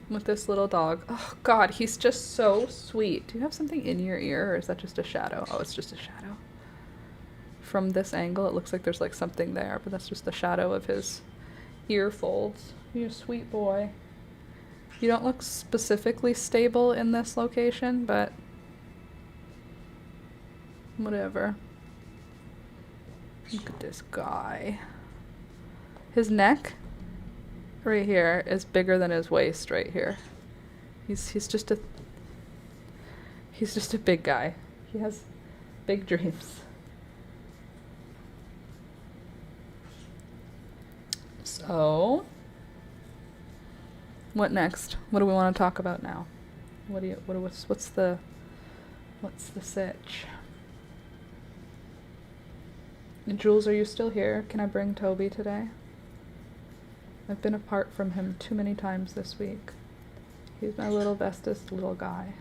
with this little dog. Oh God, he's just so sweet. Do you have something in your ear, or is that just a shadow? Oh, it's just a shadow. From this angle, it looks like there's like something there, but that's just the shadow of his ear folds. You're a sweet boy. You don't look specifically stable in this location, but whatever. Look at this guy. His neck right here is bigger than his waist right here. He's just a big guy. He has big dreams. So, what next? What do we want to talk about now? What's the sitch? And Jules, are you still here? Can I bring Toby today? I've been apart from him too many times this week. He's my little bestest little guy.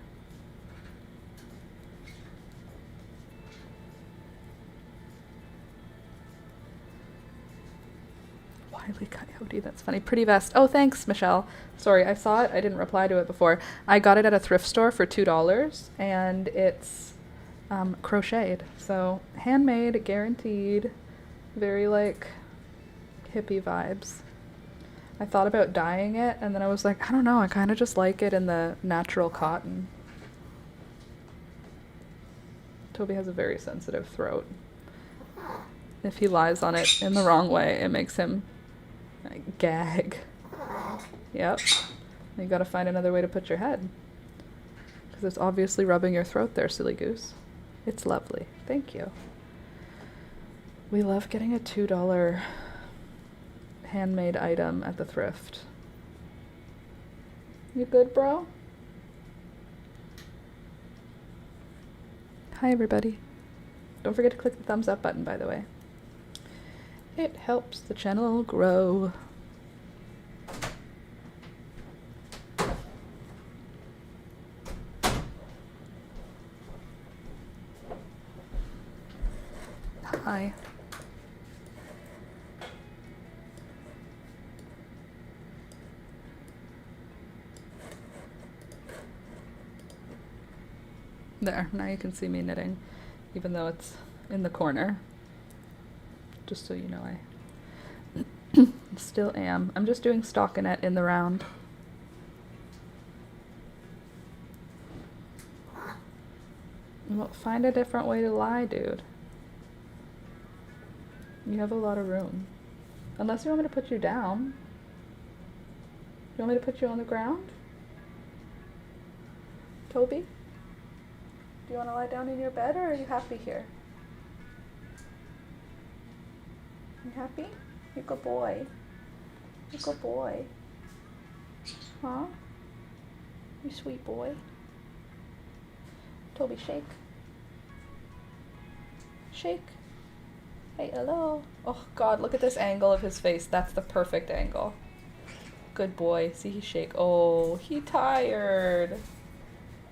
Wile E. Coyote, that's funny. Pretty vest. Oh, thanks, Michelle. Sorry, I saw it. I didn't reply to it before. I got it at a thrift store for $2, and it's crocheted. So, handmade, guaranteed. Very, like, hippie vibes. I thought about dyeing it, and then I was like, I don't know, I kind of just like it in the natural cotton. Toby has a very sensitive throat. If he lies on it in the wrong way, it makes him like, gag. Yep. You gotta find another way to put your head. Because it's obviously rubbing your throat there, silly goose. It's lovely. Thank you. We love getting a $2 handmade item at the thrift. You good, bro? Hi, everybody. Don't forget to click the thumbs up button, by the way. It helps the channel grow. Hi. There, now you can see me knitting, even though it's in the corner. Just so you know, I still am. I'm just doing stockinette in the round. Well, find a different way to lie, dude. You have a lot of room. Unless you want me to put you down. You want me to put you on the ground? Toby? Do you want to lie down in your bed, or are you happy here? You happy? You good boy. You good boy. Huh? You sweet boy. Toby, shake. Shake. Hey, hello. Oh, God, look at this angle of his face. That's the perfect angle. Good boy. See, he shake. Oh, he tired.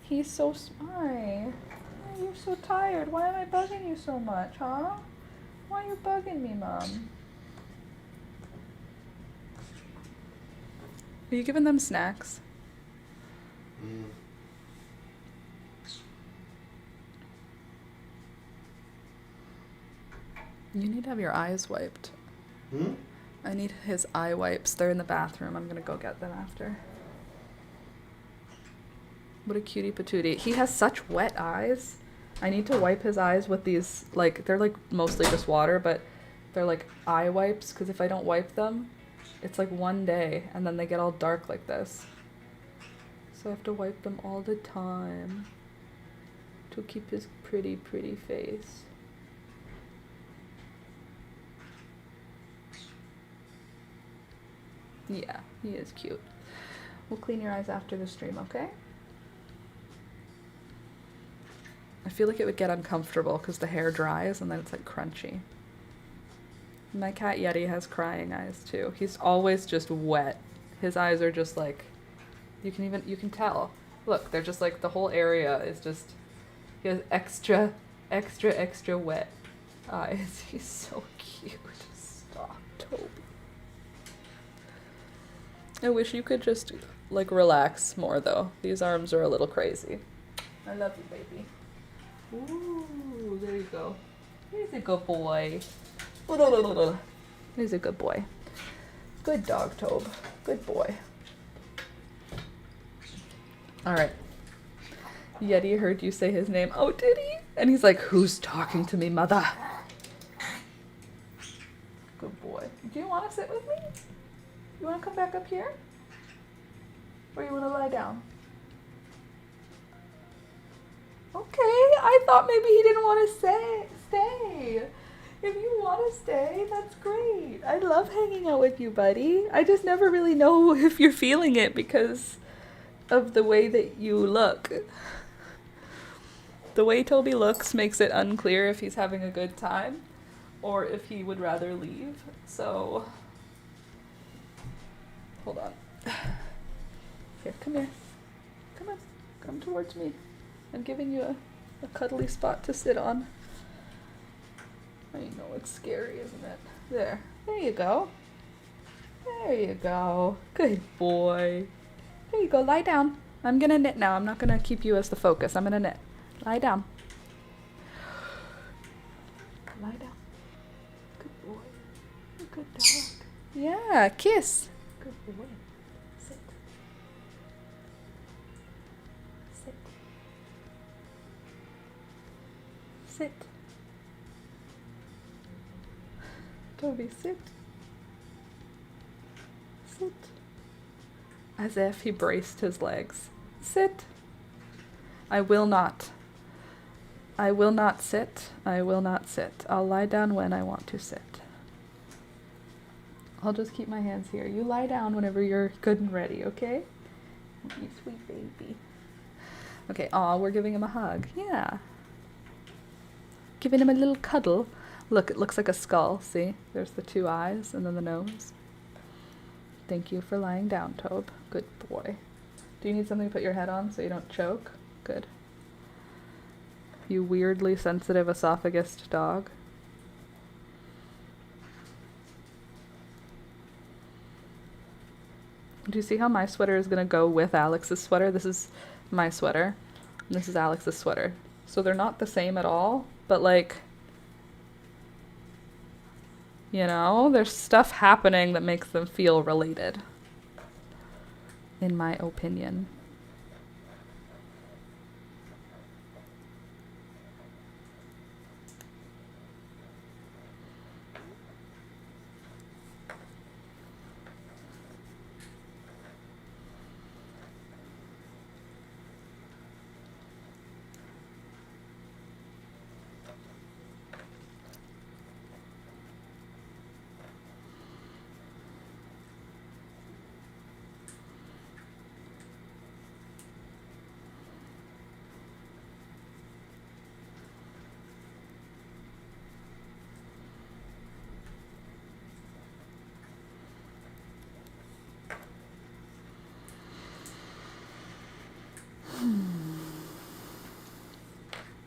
He's so smart. Oh, you're so tired. Why am I bugging you so much, huh? Why are you bugging me, Mom? Are you giving them snacks? Mm. You need to have your eyes wiped. Hmm? I need his eye wipes. They're in the bathroom. I'm gonna go get them after. What a cutie patootie. He has such wet eyes. I need to wipe his eyes with these, like, they're like mostly just water, but they're like eye wipes, because if I don't wipe them, it's like one day and then they get all dark like this. So I have to wipe them all the time to keep his pretty, pretty face. Yeah, he is cute. We'll clean your eyes after the stream, okay? I feel like it would get uncomfortable because the hair dries and then it's like crunchy. My cat Yeti has crying eyes too. He's always just wet. His eyes are just like, you can tell. Look, they're just like, the whole area is just, he has extra wet eyes. He's so cute. Stop, Toby. I wish you could just like relax more though. These arms are a little crazy. I love you, baby. Ooh, there you go. He's a good boy. He's a good boy. Good dog, Tobe. Good boy. All right. Yeti heard you say his name. Oh, did he? And he's like, who's talking to me, mother? Good boy. Do you want to sit with me? You want to come back up here? Or you want to lie down? Okay, I thought maybe he didn't want to stay. If you want to stay, that's great. I love hanging out with you, buddy. I just never really know if you're feeling it because of the way that you look. The way Toby looks makes it unclear if he's having a good time or if he would rather leave. So, hold on. Here, come here. Come on. Come towards me. I'm giving you a cuddly spot to sit on. I know it's scary, isn't it? There you go. There you go. Good boy. There you go, lie down. I'm gonna knit now. I'm not gonna keep you as the focus. I'm gonna knit. Lie down. Lie down. Good boy. Good dog. Yeah, kiss. Good boy. Sit. Sit. Sit. Toby, sit. Sit. As if he braced his legs. Sit. I will not. I will not sit. I will not sit. I'll lie down when I want to sit. I'll just keep my hands here. You lie down whenever you're good and ready, okay? You sweet baby. Okay, aw, we're giving him a hug. Yeah. Giving him a little cuddle. Look, it looks like a skull, see? There's the two eyes and then the nose. Thank you for lying down, Tobe. Good boy. Do you need something to put your head on so you don't choke? Good. You weirdly sensitive esophagus dog. Do you see how my sweater is going to go with Alex's sweater? This is my sweater, and this is Alex's sweater. So they're not the same at all, but like, you know, there's stuff happening that makes them feel related, in my opinion.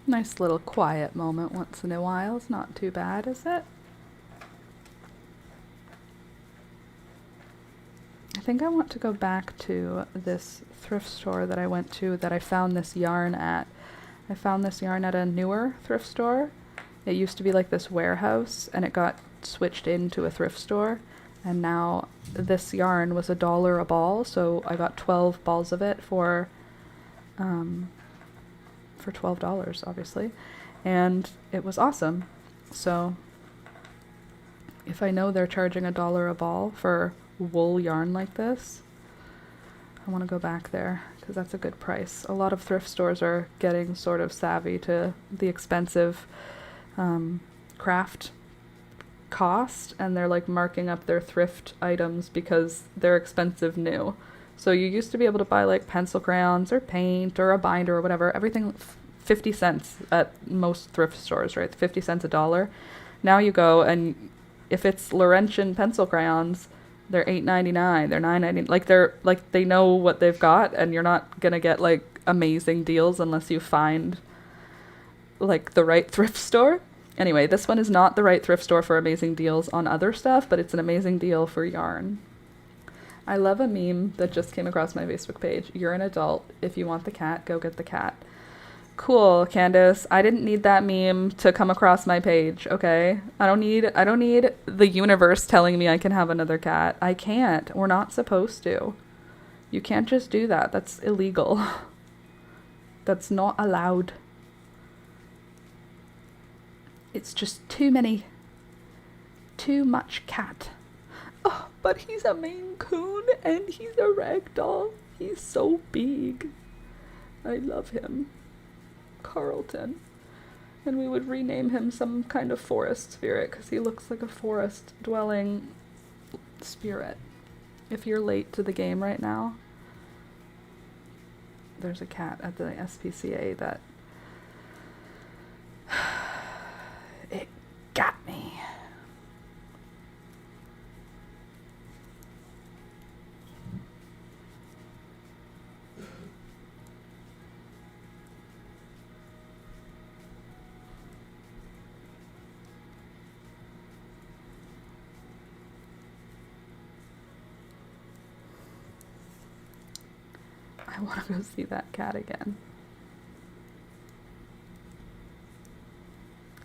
Nice little quiet moment once in a while. It's not too bad, is it? I think I want to go back to this thrift store that I went to that I found this yarn at. I found this yarn at a newer thrift store. It used to be like this warehouse and it got switched into a thrift store. And now this yarn was $1 a ball, so I got 12 balls of it for for $12, obviously, and it was awesome. So if I know they're charging $1 a ball for wool yarn like this, I want to go back there because that's a good price. A lot of thrift stores are getting sort of savvy to the expensive craft cost, and they're like marking up their thrift items because they're expensive new. So you used to be able to buy like pencil crayons or paint or a binder or whatever, everything 50 cents at most thrift stores, right? 50 cents a dollar. Now you go, and if it's Laurentian pencil crayons, they're $8.99, they're $9.99. Like they're like they know what they've got, and you're not gonna get like amazing deals unless you find like the right thrift store. Anyway, this one is not the right thrift store for amazing deals on other stuff, but it's an amazing deal for yarn. I love a meme that just came across my Facebook page. You're an adult. If you want the cat, go get the cat. Cool, Candace. I didn't need that meme to come across my page, okay? I don't need the universe telling me I can have another cat. I can't. We're not supposed to. You can't just do that. That's illegal. That's not allowed. It's just too many. Too much cat. Oh, but he's a Maine Coon and he's a ragdoll. He's so big. I love him. Carlton. And we would rename him some kind of forest spirit because he looks like a forest dwelling spirit. If you're late to the game right now, there's a cat at the SPCA that it got me. I want to go see that cat again.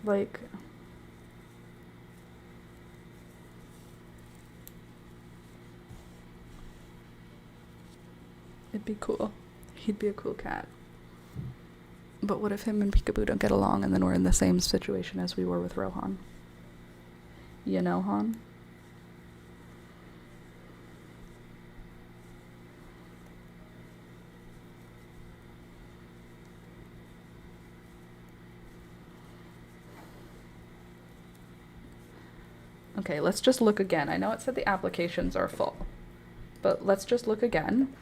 Like, it'd be cool. He'd be a cool cat. But what if him and Peekaboo don't get along and then we're in the same situation as we were with Rohan? You know, Han? Okay, let's just look again. I know it said the applications are full, but let's just look again.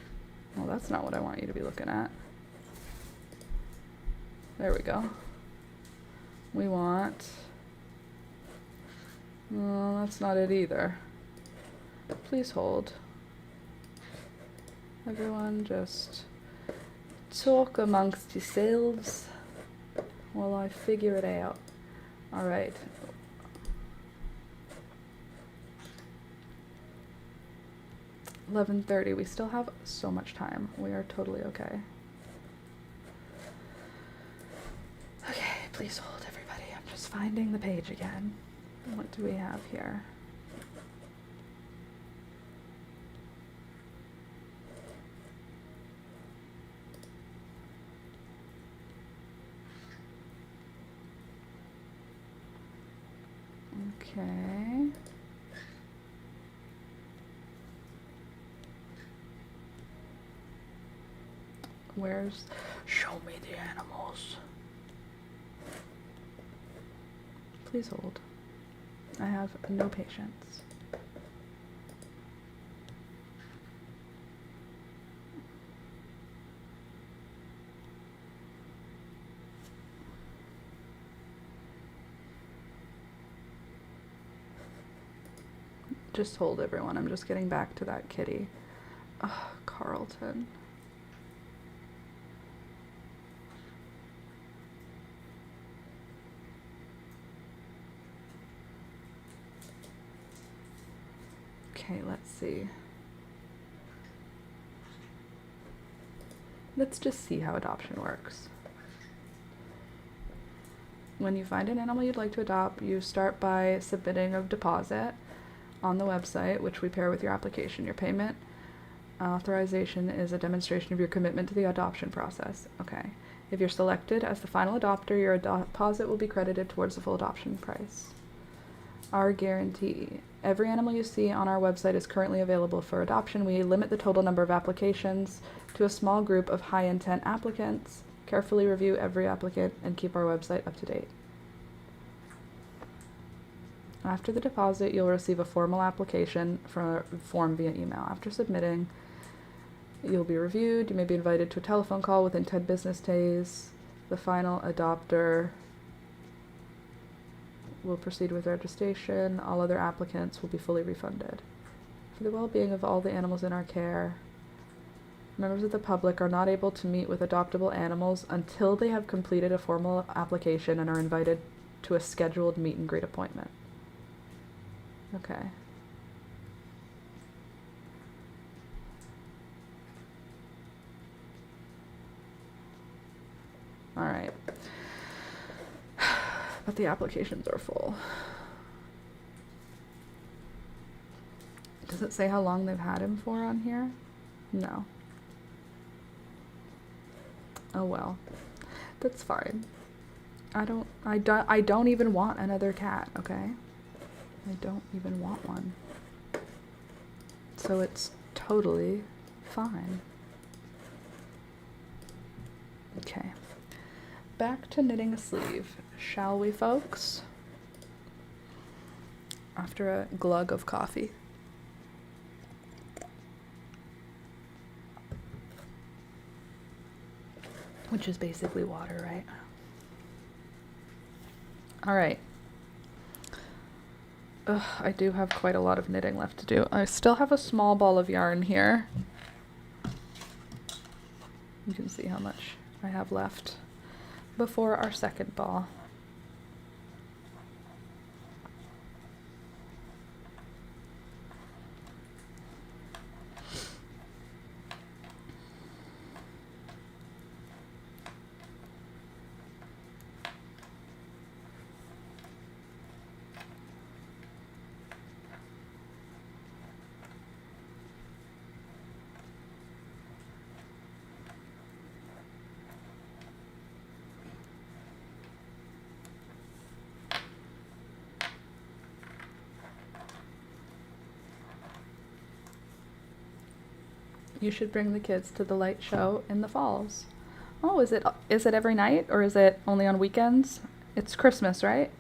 Well, that's not what I want you to be looking at. There we go. We want... Well, that's not it either. Please hold. Everyone just talk amongst yourselves while I figure it out. All right. $11:30. We still have so much time. We are totally okay. Okay, please hold, everybody. I'm just finding the page again. What do we have here? Okay. Where's... Show me the animals. Please hold. I have no patience. Just hold, everyone. I'm just getting back to that kitty. Oh, Carlton. Okay, let's see. Let's just see how adoption works. When you find an animal you'd like to adopt, you start by submitting a deposit on the website, which we pair with your application. Your payment. Authorization is a demonstration of your commitment to the adoption process. Okay. If you're selected as the final adopter, your deposit will be credited towards the full adoption price. Our guarantee. Every animal you see on our website is currently available for adoption. We limit the total number of applications to a small group of high-intent applicants. Carefully review every applicant and keep our website up to date. After the deposit, you'll receive a formal application form via email. After submitting, you'll be reviewed. You may be invited to a telephone call within 10 business days. The final adopter will proceed with registration. All other applicants will be fully refunded. For the well-being of all the animals in our care, members of the public are not able to meet with adoptable animals until they have completed a formal application and are invited to a scheduled meet and greet appointment. Okay. All right. But the applications are full. Does it say how long they've had him for on here? No. Oh well. That's fine. I don't even want another cat, okay? I don't even want one. So it's totally fine. Okay. Back to knitting a sleeve, shall we, folks? After a glug of coffee. Which is basically water, right? All right. Ugh, I do have quite a lot of knitting left to do. I still have a small ball of yarn here. You can see how much I have left before our second ball. You should bring the kids to the light show in the falls. Oh, is it every night or is it only on weekends? It's Christmas, right?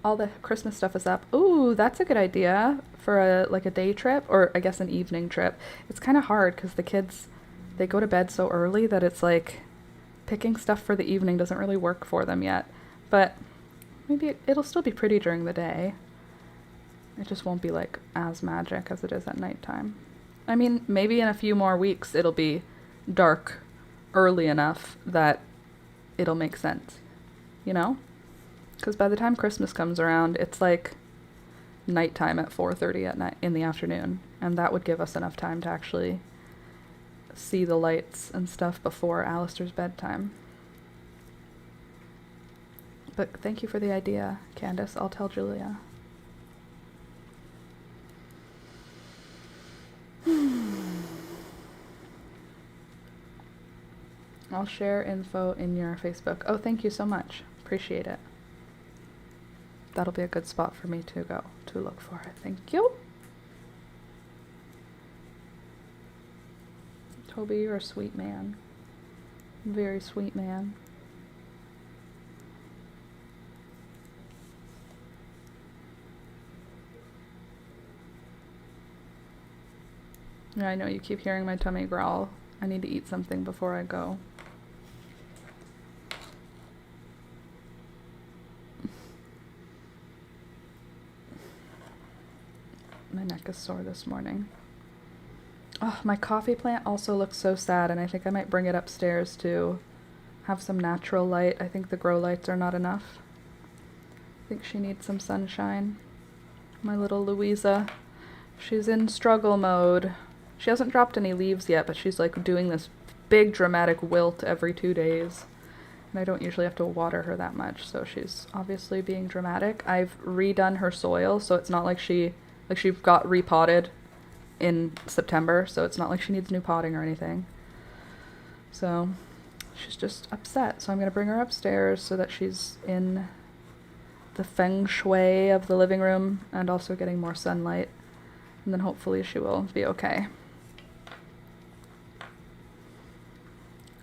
All the Christmas stuff is up. Ooh, that's a good idea for a day trip, or I guess an evening trip. It's kind of hard because the kids, they go to bed so early that it's like picking stuff for the evening doesn't really work for them yet. But maybe it'll still be pretty during the day. It just won't be like as magic as it is at nighttime. I mean, maybe in a few more weeks it'll be dark early enough that it'll make sense, you know? Because by the time Christmas comes around, it's like nighttime at 4:30 at night in the afternoon, and that would give us enough time to actually see the lights and stuff before Alistair's bedtime. But thank you for the idea, Candace. I'll tell Julia. I'll share info in your Facebook. Oh, thank you so much. Appreciate it. That'll be a good spot for me to go to look for it. Thank you. Toby, you're a sweet man. Very sweet man. Yeah, I know you keep hearing my tummy growl. I need to eat something before I go. My neck is sore this morning. Oh, my coffee plant also looks so sad, and I think I might bring it upstairs to have some natural light. I think the grow lights are not enough. I think she needs some sunshine. My little Louisa, she's in struggle mode. She hasn't dropped any leaves yet, but she's like doing this big dramatic wilt every 2 days. And I don't usually have to water her that much, so she's obviously being dramatic. I've redone her soil, so it's not like she got repotted in September, so it's not like she needs new potting or anything. So she's just upset. So I'm going to bring her upstairs so that she's in the feng shui of the living room and also getting more sunlight. And then hopefully she will be okay.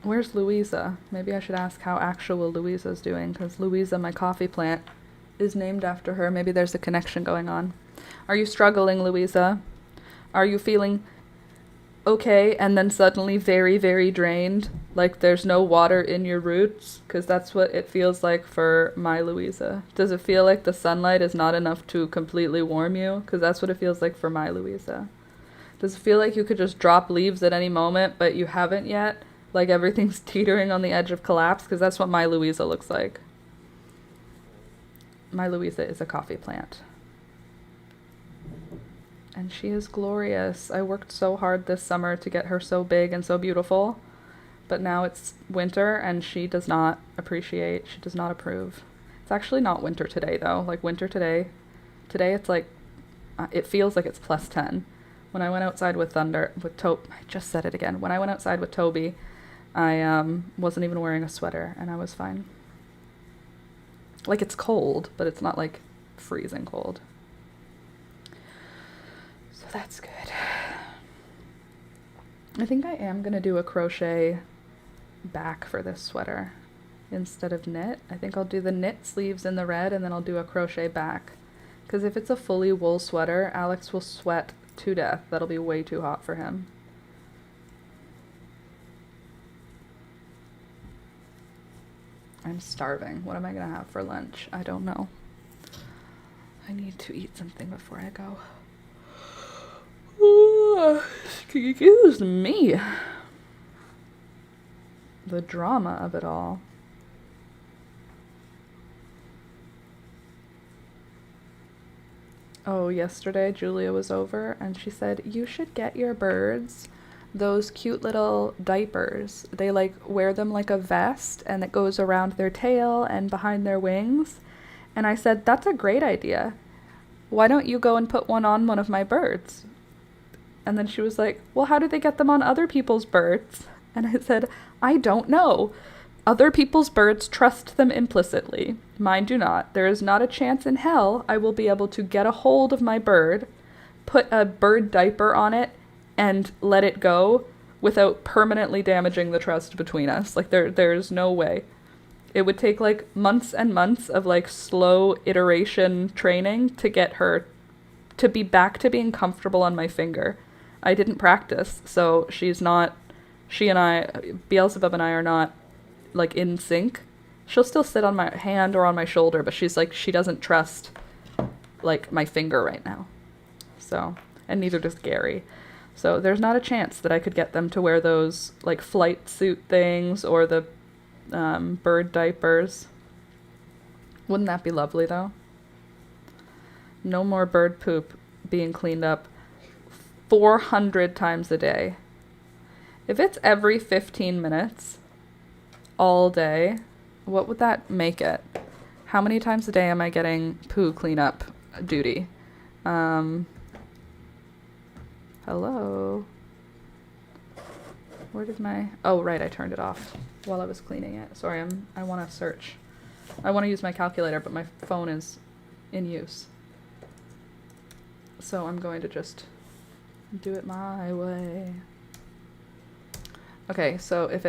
Where's Louisa? Maybe I should ask how actual Louisa's doing, because Louisa, my coffee plant, is named after her. Maybe there's a connection going on. Are you struggling, Louisa? Are you feeling okay and then suddenly very, very drained? Like there's no water in your roots? Because that's what it feels like for my Louisa. Does it feel like the sunlight is not enough to completely warm you? Because that's what it feels like for my Louisa. Does it feel like you could just drop leaves at any moment, but you haven't yet? Like everything's teetering on the edge of collapse? Because that's what my Louisa looks like. My Louisa is a coffee plant. And she is glorious. I worked so hard this summer to get her so big and so beautiful. But now it's winter and she does not appreciate, she does not approve. It's actually not winter today though. Like winter today it's like, it feels like it's plus 10. When I went outside with I just said it again. When I went outside with Toby, I wasn't even wearing a sweater and I was fine. Like it's cold, but it's not like freezing cold. So that's good. I think I am going to do a crochet back for this sweater instead of knit. I think I'll do the knit sleeves in the red and then I'll do a crochet back. Because if it's a fully wool sweater, Alex will sweat to death. That'll be way too hot for him. I'm starving. What am I going to have for lunch? I don't know. I need to eat something before I go. Excuse me. The drama of it all. Oh, yesterday Julia was over and she said, you should get your birds those cute little diapers. They like wear them like a vest and it goes around their tail and behind their wings. And I said, that's a great idea. Why don't you go and put one on one of my birds? And then she was like, well, how do they get them on other people's birds? And I said, I don't know. Other people's birds trust them implicitly. Mine do not. There is not a chance in hell I will be able to get a hold of my bird, put a bird diaper on it, and let it go without permanently damaging the trust between us. Like there's no way. It would take like months and months of like slow iteration training to get her to be back to being comfortable on my finger. I didn't practice, so she and I, Beelzebub and I are not like in sync. She'll still sit on my hand or on my shoulder, but she's like, she doesn't trust like my finger right now. So, and neither does Gary. So there's not a chance that I could get them to wear those like flight suit things or the bird diapers. Wouldn't that be lovely though? No more bird poop being cleaned up 400 times a day. If it's every 15 minutes all day, what would that make it? How many times a day am I getting poo cleanup duty? Hello? Where did oh, right, I turned it off while I was cleaning it. Sorry, I want to search. I want to use my calculator, but my phone is in use. So I'm going to just do it my way. Okay, so if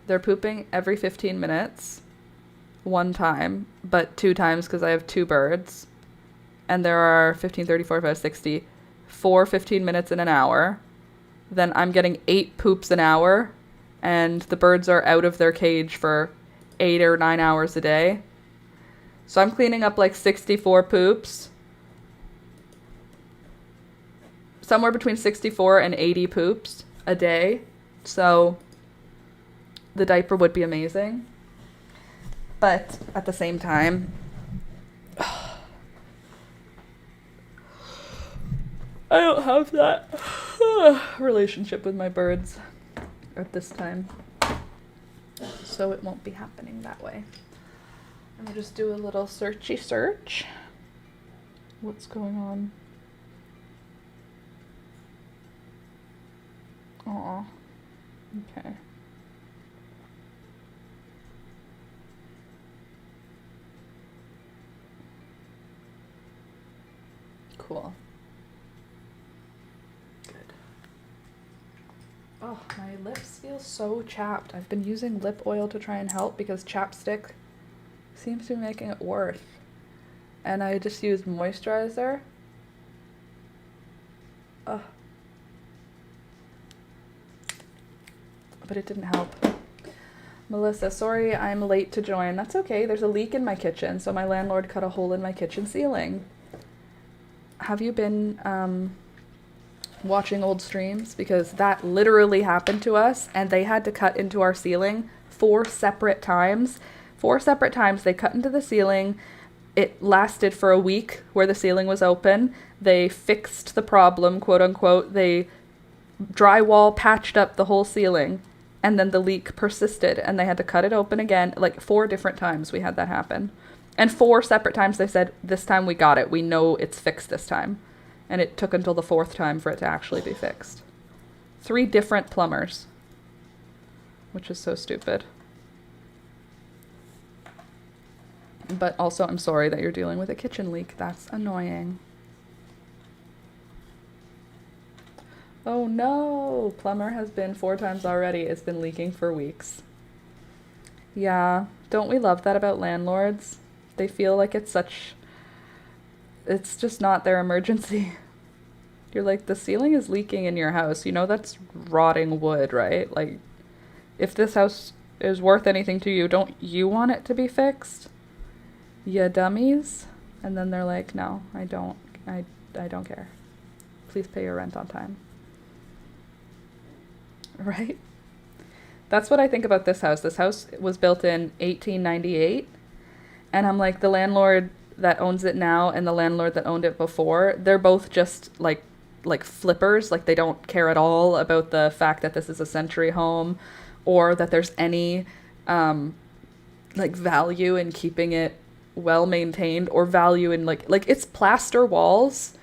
they're pooping every 15 minutes, one time, but 2 times because I have 2 birds, and there are 15, 30, 45, 60, 4 15 minutes in an hour, then I'm getting 8 poops an hour, and the birds are out of their cage for 8 or 9 hours a day. So I'm cleaning up like 64 poops. Somewhere between 64 and 80 poops a day. So the diaper would be amazing. But at the same time, I don't have that relationship with my birds at this time. So it won't be happening that way. I'm gonna just do a little searchy search. What's going on? Aw. Okay. Cool. Good. Oh, my lips feel so chapped. I've been using lip oil to try and help because chapstick seems to be making it worse. And I just used moisturizer. Ugh. But it didn't help. Melissa, sorry I'm late to join. That's okay. There's a leak in my kitchen, so my landlord cut a hole in my kitchen ceiling. Have you been watching old streams? Because that literally happened to us, and they had to cut into our ceiling 4 separate times. 4 separate times they cut into the ceiling. It lasted for a week where the ceiling was open. They fixed the problem, quote unquote. They drywall patched up the whole ceiling, and then the leak persisted, and they had to cut it open again. Like 4 different times we had that happen. And 4 separate times they said, this time we got it. We know it's fixed this time. And it took until the 4th time for it to actually be fixed. 3 different plumbers. Which is so stupid. But also, I'm sorry that you're dealing with a kitchen leak. That's annoying. Oh no! Plumber has been 4 times already. It's been leaking for weeks. Yeah, don't we love that about landlords? They feel like it's just not their emergency. You're like, the ceiling is leaking in your house. You know that's rotting wood, right? Like, if this house is worth anything to you, don't you want it to be fixed? Ya dummies? And then they're like, no, I don't care. Please pay your rent on time. Right? That's what I think about this house. This house was built in 1898. And I'm like, the landlord that owns it now and the landlord that owned it before, they're both just like flippers. Like, they don't care at all about the fact that this is a century home or that there's any value in keeping it well maintained or value in like it's plaster walls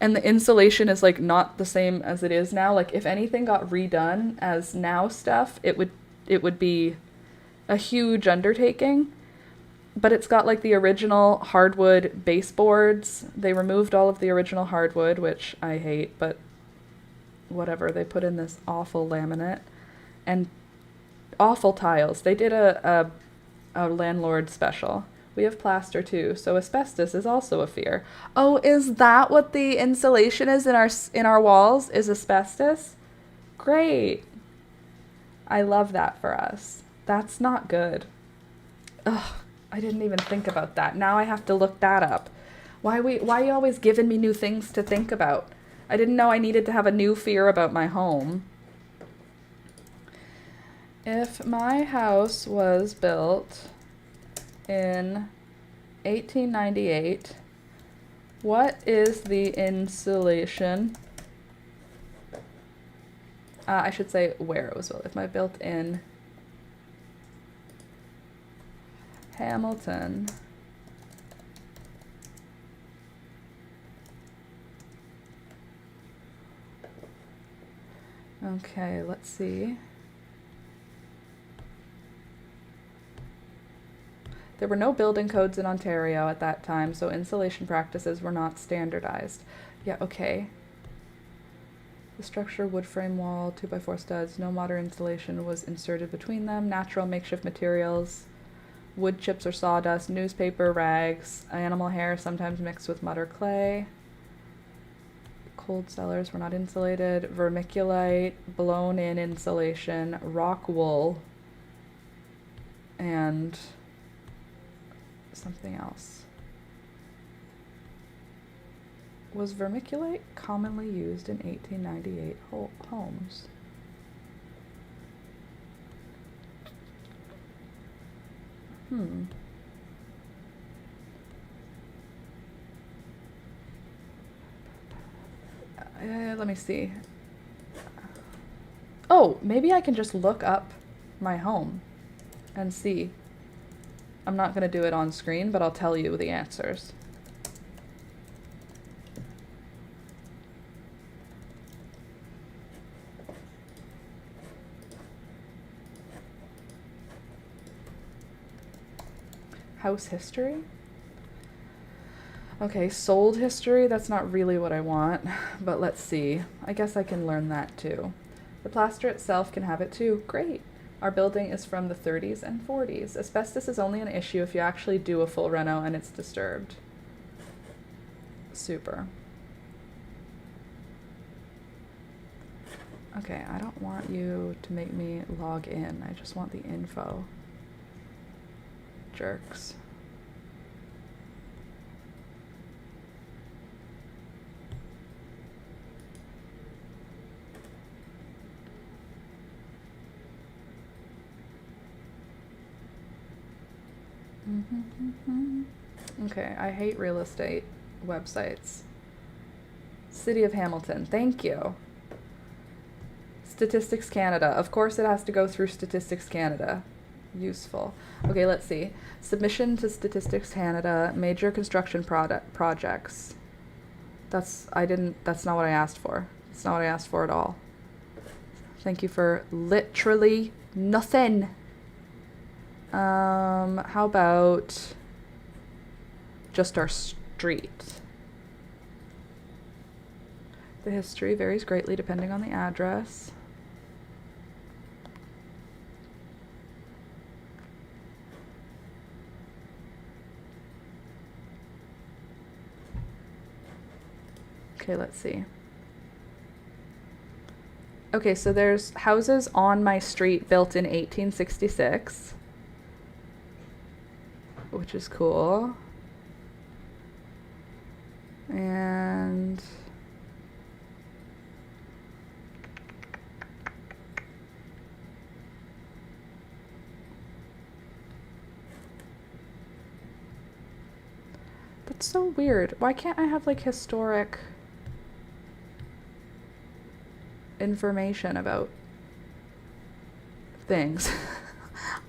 and the insulation is like not the same as it is now. Like, if anything got redone as now stuff, it would be a huge undertaking. But it's got like the original hardwood baseboards. They removed all of the original hardwood, which I hate, but whatever. They put in this awful laminate and awful tiles. They did a landlord special. We have plaster too, so asbestos is also a fear. Oh, is that what the insulation is in our walls? Is asbestos? Great. I love that for us. That's not good. Ugh. I didn't even think about that. Now I have to look that up. Why are you always giving me new things to think about? I didn't know I needed to have a new fear about my home. If my house was built in 1898, what is the insulation? I should say where it was built. If I built in Hamilton, okay, let's see. There were no building codes in Ontario at that time, so insulation practices were not standardized. Yeah, okay. The structure, wood frame wall, 2x4 studs, no modern insulation was inserted between them, natural makeshift materials, wood chips or sawdust, newspaper, rags, animal hair, sometimes mixed with mud or clay. Cold cellars were not insulated. Vermiculite, blown-in insulation, rock wool, and something else. Was vermiculite commonly used in 1898 homes? Let me see. Oh, maybe I can just look up my home and see. I'm not going to do it on screen, but I'll tell you the answers. House history? Okay, sold history, that's not really what I want, but let's see. I guess I can learn that too. The plaster itself can have it too. Great. Our building is from the 30s and 40s. Asbestos is only an issue if you actually do a full reno and it's disturbed. Super. Okay, I don't want you to make me log in. I just want the info. Jerks. Okay, I hate real estate websites. City of Hamilton, thank you. Statistics Canada. Of course it has to go through Statistics Canada. Useful. Okay, let's see. Submission to Statistics Canada, major construction projects. That's not what I asked for. That's not what I asked for at all. Thank you for literally nothing. How about just our street? The history varies greatly depending on the address. Okay, let's see. Okay, so there's houses on my street built in 1866. Which is cool. And that's so weird. Why can't I have like historic information about things?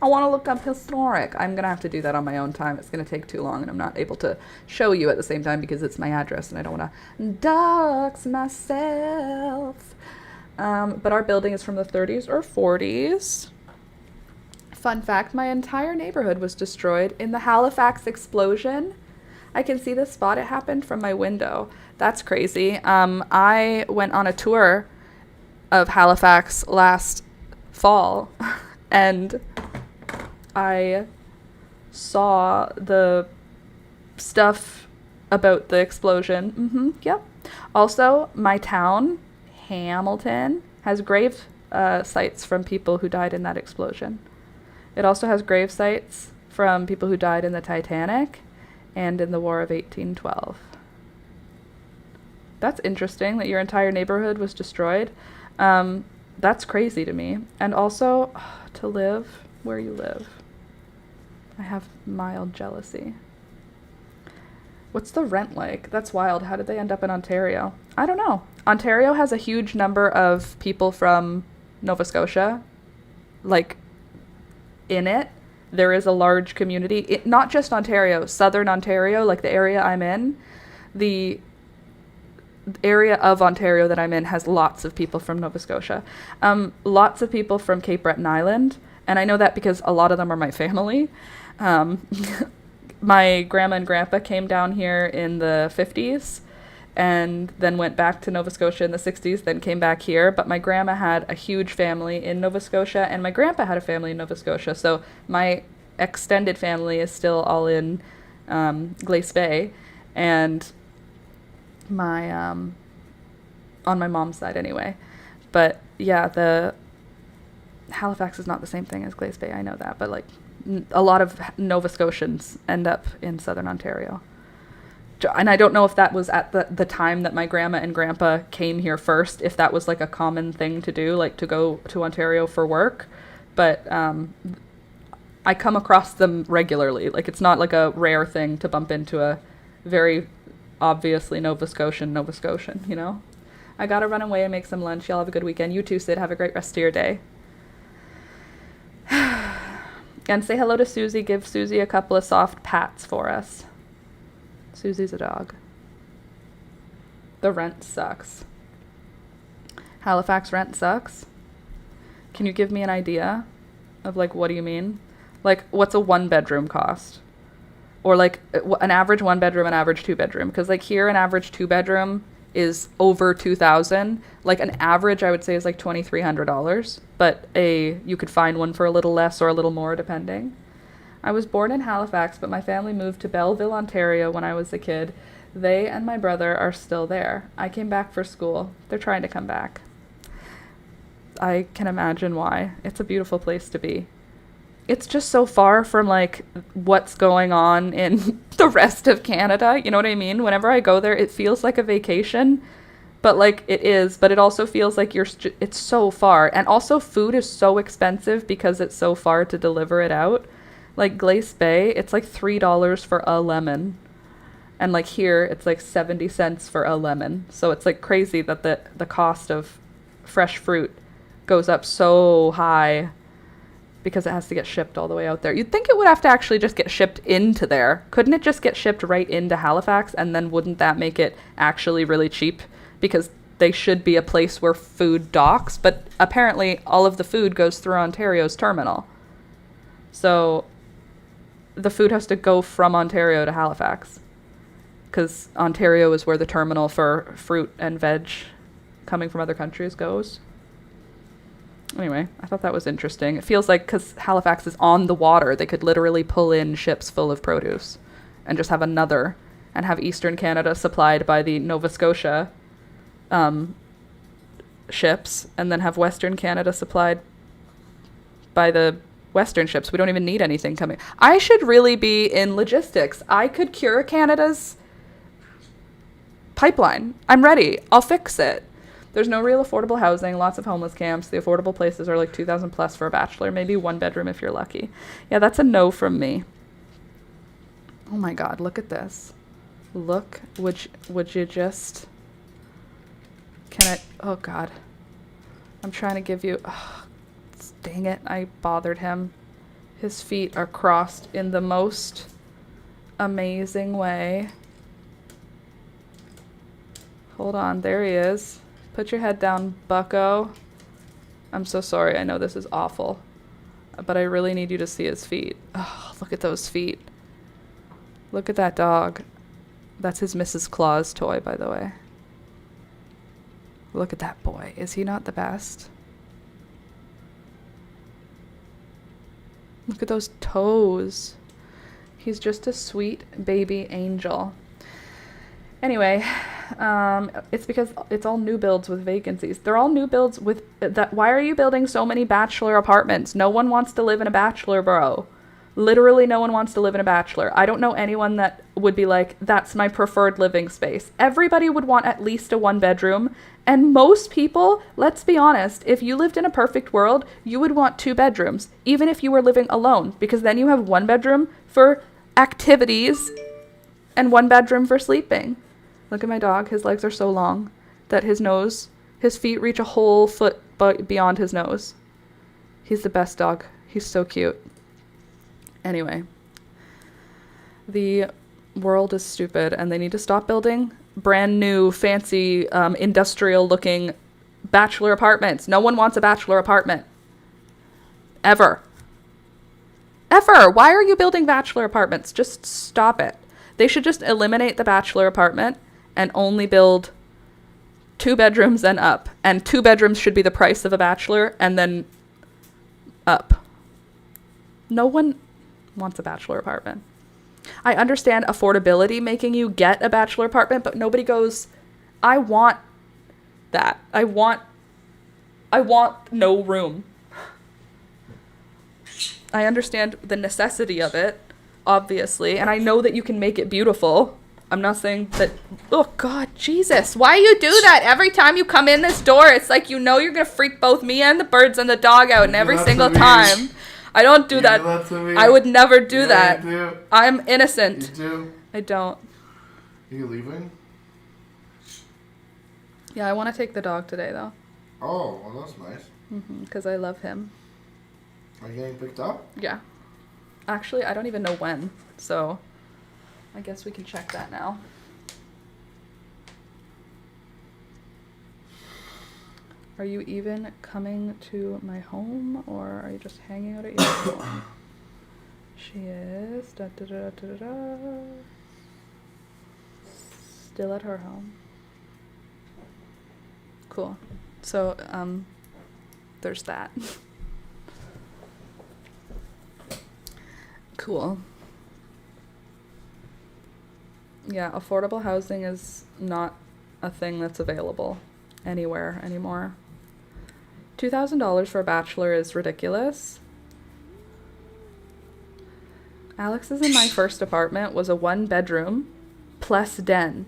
I want to look up historic. I'm going to have to do that on my own time. It's going to take too long, and I'm not able to show you at the same time because it's my address, and I don't want to dox myself. But our building is from the 30s or 40s. Fun fact, my entire neighborhood was destroyed in the Halifax explosion. I can see the spot it happened from my window. That's crazy. I went on a tour of Halifax last fall, and I saw the stuff about the explosion. Yep. Also, my town, Hamilton, has grave sites from people who died in that explosion. It also has grave sites from people who died in the Titanic and in the War of 1812. That's interesting that your entire neighborhood was destroyed. That's crazy to me. And also, to live where you live. I have mild jealousy. What's the rent like? That's wild. How did they end up in Ontario? I don't know. Ontario has a huge number of people from Nova Scotia, like, in it. There is a large community. Not just Ontario, Southern Ontario, like the area I'm in. The area of Ontario that I'm in has lots of people from Nova Scotia. Lots of people from Cape Breton Island. And I know that because a lot of them are my family. My grandma and grandpa came down here in the 50s and then went back to Nova Scotia in the 60s, then came back here. But my grandma had a huge family in Nova Scotia, and my grandpa had a family in Nova Scotia. So my extended family is still all in Glace Bay. And my, on my mom's side anyway. But yeah, the Halifax is not the same thing as Glace Bay, I know that, but like a lot of Nova Scotians end up in Southern Ontario. And I don't know if that was at the time that my grandma and grandpa came here first, if that was like a common thing to do, like to go to Ontario for work. But I come across them regularly. Like, it's not like a rare thing to bump into a very obviously Nova Scotian, you know? I gotta run away and make some lunch. Y'all have a good weekend. You too, Sid. Have a great rest of your day. And say hello to Susie. Give Susie a couple of soft pats for us. Susie's a dog. The rent sucks. Halifax rent sucks? Can you give me an idea of, like, what do you mean? Like, what's a one-bedroom cost? or like an average 1 bedroom, an average 2 bedroom. Because like here, an average 2 bedroom is over 2,000. Like an average, I would say, is like $2,300. But you could find one for a little less or a little more, depending. I was born in Halifax, but my family moved to Belleville, Ontario when I was a kid. They and my brother are still there. I came back for school. They're trying to come back. I can imagine why. It's a beautiful place to be. It's just so far from like what's going on in the rest of Canada. You know what I mean? Whenever I go there, it feels like a vacation, but like it is, but it also feels like it's so far. And also food is so expensive because it's so far to deliver it out. Like Glace Bay, it's like $3 for a lemon. And like here, it's like 70 cents for a lemon. So it's like crazy that the cost of fresh fruit goes up so high because it has to get shipped all the way out there. You'd think it would have to actually just get shipped into there. Couldn't it just get shipped right into Halifax? And then wouldn't that make it actually really cheap? Because they should be a place where food docks. But apparently all of the food goes through Ontario's terminal. So the food has to go from Ontario to Halifax. Because Ontario is where the terminal for fruit and veg coming from other countries goes. Anyway, I thought that was interesting. It feels like because Halifax is on the water, they could literally pull in ships full of produce and just have another, and have Eastern Canada supplied by the Nova Scotia ships, and then have Western Canada supplied by the Western ships. We don't even need anything coming. I should really be in logistics. I could cure Canada's pipeline. I'm ready. I'll fix it. There's no real affordable housing, lots of homeless camps. The affordable places are like 2,000 plus for a bachelor, maybe 1 bedroom if you're lucky. Yeah, that's a no from me. Oh my God, look at this. Look, would you just, oh God. I'm trying to give you, dang it, I bothered him. His feet are crossed in the most amazing way. Hold on, there he is. Put your head down, bucko. I'm so sorry. I know this is awful, but I really need you to see his feet. Oh, look at those feet. Look at that dog. That's his Mrs. Claus toy, by the way. Look at that boy. Is he not the best? Look at those toes. He's just a sweet baby angel. Anyway, it's because it's all new builds with vacancies. They're all new builds with that. Why are you building so many bachelor apartments? No one wants to live in a bachelor, bro. Literally no one wants to live in a bachelor. I don't know anyone that would be like, that's my preferred living space. Everybody would want at least a 1 bedroom. And most people, let's be honest, if you lived in a perfect world, you would want 2 bedrooms, even if you were living alone, because then you have 1 bedroom for activities and 1 bedroom for sleeping. Look at my dog. His legs are so long that his feet reach a whole foot beyond his nose. He's the best dog. He's so cute. Anyway, the world is stupid and they need to stop building brand new, fancy, industrial looking bachelor apartments. No one wants a bachelor apartment. Ever. Why are you building bachelor apartments? Just stop it. They should just eliminate the bachelor apartment and only build 2 bedrooms and up. And 2 bedrooms should be the price of a bachelor and then up. No one wants a bachelor apartment. I understand affordability making you get a bachelor apartment, but nobody goes, I want that. I want no room. I understand the necessity of it, obviously, and I know that you can make it beautiful. I'm not saying that, oh God, Jesus, why you do that? Every time you come in this door, it's like you know you're going to freak both me and the birds and the dog out, and every single time. I don't do that. I would never do that. You do. I'm innocent. You do. I don't. Are you leaving? Yeah, I want to take the dog today, though. Oh, well, that's nice. Because I love him. Are you getting picked up? Yeah. Actually, I don't even know when, so I guess we can check that now. Are you even coming to my home, or are you just hanging out at your school? She is still at her home. Cool. So, there's that. Cool. Yeah, affordable housing is not a thing that's available anywhere anymore. $2,000 for a bachelor is ridiculous. Alex's and my first apartment was a 1-bedroom plus den.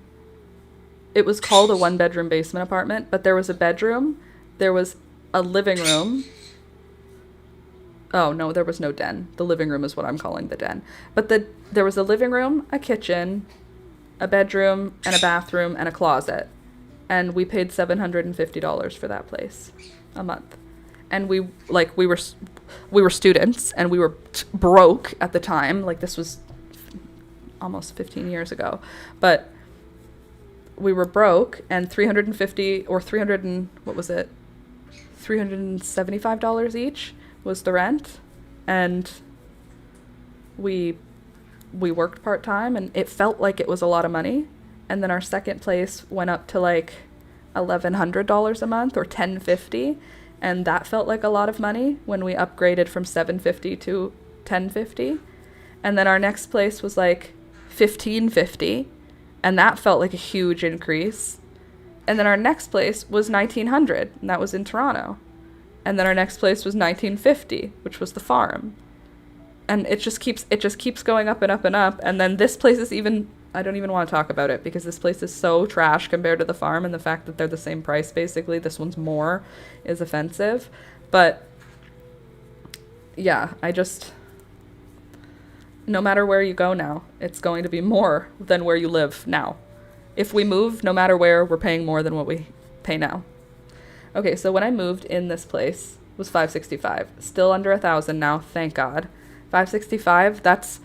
It was called a 1-bedroom basement apartment, but there was a bedroom, there was a living room. Oh, no, there was no den. The living room is what I'm calling the den. But there was a living room, a kitchen, a bedroom, and a bathroom, and a closet. And we paid $750 for that place a month. And we were students, and we were broke at the time. Like, this was almost 15 years ago. But we were broke, and $375 each was the rent. And we worked part-time, and it felt like it was a lot of money. And then our second place went up to like $1,100 a month, or $1,050, and that felt like a lot of money when we upgraded from $750 to $1,050. And then our next place was like $1,550, and that felt like a huge increase. And then our next place was $1,900, and that was in Toronto. And then our next place was $1,950, which was the farm. And it just keeps going up and up and up. And then this place is even, I don't even want to talk about it, because this place is so trash compared to the farm, and the fact that they're the same price, basically, this one's more, is offensive. But yeah, no matter where you go now, it's going to be more than where you live now. If we move, no matter where, we're paying more than what we pay now. Okay, so when I moved in, this place was $565. Still under $1,000 now, thank God. $565, that's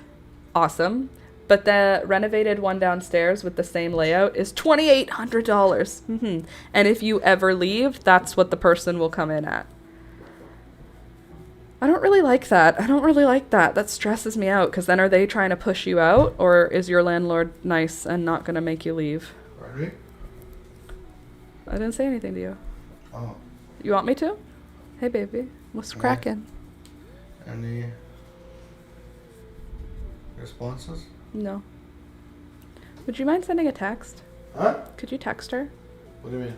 awesome. But the renovated one downstairs with the same layout is $2,800. And if you ever leave, that's what the person will come in at. I don't really like that. That stresses me out, because then are they trying to push you out, or is your landlord nice and not going to make you leave? Ready? I didn't say anything to you. Oh. You want me to? Hey, baby. What's cracking? Any responses? No. Would you mind sending a text? Huh? Could you text her? What do you mean?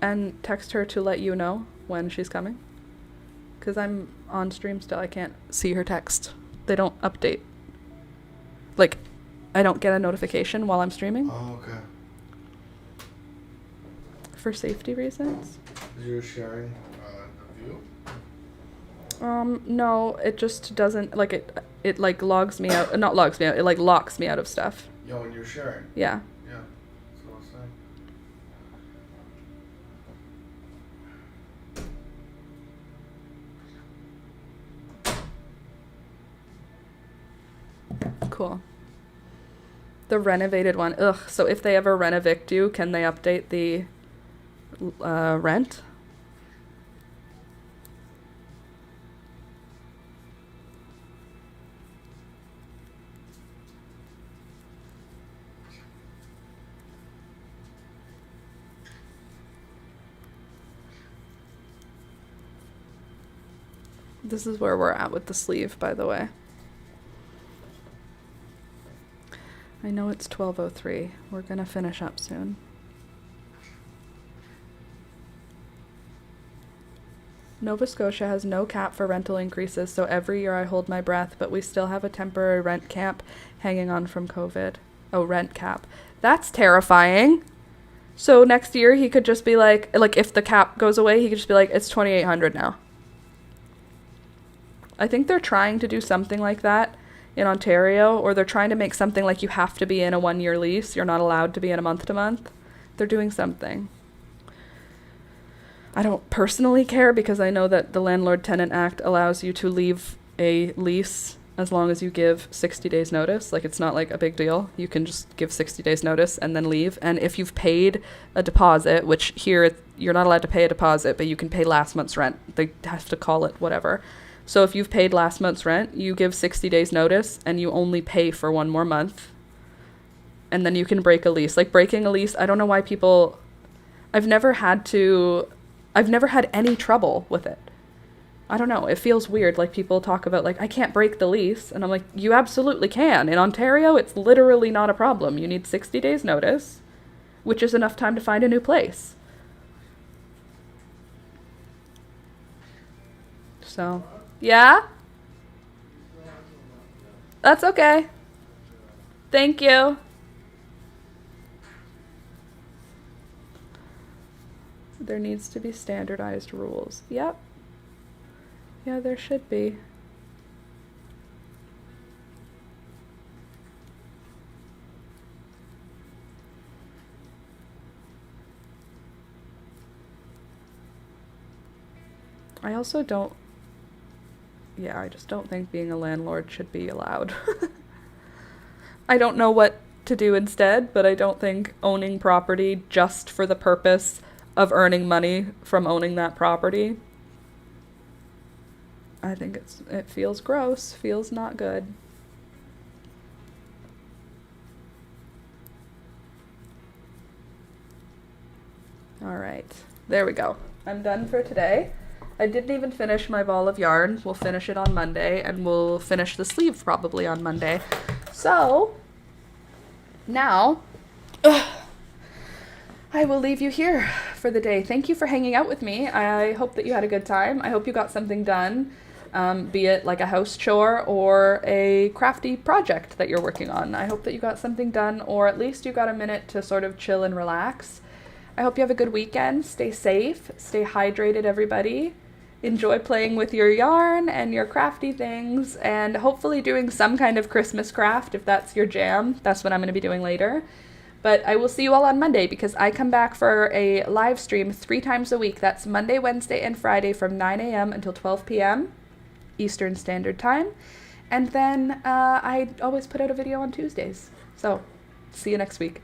And text her to let you know when she's coming? Because I'm on stream still. I can't see her text. They don't update. Like, I don't get a notification while I'm streaming. Oh, okay. For safety reasons. You're sharing the view? No, it just doesn't, like, it like logs me out. Not logs me out, it like locks me out of stuff. Yeah, when you're sharing. Yeah. Yeah, that's what I was saying. Cool. The renovated one. Ugh. So if they ever renovict you, can they update the rent? This is where we're at with the sleeve, by the way. I know it's 12:03. We're gonna finish up soon. Nova Scotia has no cap for rental increases, so every year I hold my breath, but we still have a temporary rent cap hanging on from COVID. Oh, rent cap. That's terrifying. So next year he could just be like if the cap goes away, he could just be like, it's $2,800 now. I think they're trying to do something like that in Ontario, or they're trying to make something like you have to be in a 1-year lease. You're not allowed to be in a month-to-month. They're doing something. I don't personally care, because I know that the Landlord-Tenant Act allows you to leave a lease as long as you give 60 days notice. Like, it's not like a big deal. You can just give 60 days notice and then leave. And if you've paid a deposit, which here you're not allowed to pay a deposit, but you can pay last month's rent. They have to call it whatever. So if you've paid last month's rent, you give 60 days notice and you only pay for one more month. And then you can break a lease. Like breaking a lease, I don't know why people, I've never had any trouble with it. I don't know. It feels weird. Like people talk about like, I can't break the lease. And I'm like, you absolutely can. In Ontario, it's literally not a problem. You need 60 days notice, which is enough time to find a new place. So, yeah? That's okay. Thank you. There needs to be standardized rules. Yep. Yeah, there should be. I also don't, yeah, I just don't think being a landlord should be allowed. I don't know what to do instead, but I don't think owning property just for the purpose of earning money from owning that property, I think it feels gross, feels not good. All right, there we go. I'm done for today. I didn't even finish my ball of yarn. We'll finish it on Monday, and we'll finish the sleeve probably on Monday. So, now, I will leave you here for the day. Thank you for hanging out with me. I hope that you had a good time. I hope you got something done, be it like a house chore or a crafty project that you're working on. I hope that you got something done, or at least you got a minute to sort of chill and relax. I hope you have a good weekend. Stay safe. Stay hydrated, everybody. Enjoy playing with your yarn and your crafty things, and hopefully doing some kind of Christmas craft if that's your jam. That's what I'm going to be doing later. But I will see you all on Monday because I come back for a live stream 3 times a week. That's Monday, Wednesday, and Friday from 9 a.m. until 12 p.m. Eastern Standard Time. And then I always put out a video on Tuesdays. So, see you next week.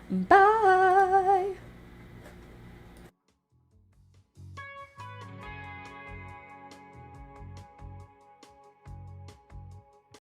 Bye!